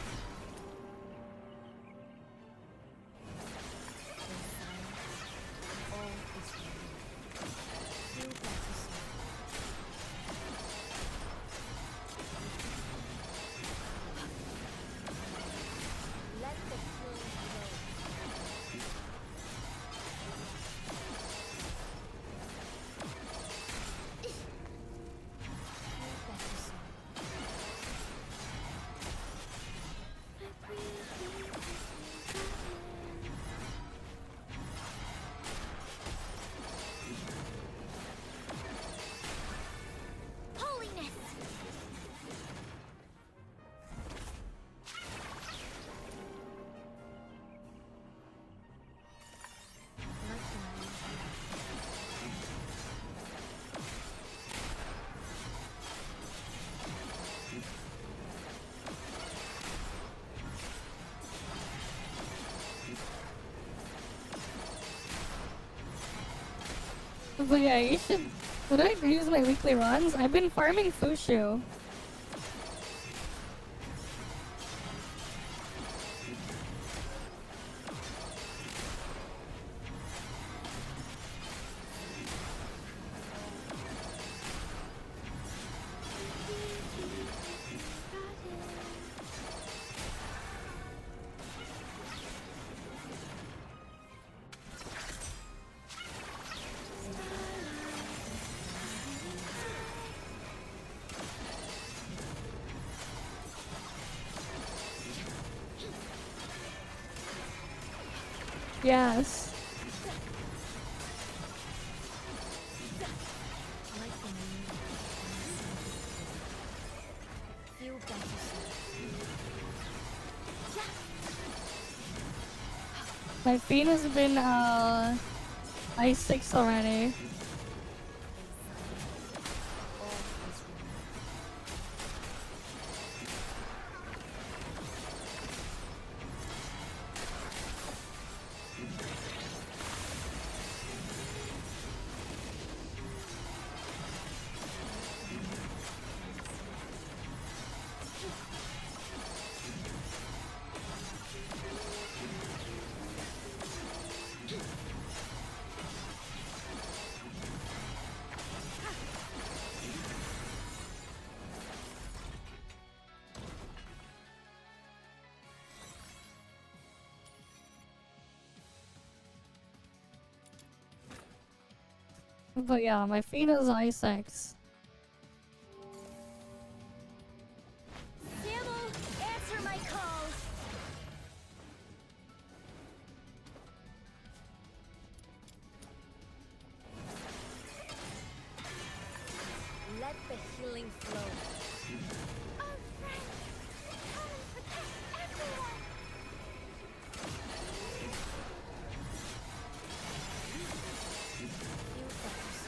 Let the healing flow. Holiness. Like the moon. But yeah, you should. Would I use my weekly runs? I've been farming Fushu. Yes. Like the moon. Feel better soon. My feet has been ice 6 already. But yeah, my feet is ice 6. Samuel, answer my call. Let the healing flow. Our friends, come and protect everyone. Feel better.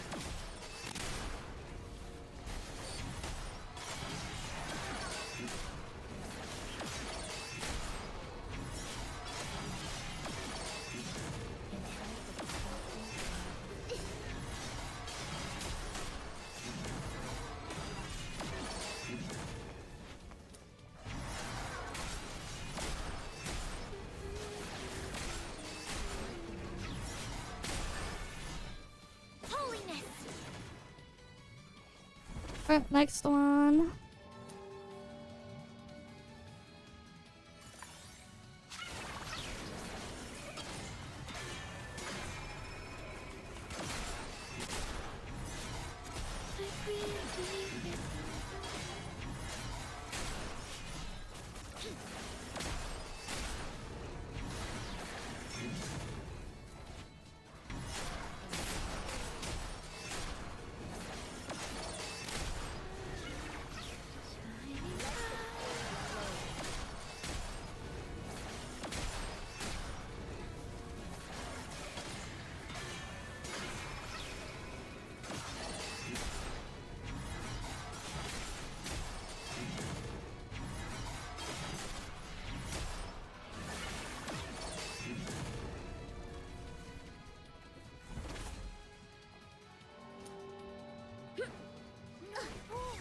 Holiness. Alright, next one.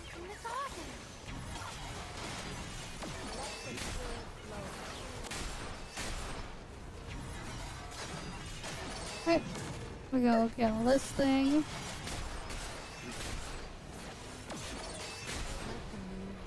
From the garden. Let the healing flow. Alright, we go get a listing. Let the moon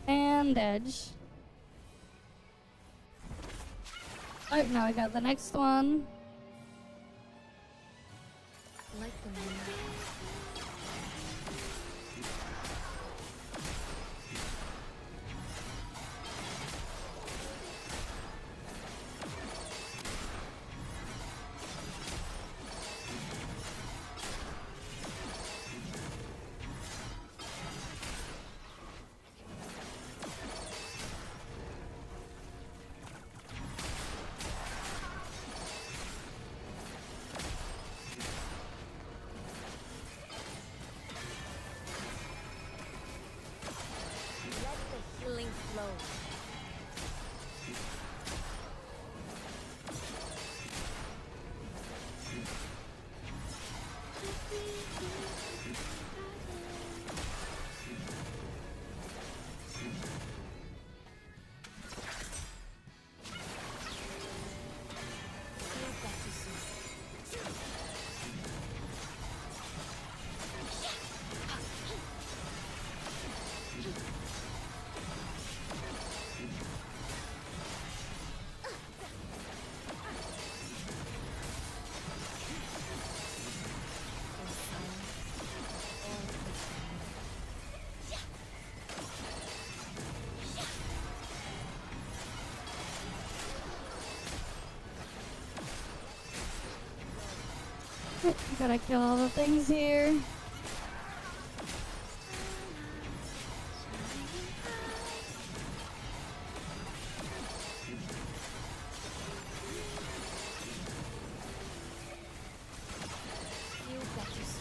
And edge. Alright, now I got the next one. Like the moon. Gotta kill all the things here. Feel better soon.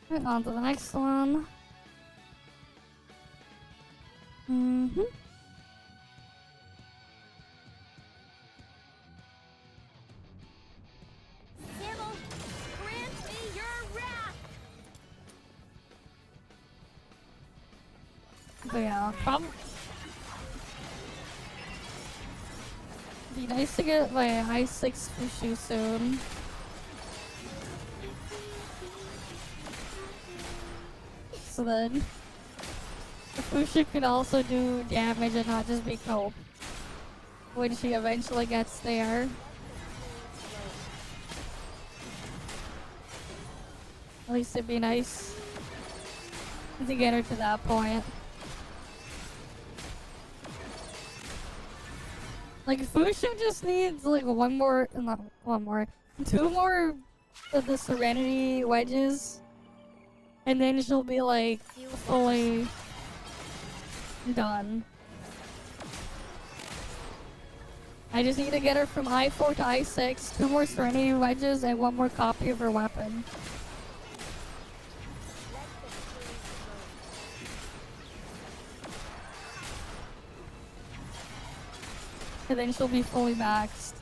Right, on to the next one. Mm-hmm. Sybil, grant me your wrath! But yeah, probably be nice to get my I6 Fushu soon. So then, the Fushu can also do damage and not just be cope when she eventually gets there. At least it'd be nice to get her to that point. Like, Fushu just needs like two more of the Serenity wedges, and then she'll be like fully done. I just need to get her from I4 to I6, two more Serenity wedges, and one more copy of her weapon. And then she'll be fully maxed.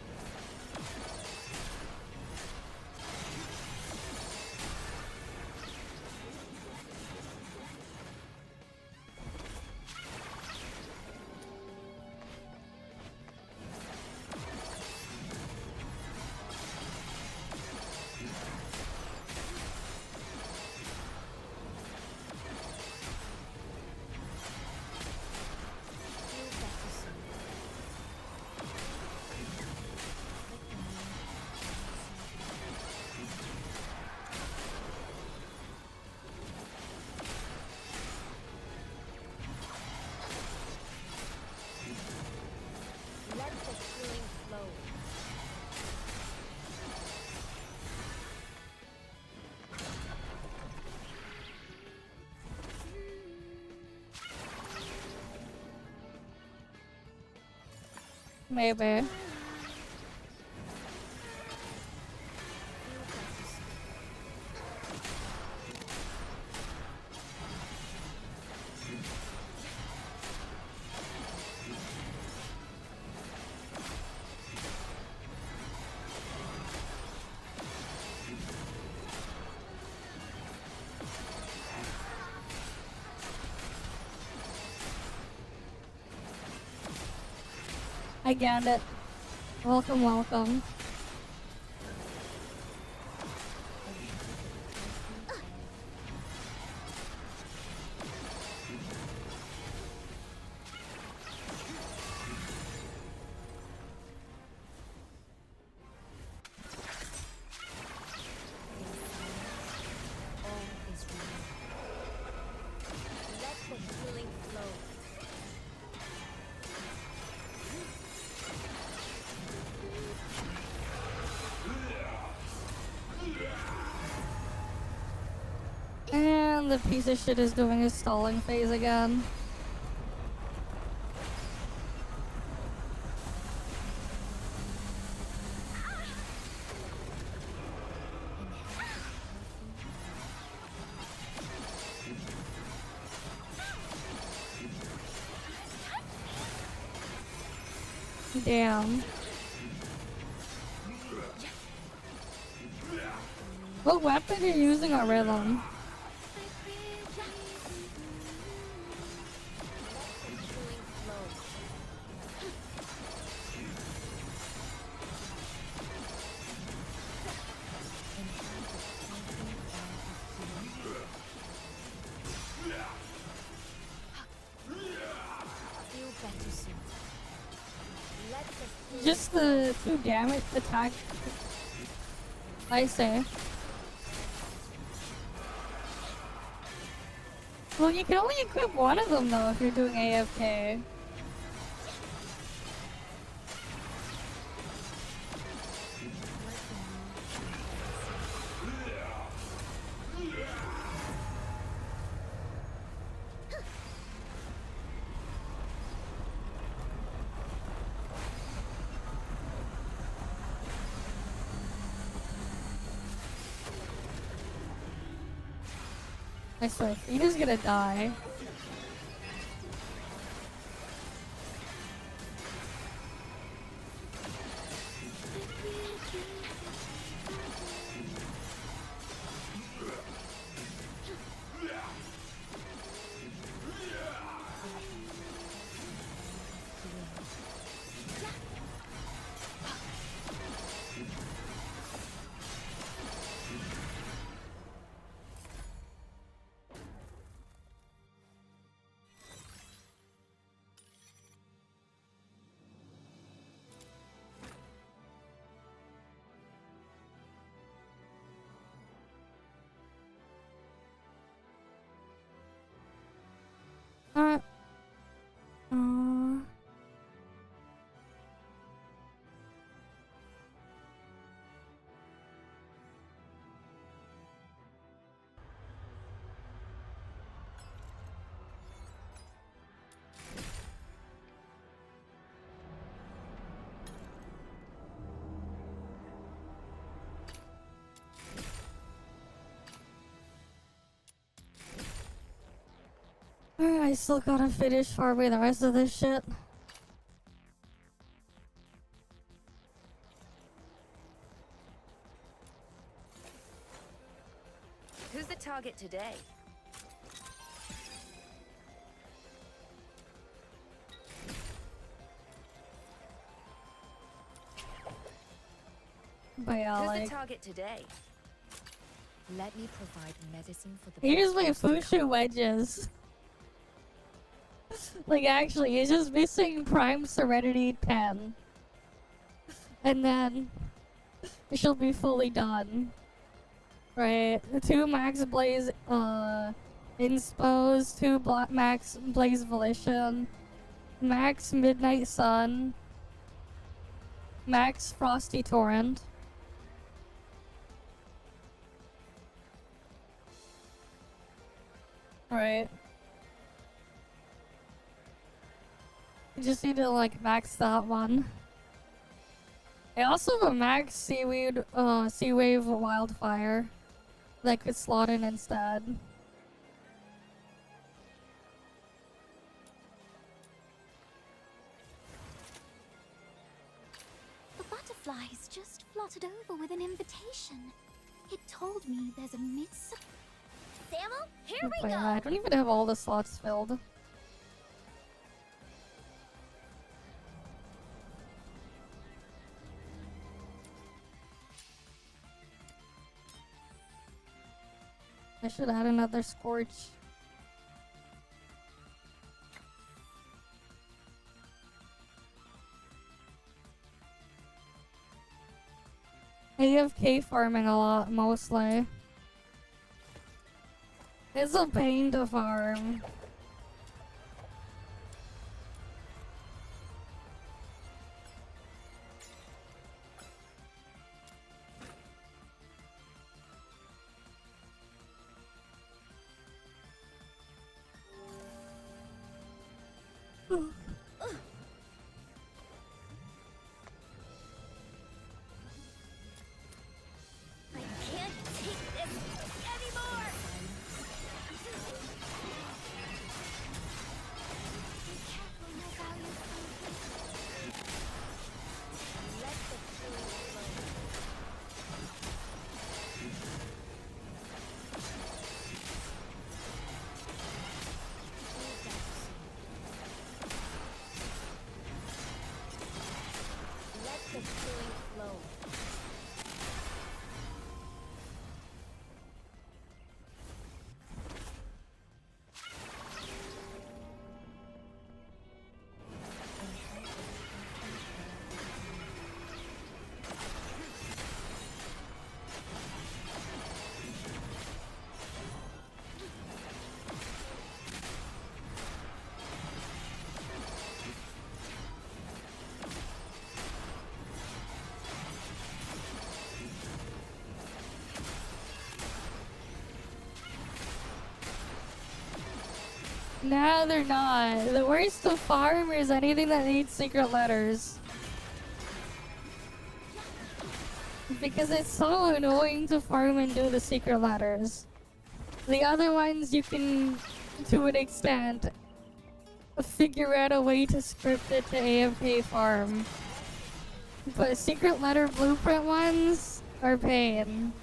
Let the healing flow. Maybe. I get it. Welcome, welcome. All is well. Let the healing flow. And the piece of shit is doing his stalling phase again. Damn. What weapon are you using on Rhythm? just the 2 damage attack, I say. Well, you can only equip one of them though if you're doing AFK. I swear, Frieda's gonna die. Uh, I still gotta finish farming the rest of this shit. Who's the target today? But yeah, Who's like, the target today? Let me provide medicine for the here's my Fushu wedges. Like, actually, he's just missing Prime Serenity 10. And then she'll be fully done. Right? 2 Max Blaze, Inspose, 2 Max Blaze Volition, Max Midnight Sun, Max Frosty Torrent. Right. You just need to like max that one. I also have a max Seaweed, Sea Wave Wildfire that could slot in instead. The butterflies just fluttered over with an invitation. It told me there's a miss. Samuel, here we But go! yeah, I don't even have all the slots filled. I should add another Scorch. AFK farming a lot, mostly. It's a pain to farm. I can't take this anymore! No, they're not. The worst to farm is anything that needs secret letters. Because it's so annoying to farm and do the secret letters. The other ones you can, to an extent, figure out a way to script it to AFK farm. But secret letter blueprint ones are pain.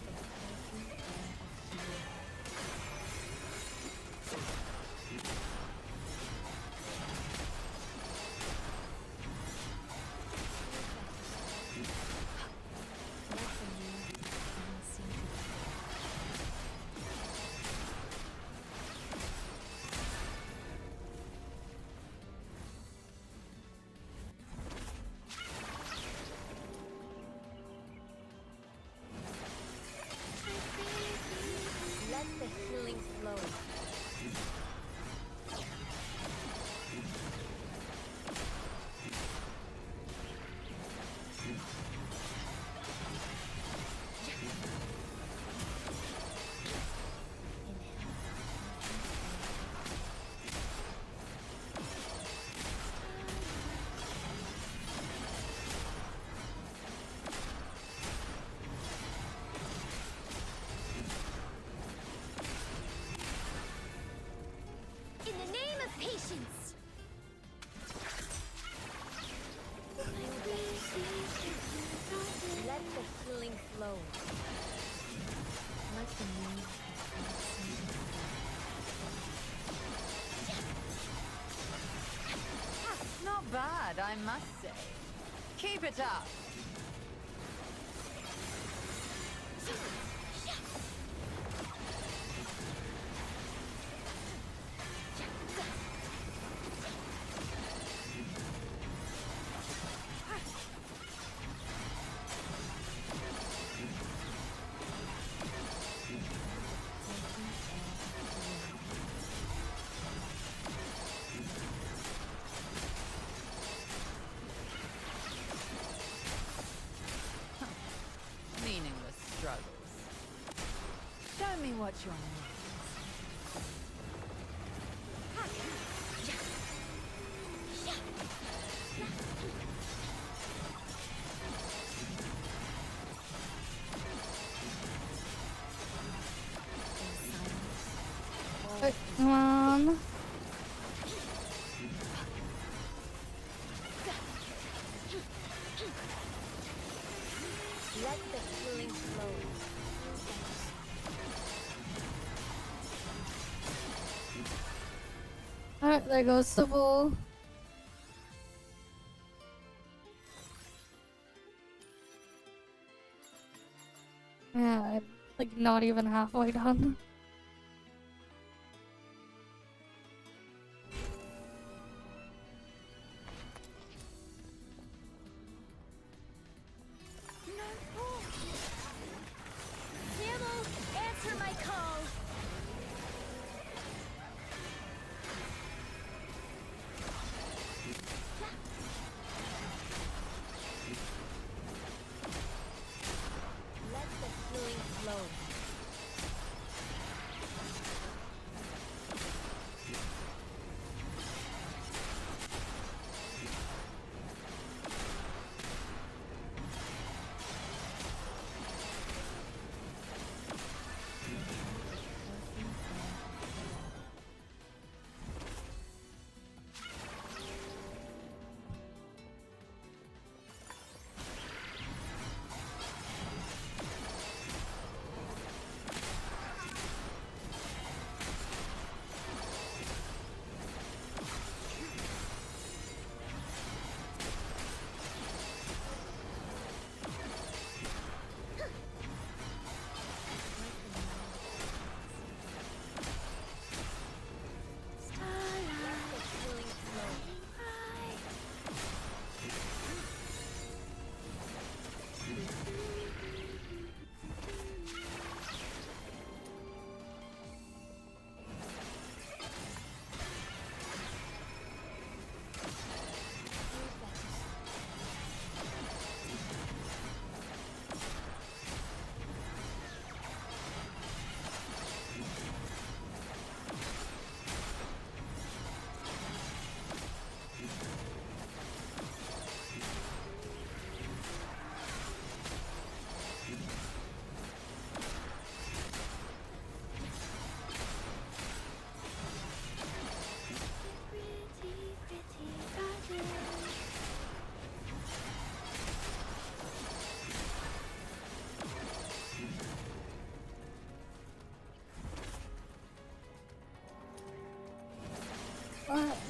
Let the healing flow. In the name of patience. Let the healing flow. Let the moon Not bad, I must say. Keep it up. Meaningless struggles. Show me what you're made. Come on. Let the healing flow. Alright, there goes the bull. Yeah, I'm like not even halfway done. Camel, answer my call. Let the healing flow.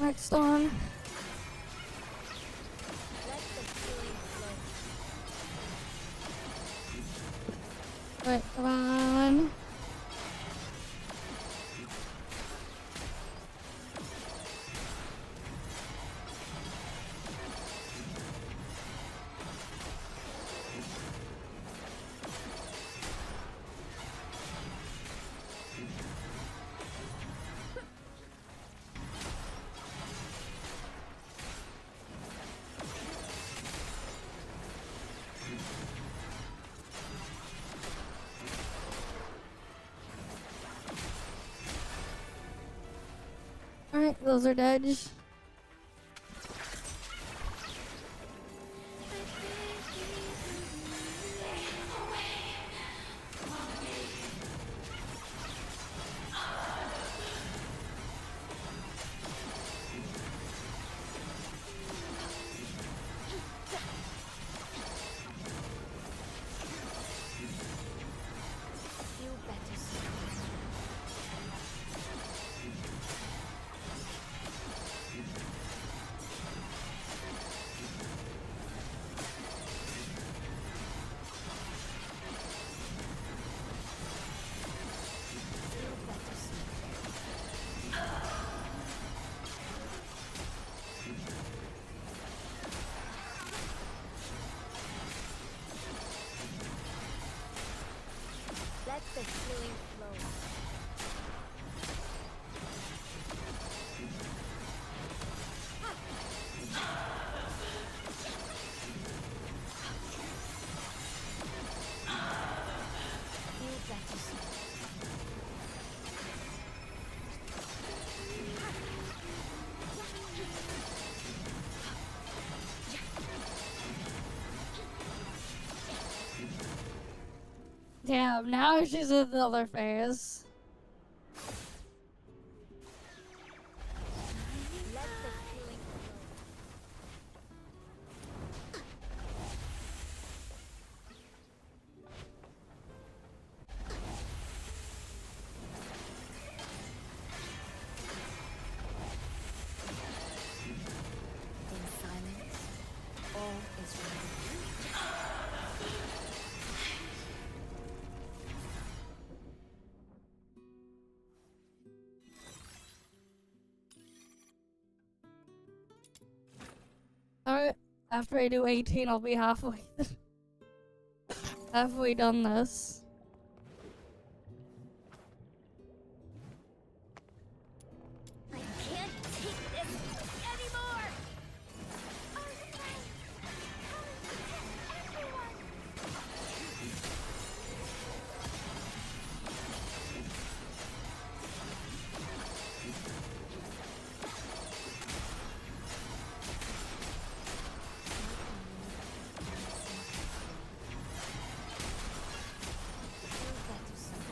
Next one. Let the feeling flow. Wait, come on. Alright, those are dead. Feel better soon. Feel better soon. Let the healing flow. Feel better soon. Damn, now she's in the other phase. Let the healing flow. In silence, all is ready. Alright, after I do 18, I'll be halfway halfway done this. I can't take this anymore! Arknights, come and protect everyone! Feel better soon. Feel better soon.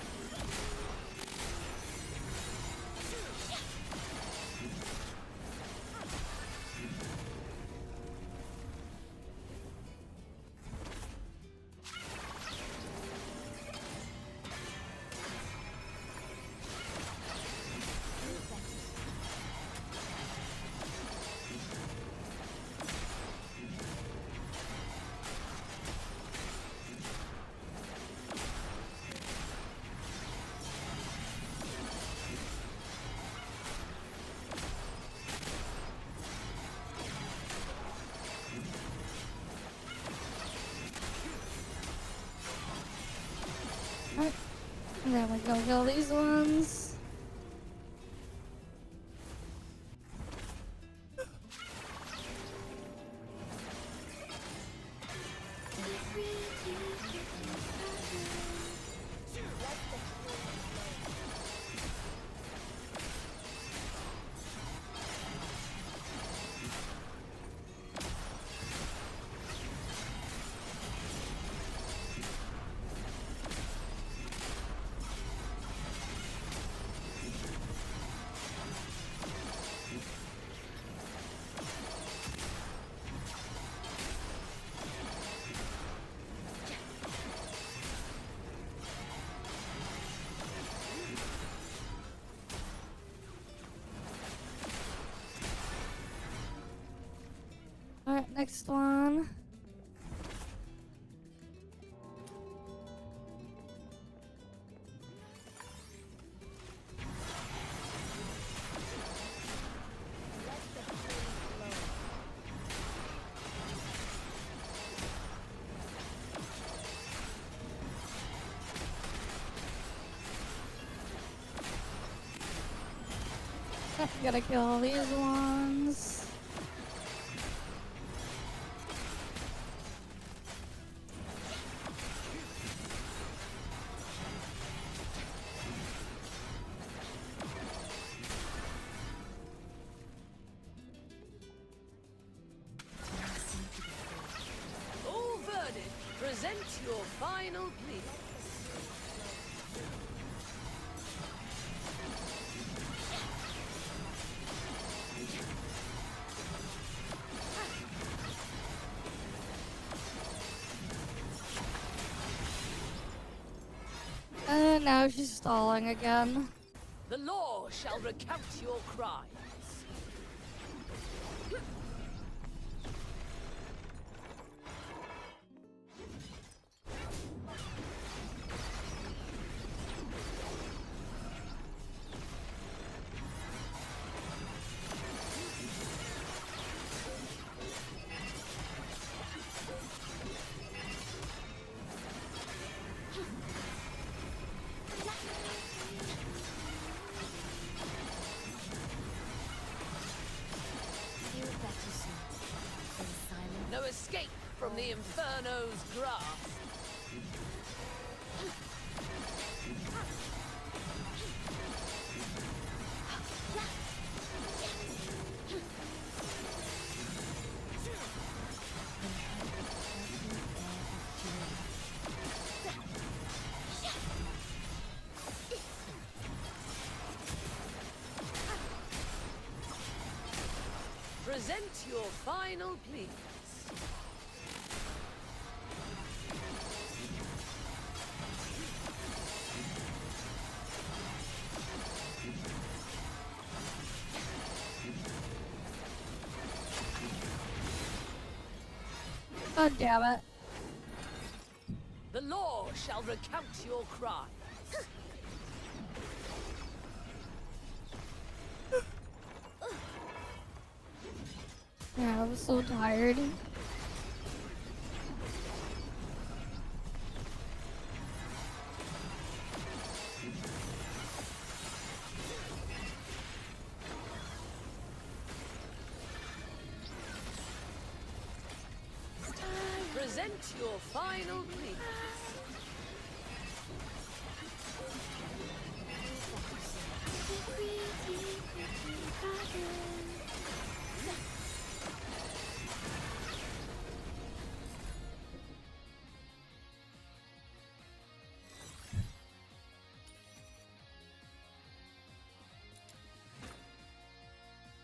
Alright, there we go, kill these ones. Let the healing flow. next one. Gotta kill these ones. All verdict, present your final plea. And now she's stalling again. The law shall recount your crimes. No escape from the Inferno's grasp. Present your final pleas. God damn it. The law shall recount your crimes. Yeah, I was so tired. Present your final pleas.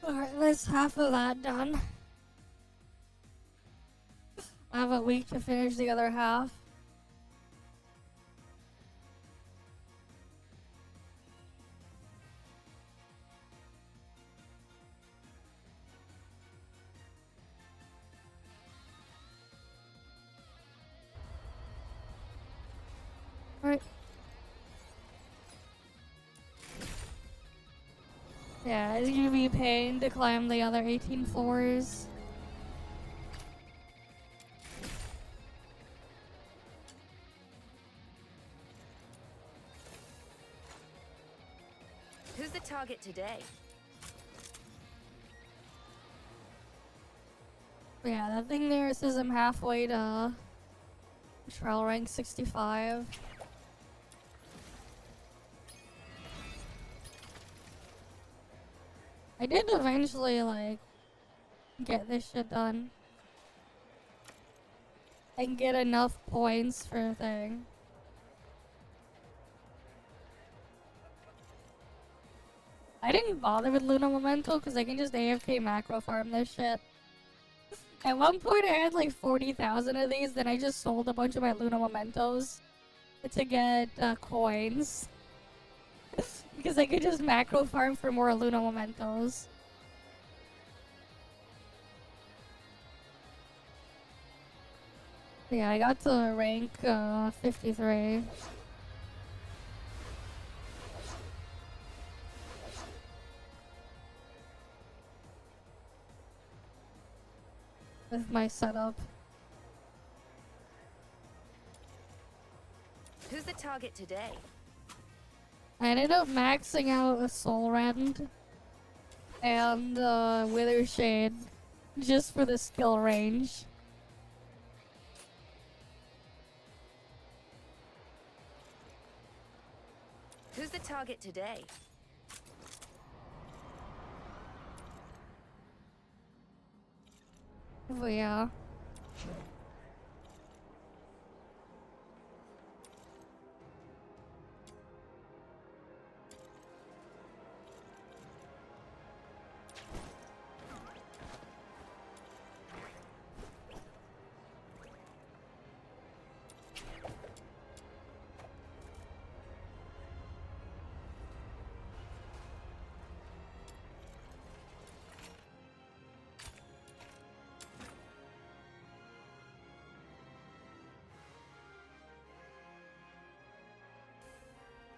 Alright, that's half of that done. I have a week to finish the other half. Right. Yeah, it's gonna be a pain to climb the other 18 floors. Who's the target today? Yeah, that thing there says I'm halfway to trial rank 65. I did eventually, like, get this shit done. And get enough points for a thing. I didn't bother with Luna Memento because I can just AFK macro farm this shit. At one point I had like 40,000 of these, then I just sold a bunch of my Luna Mementos to get coins. Because I could just macro farm for more Luna Mementos. Yeah, I got to rank 53. With my setup. Who's the target today? I ended up maxing out a Soul Rend and Wither Shade just for the skill range. Who's the target today? But yeah.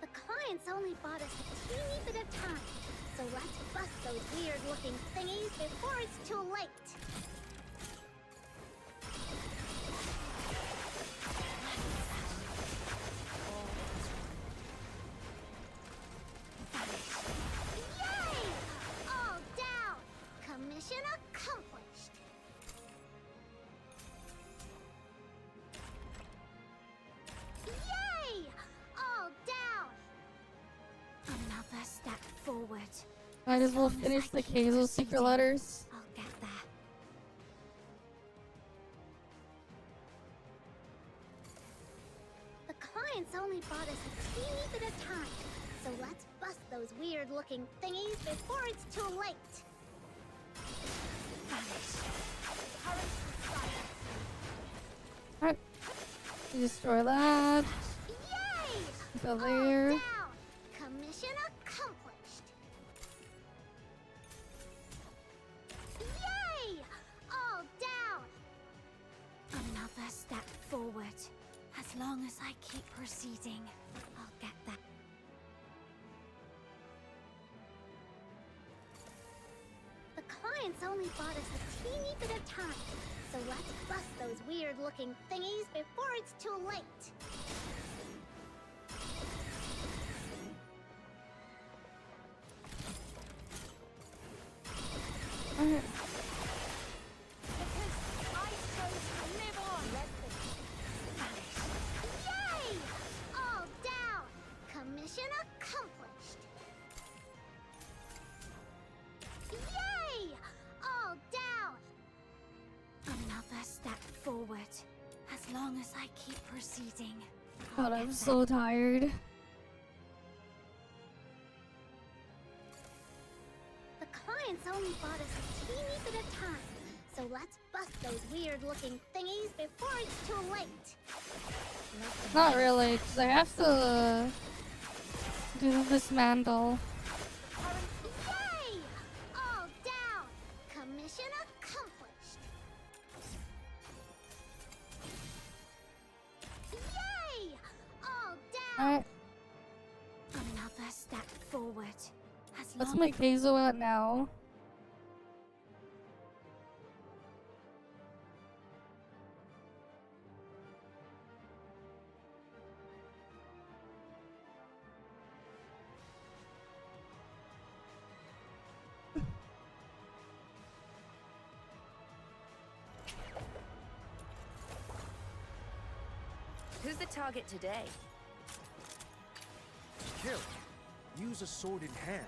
The clients only bought us a teeny bit of time, so let's bust those weird-looking thingies before it's too late. Yay! All down! Commission accomplished! Yay! All down! Another step forward. Might as well finish the Keizo secret letters. I'll get there. The clients only bought us a teeny bit of time, so let's bust those weird-looking thingies before it's too late. Vanish. Current silence. Alright. Destroy that. Yay! Go All there. down! Commission accomplished. Yay! All down! Another step forward. As long as I keep proceeding, I'll get that. The clients only bought us a teeny bit of time, so let's bust those weird-looking thingies before it's too late. Alright. Because I chose to live on. Vanish. Yay! All down! Commission accomplished. Yay! All down! Another step forward. As long as I keep proceeding. God, I'm so tired. The clients only bought us a teeny bit of time, so let's bust those weird-looking thingies before it's too late. Not really, because I have to do the dismantle. Yay! All down! Commission accomplished. Yay! All down! Alright, Another step forward. As let's long make Keizo out now. Who's the target today? Kill. Use a sword in hand.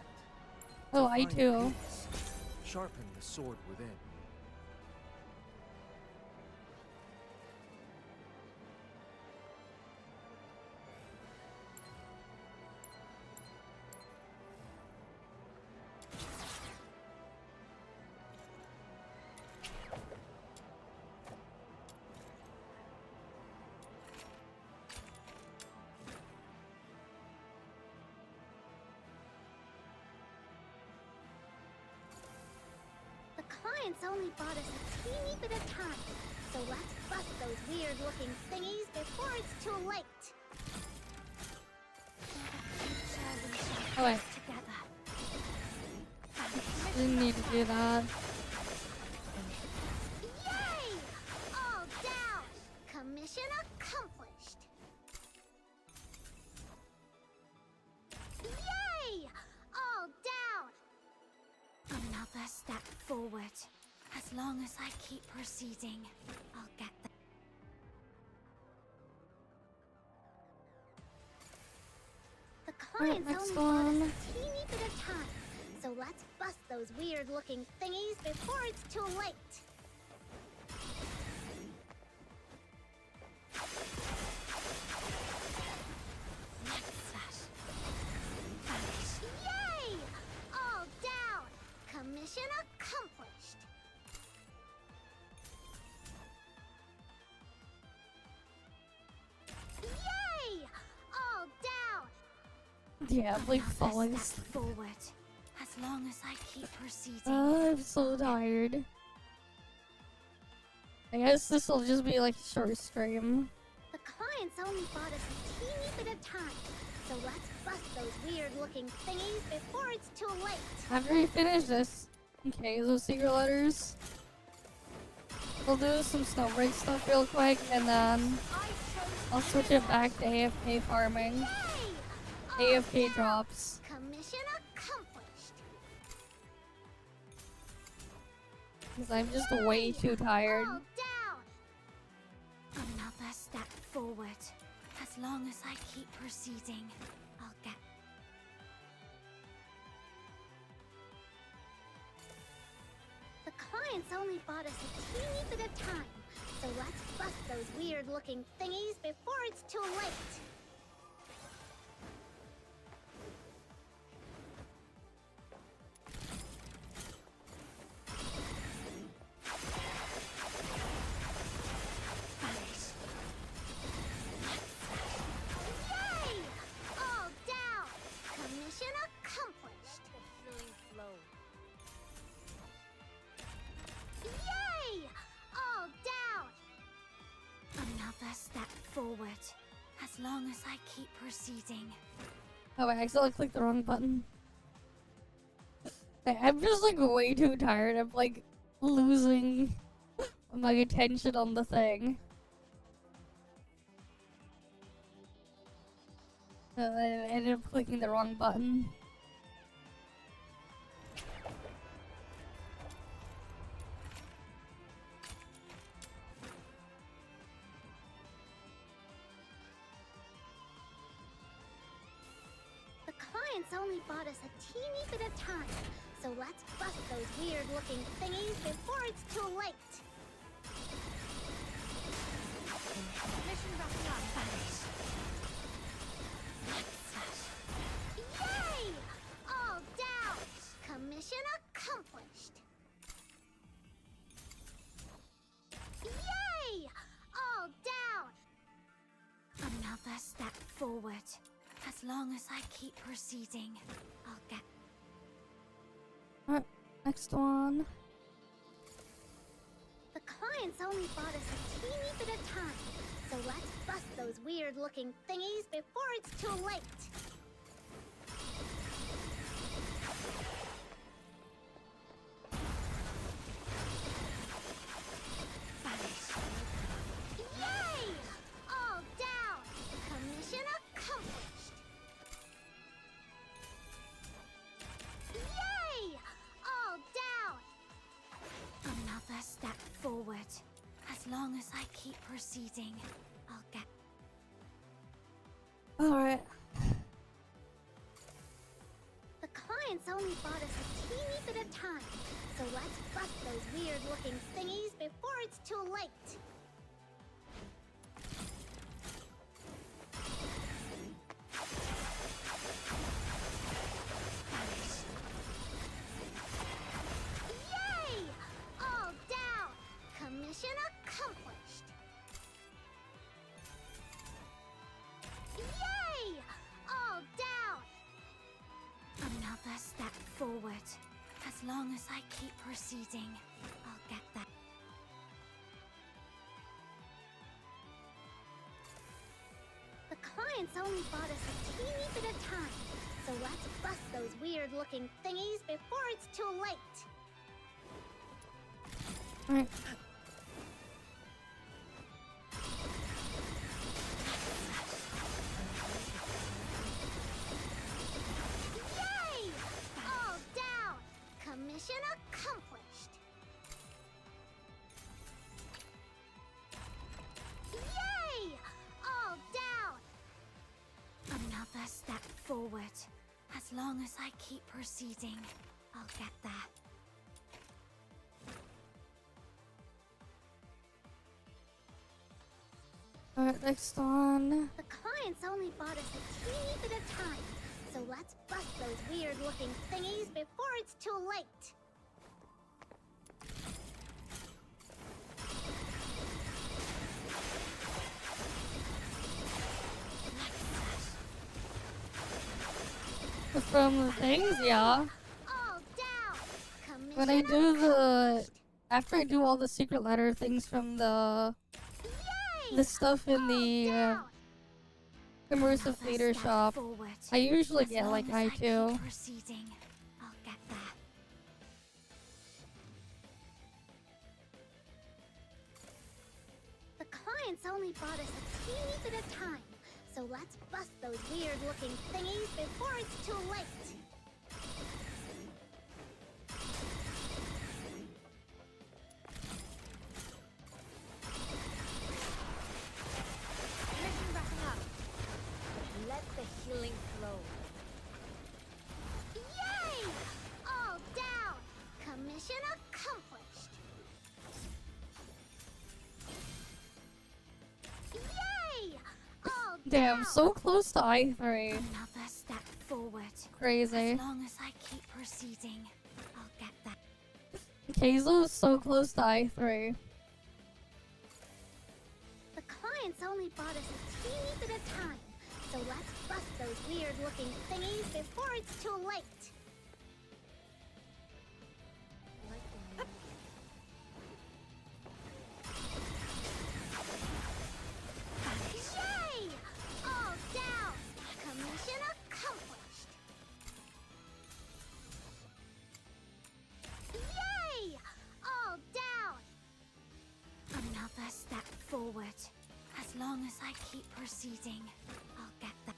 Oh, I Find too. peace. Sharpen the sword within. the clients only bought us a teeny bit of time, So let's bust those weird-looking thingies before it's too late. Oh wait, Together. didn't need to do that. Yay! All down! Commission accomplished! Yay! All down! Another step forward. As long as I keep proceeding, I'll get there. The client's next only bought us one. a teeny bit of time, so let's bust those weird-looking thingies before it's too late. Slash. Vanish. Yay! All down! Commission accomplished! Yay! All down! Yeah, like Another falling. step forward. As long as I keep proceeding. I'm so tired. I guess this will just be like a short stream. The client's only bought us a teeny bit of time, so let's bust those weird-looking thingies before it's too late. After we finish this, okay, those secret letters. We'll do some Snowbreak stuff real quick, and then I'll switch it back to AFK farming. Yay! All AFK down. drops. Commission accomplished. Because I'm just way too tired. All down. Another step forward. As long as I keep proceeding, I'll get. The client's only bought us a teeny bit of time, so let's bust those weird-looking thingies before it's too late. Vanish. Yay! All down! Commission accomplished! Yay! All down! Another step forward. As long as I keep proceeding. Oh, I accidentally clicked the wrong button. I'm just like way too tired. I'm like losing my attention on the thing. I ended up clicking the wrong button. The client's only bought us a teeny bit of time, so let's bust those weird-looking thingies before it's too late. Mission wrapping up. Vanish. Slash. Yay! All down! Commission accomplished! Yay! All down! Another step forward. As long as I keep proceeding, I'll get. Alright, next one. The client's only bought us a teeny bit of time, so let's bust those weird-looking thingies before it's too late. Vanish. Yay! All down! Commission accomplished! Yay! All down! Another step forward. As long as I keep proceeding, I'll get. Alright. The client's only bought us a teeny bit of time, so let's bust those weird-looking thingies before it's too late. Vanish. Yay! All down! Commission accomplished! Yay! All down! Another step forward. As long as I keep proceeding, I'll get that. only bought us a teeny bit of time, so let's bust those weird-looking thingies before it's too late. Alright. Yay! All down! Commission accomplished! Yay! All down! Another step forward. As long as I keep proceeding, I'll get there. Alright, next one. The clients only bought us a teeny bit of time, so let's bust those weird-looking thingies before it's too late. From the things, yeah. All down. Commission When I do the... accomplished. After I do all the secret letter things from the Yay! stuff in the Down. immersive Another theater step shop, forward. I usually As get long like as I I2. keep proceeding, I'll get there. The clients only bought us a teeny bit of time, so let's bust those weird-looking thingies before it's too late. Mission wrapping up. Let the healing flow. Yay! All down! Commission accomplished! Yay! All Damn, down! so close to I3. Another step forward. Crazy. As long as I keep proceeding, I'll get there. Keizo's so close to I3. The clients only bought us a teeny bit of time, so let's bust those weird-looking thingies before it's too late. Yay! All down! Commission accomplished! Yay! All down! Another step forward. As long as I keep proceeding, I'll get there.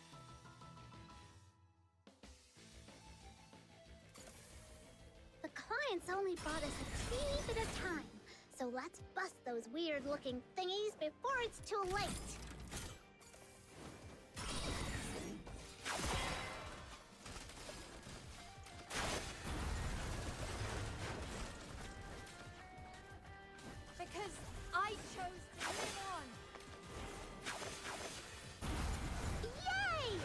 The clients only bought us a teeny bit of time, so let's bust those weird-looking thingies before it's too late. Because I chose to live on. Yay!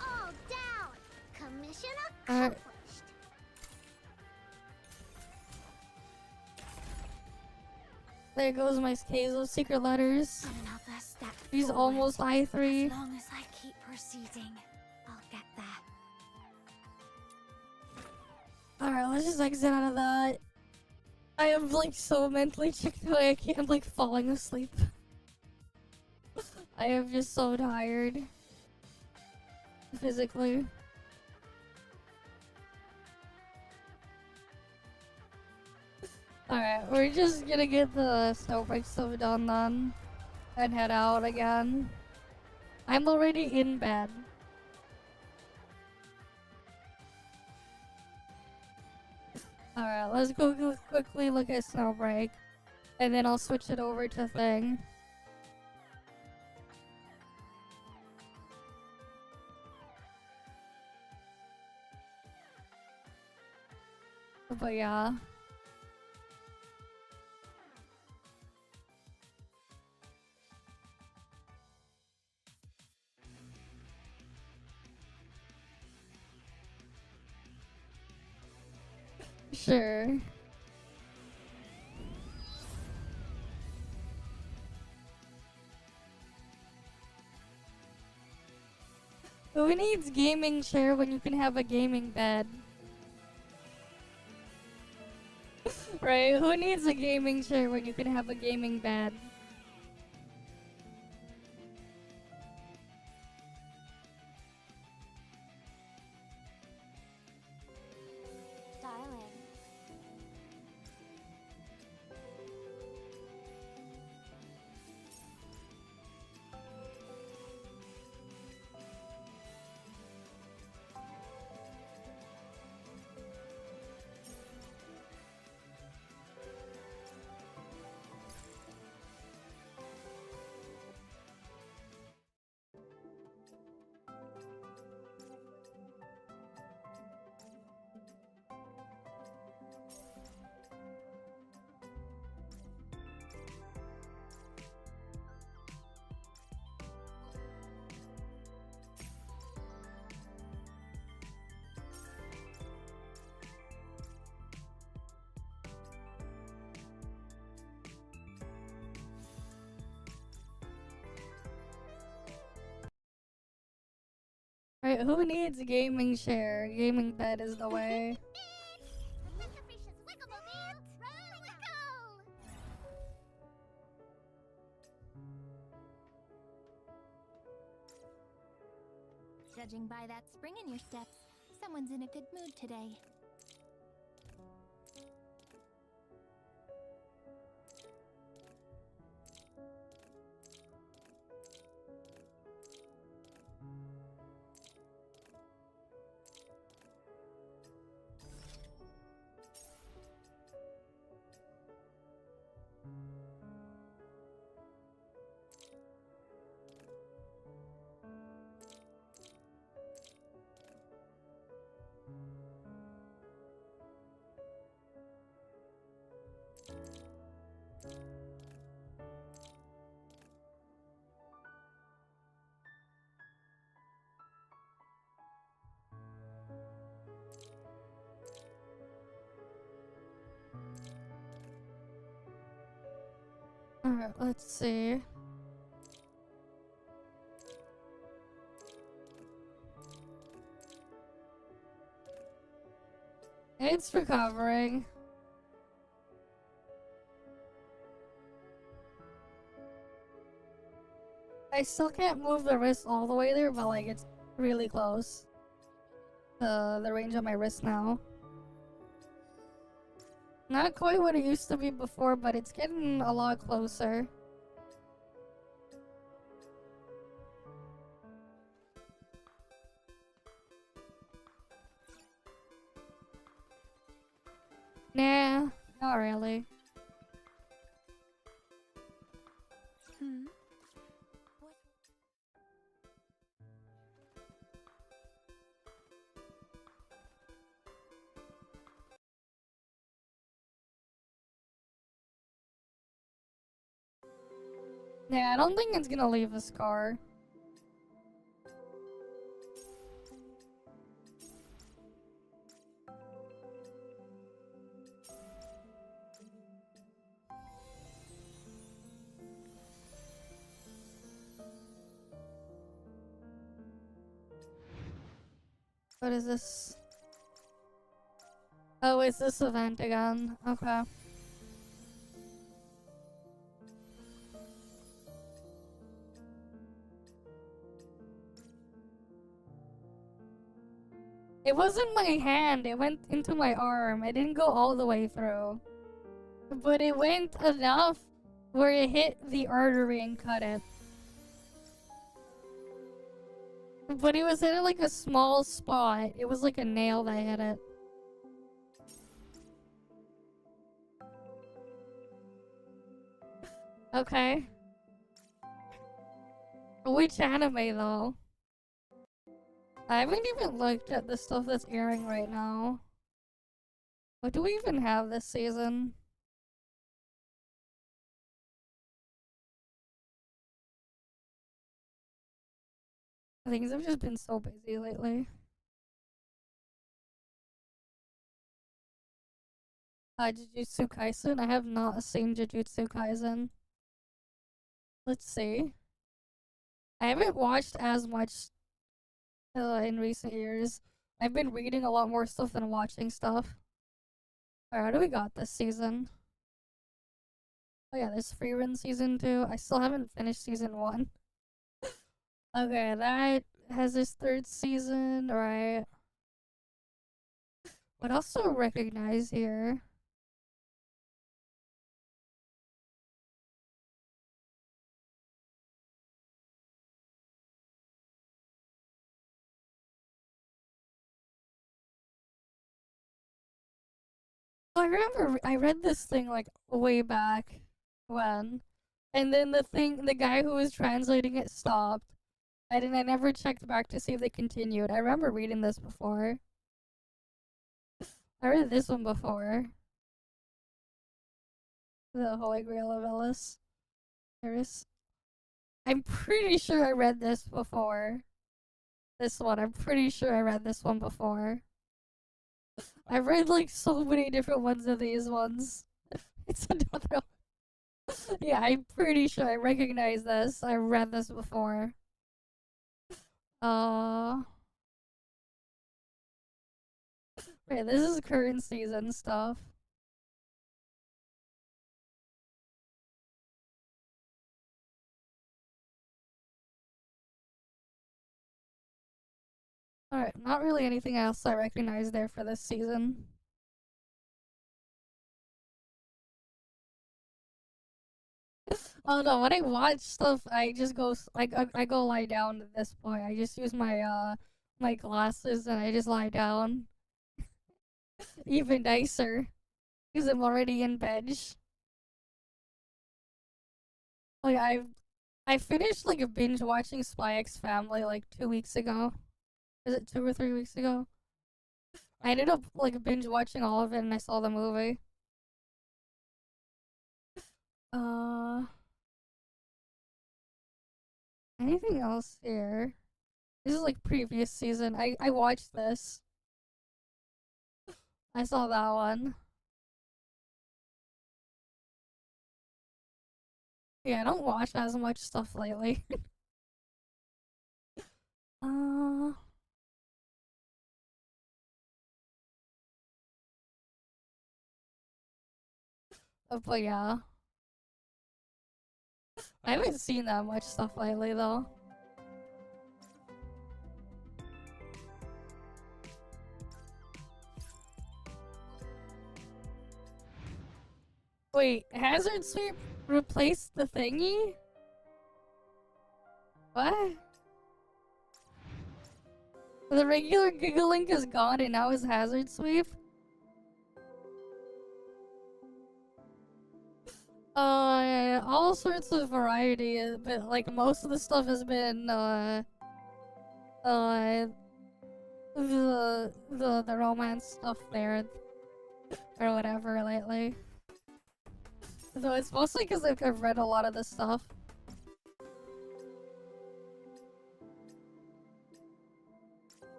All down! Commission Alright. accomplished! There goes my Keizo secret letters. Another step He's forward. almost I3. As long as I keep proceeding, I'll get there. Alright, let's just exit out of that. I am like so mentally checked away, I can't, I'm like falling asleep. I am just so tired. Physically. Alright, we're just gonna get the Snowbreak stuff done then. And head out again. I'm already in bed. Alright, let's go quickly look at Snowbreak. And then I'll switch it over to Thing. But yeah. Sure. Who needs gaming chair when you can have a gaming bed? Right? Who needs a gaming chair when you can have a gaming bed? who needs gaming chair? Gaming bed is the way. Judging by that spring in your steps, someone's in a good mood today. Alright, let's see. It's recovering. I still can't move the wrist all the way there, but like it's really close. The range of my wrist now. Not quite what it used to be before, but it's getting a lot closer. Nah, not really. Yeah, I don't think it's gonna leave a scar. What is this? Oh, it's this event again. Okay. It wasn't my hand, it went into my arm. It didn't go all the way through. But it went enough where it hit the artery and cut it. But it was in like a small spot. It was like a nail that hit it. Okay. Which anime though? I haven't even looked at the stuff that's airing right now. What do we even have this season? Things have just been so busy lately. Jujutsu Kaisen? I have not seen Jujutsu Kaisen. Let's see. I haven't watched as much in recent years. I've been reading a lot more stuff than watching stuff. Alright, what do we got this season? Oh yeah, there's Freerun season 2. I still haven't finished season 1. Okay, that has this 3rd season, right? What else do I recognize here? I remember I read this thing like way back when, and then the guy who was translating it stopped. I never checked back to see if they continued. I remember reading this before. I read this one before. The Holy Grail of Ellis. Eris. I'm pretty sure I read this before. This one, I'm pretty sure I read this one before. I've read like so many different ones of these ones. It's another one. Yeah, I'm pretty sure I recognize this. I read this before. Wait, this is current season stuff. Alright, not really anything else I recognize there for this season. Oh no, when I watch stuff, I just go, I go lie down at this point. I just use my, my glasses and I just lie down. Even nicer. Because I'm already in bed. Like, I finished, like, a binge watching Spy X Family, like, 2 weeks ago. Is it 2 or 3 weeks ago? I ended up, like, binge watching all of it and I saw the movie. Anything else here? This is like previous season. I watched this. I saw that one. Yeah, I don't watch as much stuff lately. uh but yeah. I haven't seen that much stuff lately though. Wait, Hazard Sweep replaced the thingy? What? The regular Gigalink is gone and now it's Hazard Sweep? All sorts of variety, but like most of the stuff has been the romance stuff there or whatever lately. Though it's mostly because like, I've read a lot of this stuff.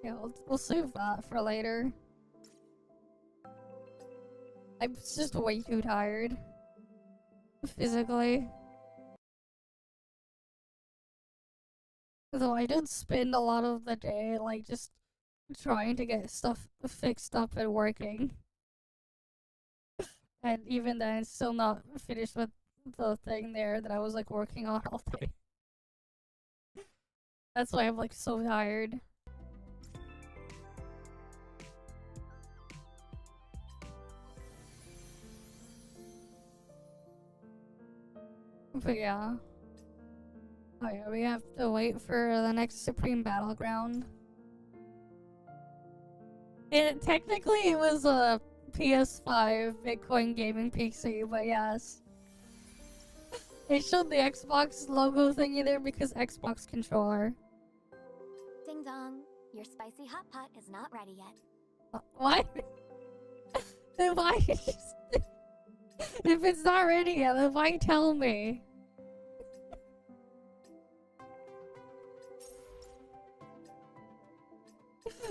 Yeah, we'll save that for later. I'm just way too tired. Physically. Though I did spend a lot of the day, like, just trying to get stuff fixed up and working. And even then, it's still not finished with the thing there that I was, like, working on all day. That's why I'm, like, so tired. But yeah. Oh yeah, we have to wait for the next Supreme Battleground. Technically it was a PS5 Bitcoin gaming PC, but yes. It showed the Xbox logo thingy there because Xbox controller. Ding dong. Your spicy hot pot is not ready yet. What? Then why? If it's not ready yet, then why tell me?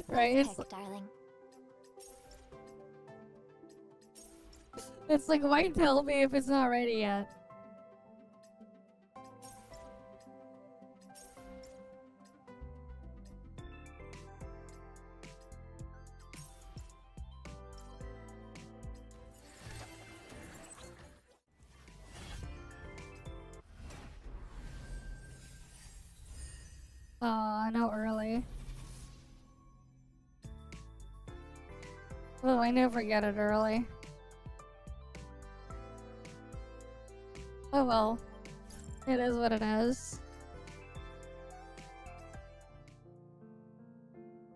Right? It's, darling. it's like, why tell me if it's not ready yet? I know early. Well, I never get it early. Oh well. It is what it is.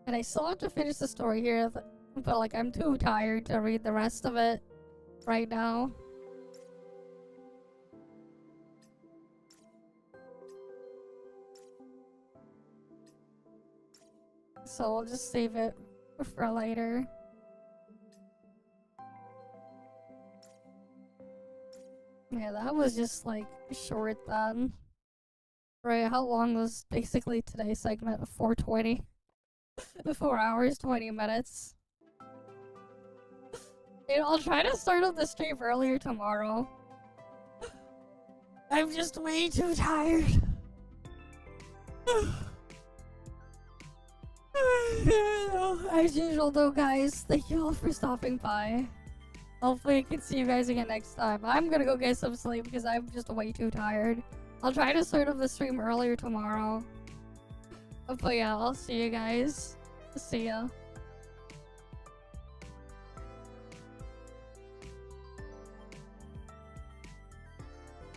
And I still have to finish the story here, but like I'm too tired to read the rest of it right now. So I'll just save it for later. Yeah, that was just like short then. Right, how long was basically today's segment? 4:20. 4 hours, 20 minutes. Dude, I'll try to start up the stream earlier tomorrow. I'm just way too tired. As usual though, guys, thank you all for stopping by. Hopefully I can see you guys again next time. I'm gonna go get some sleep because I'm just way too tired. I'll try to start up the stream earlier tomorrow. But yeah, I'll see you guys. See ya.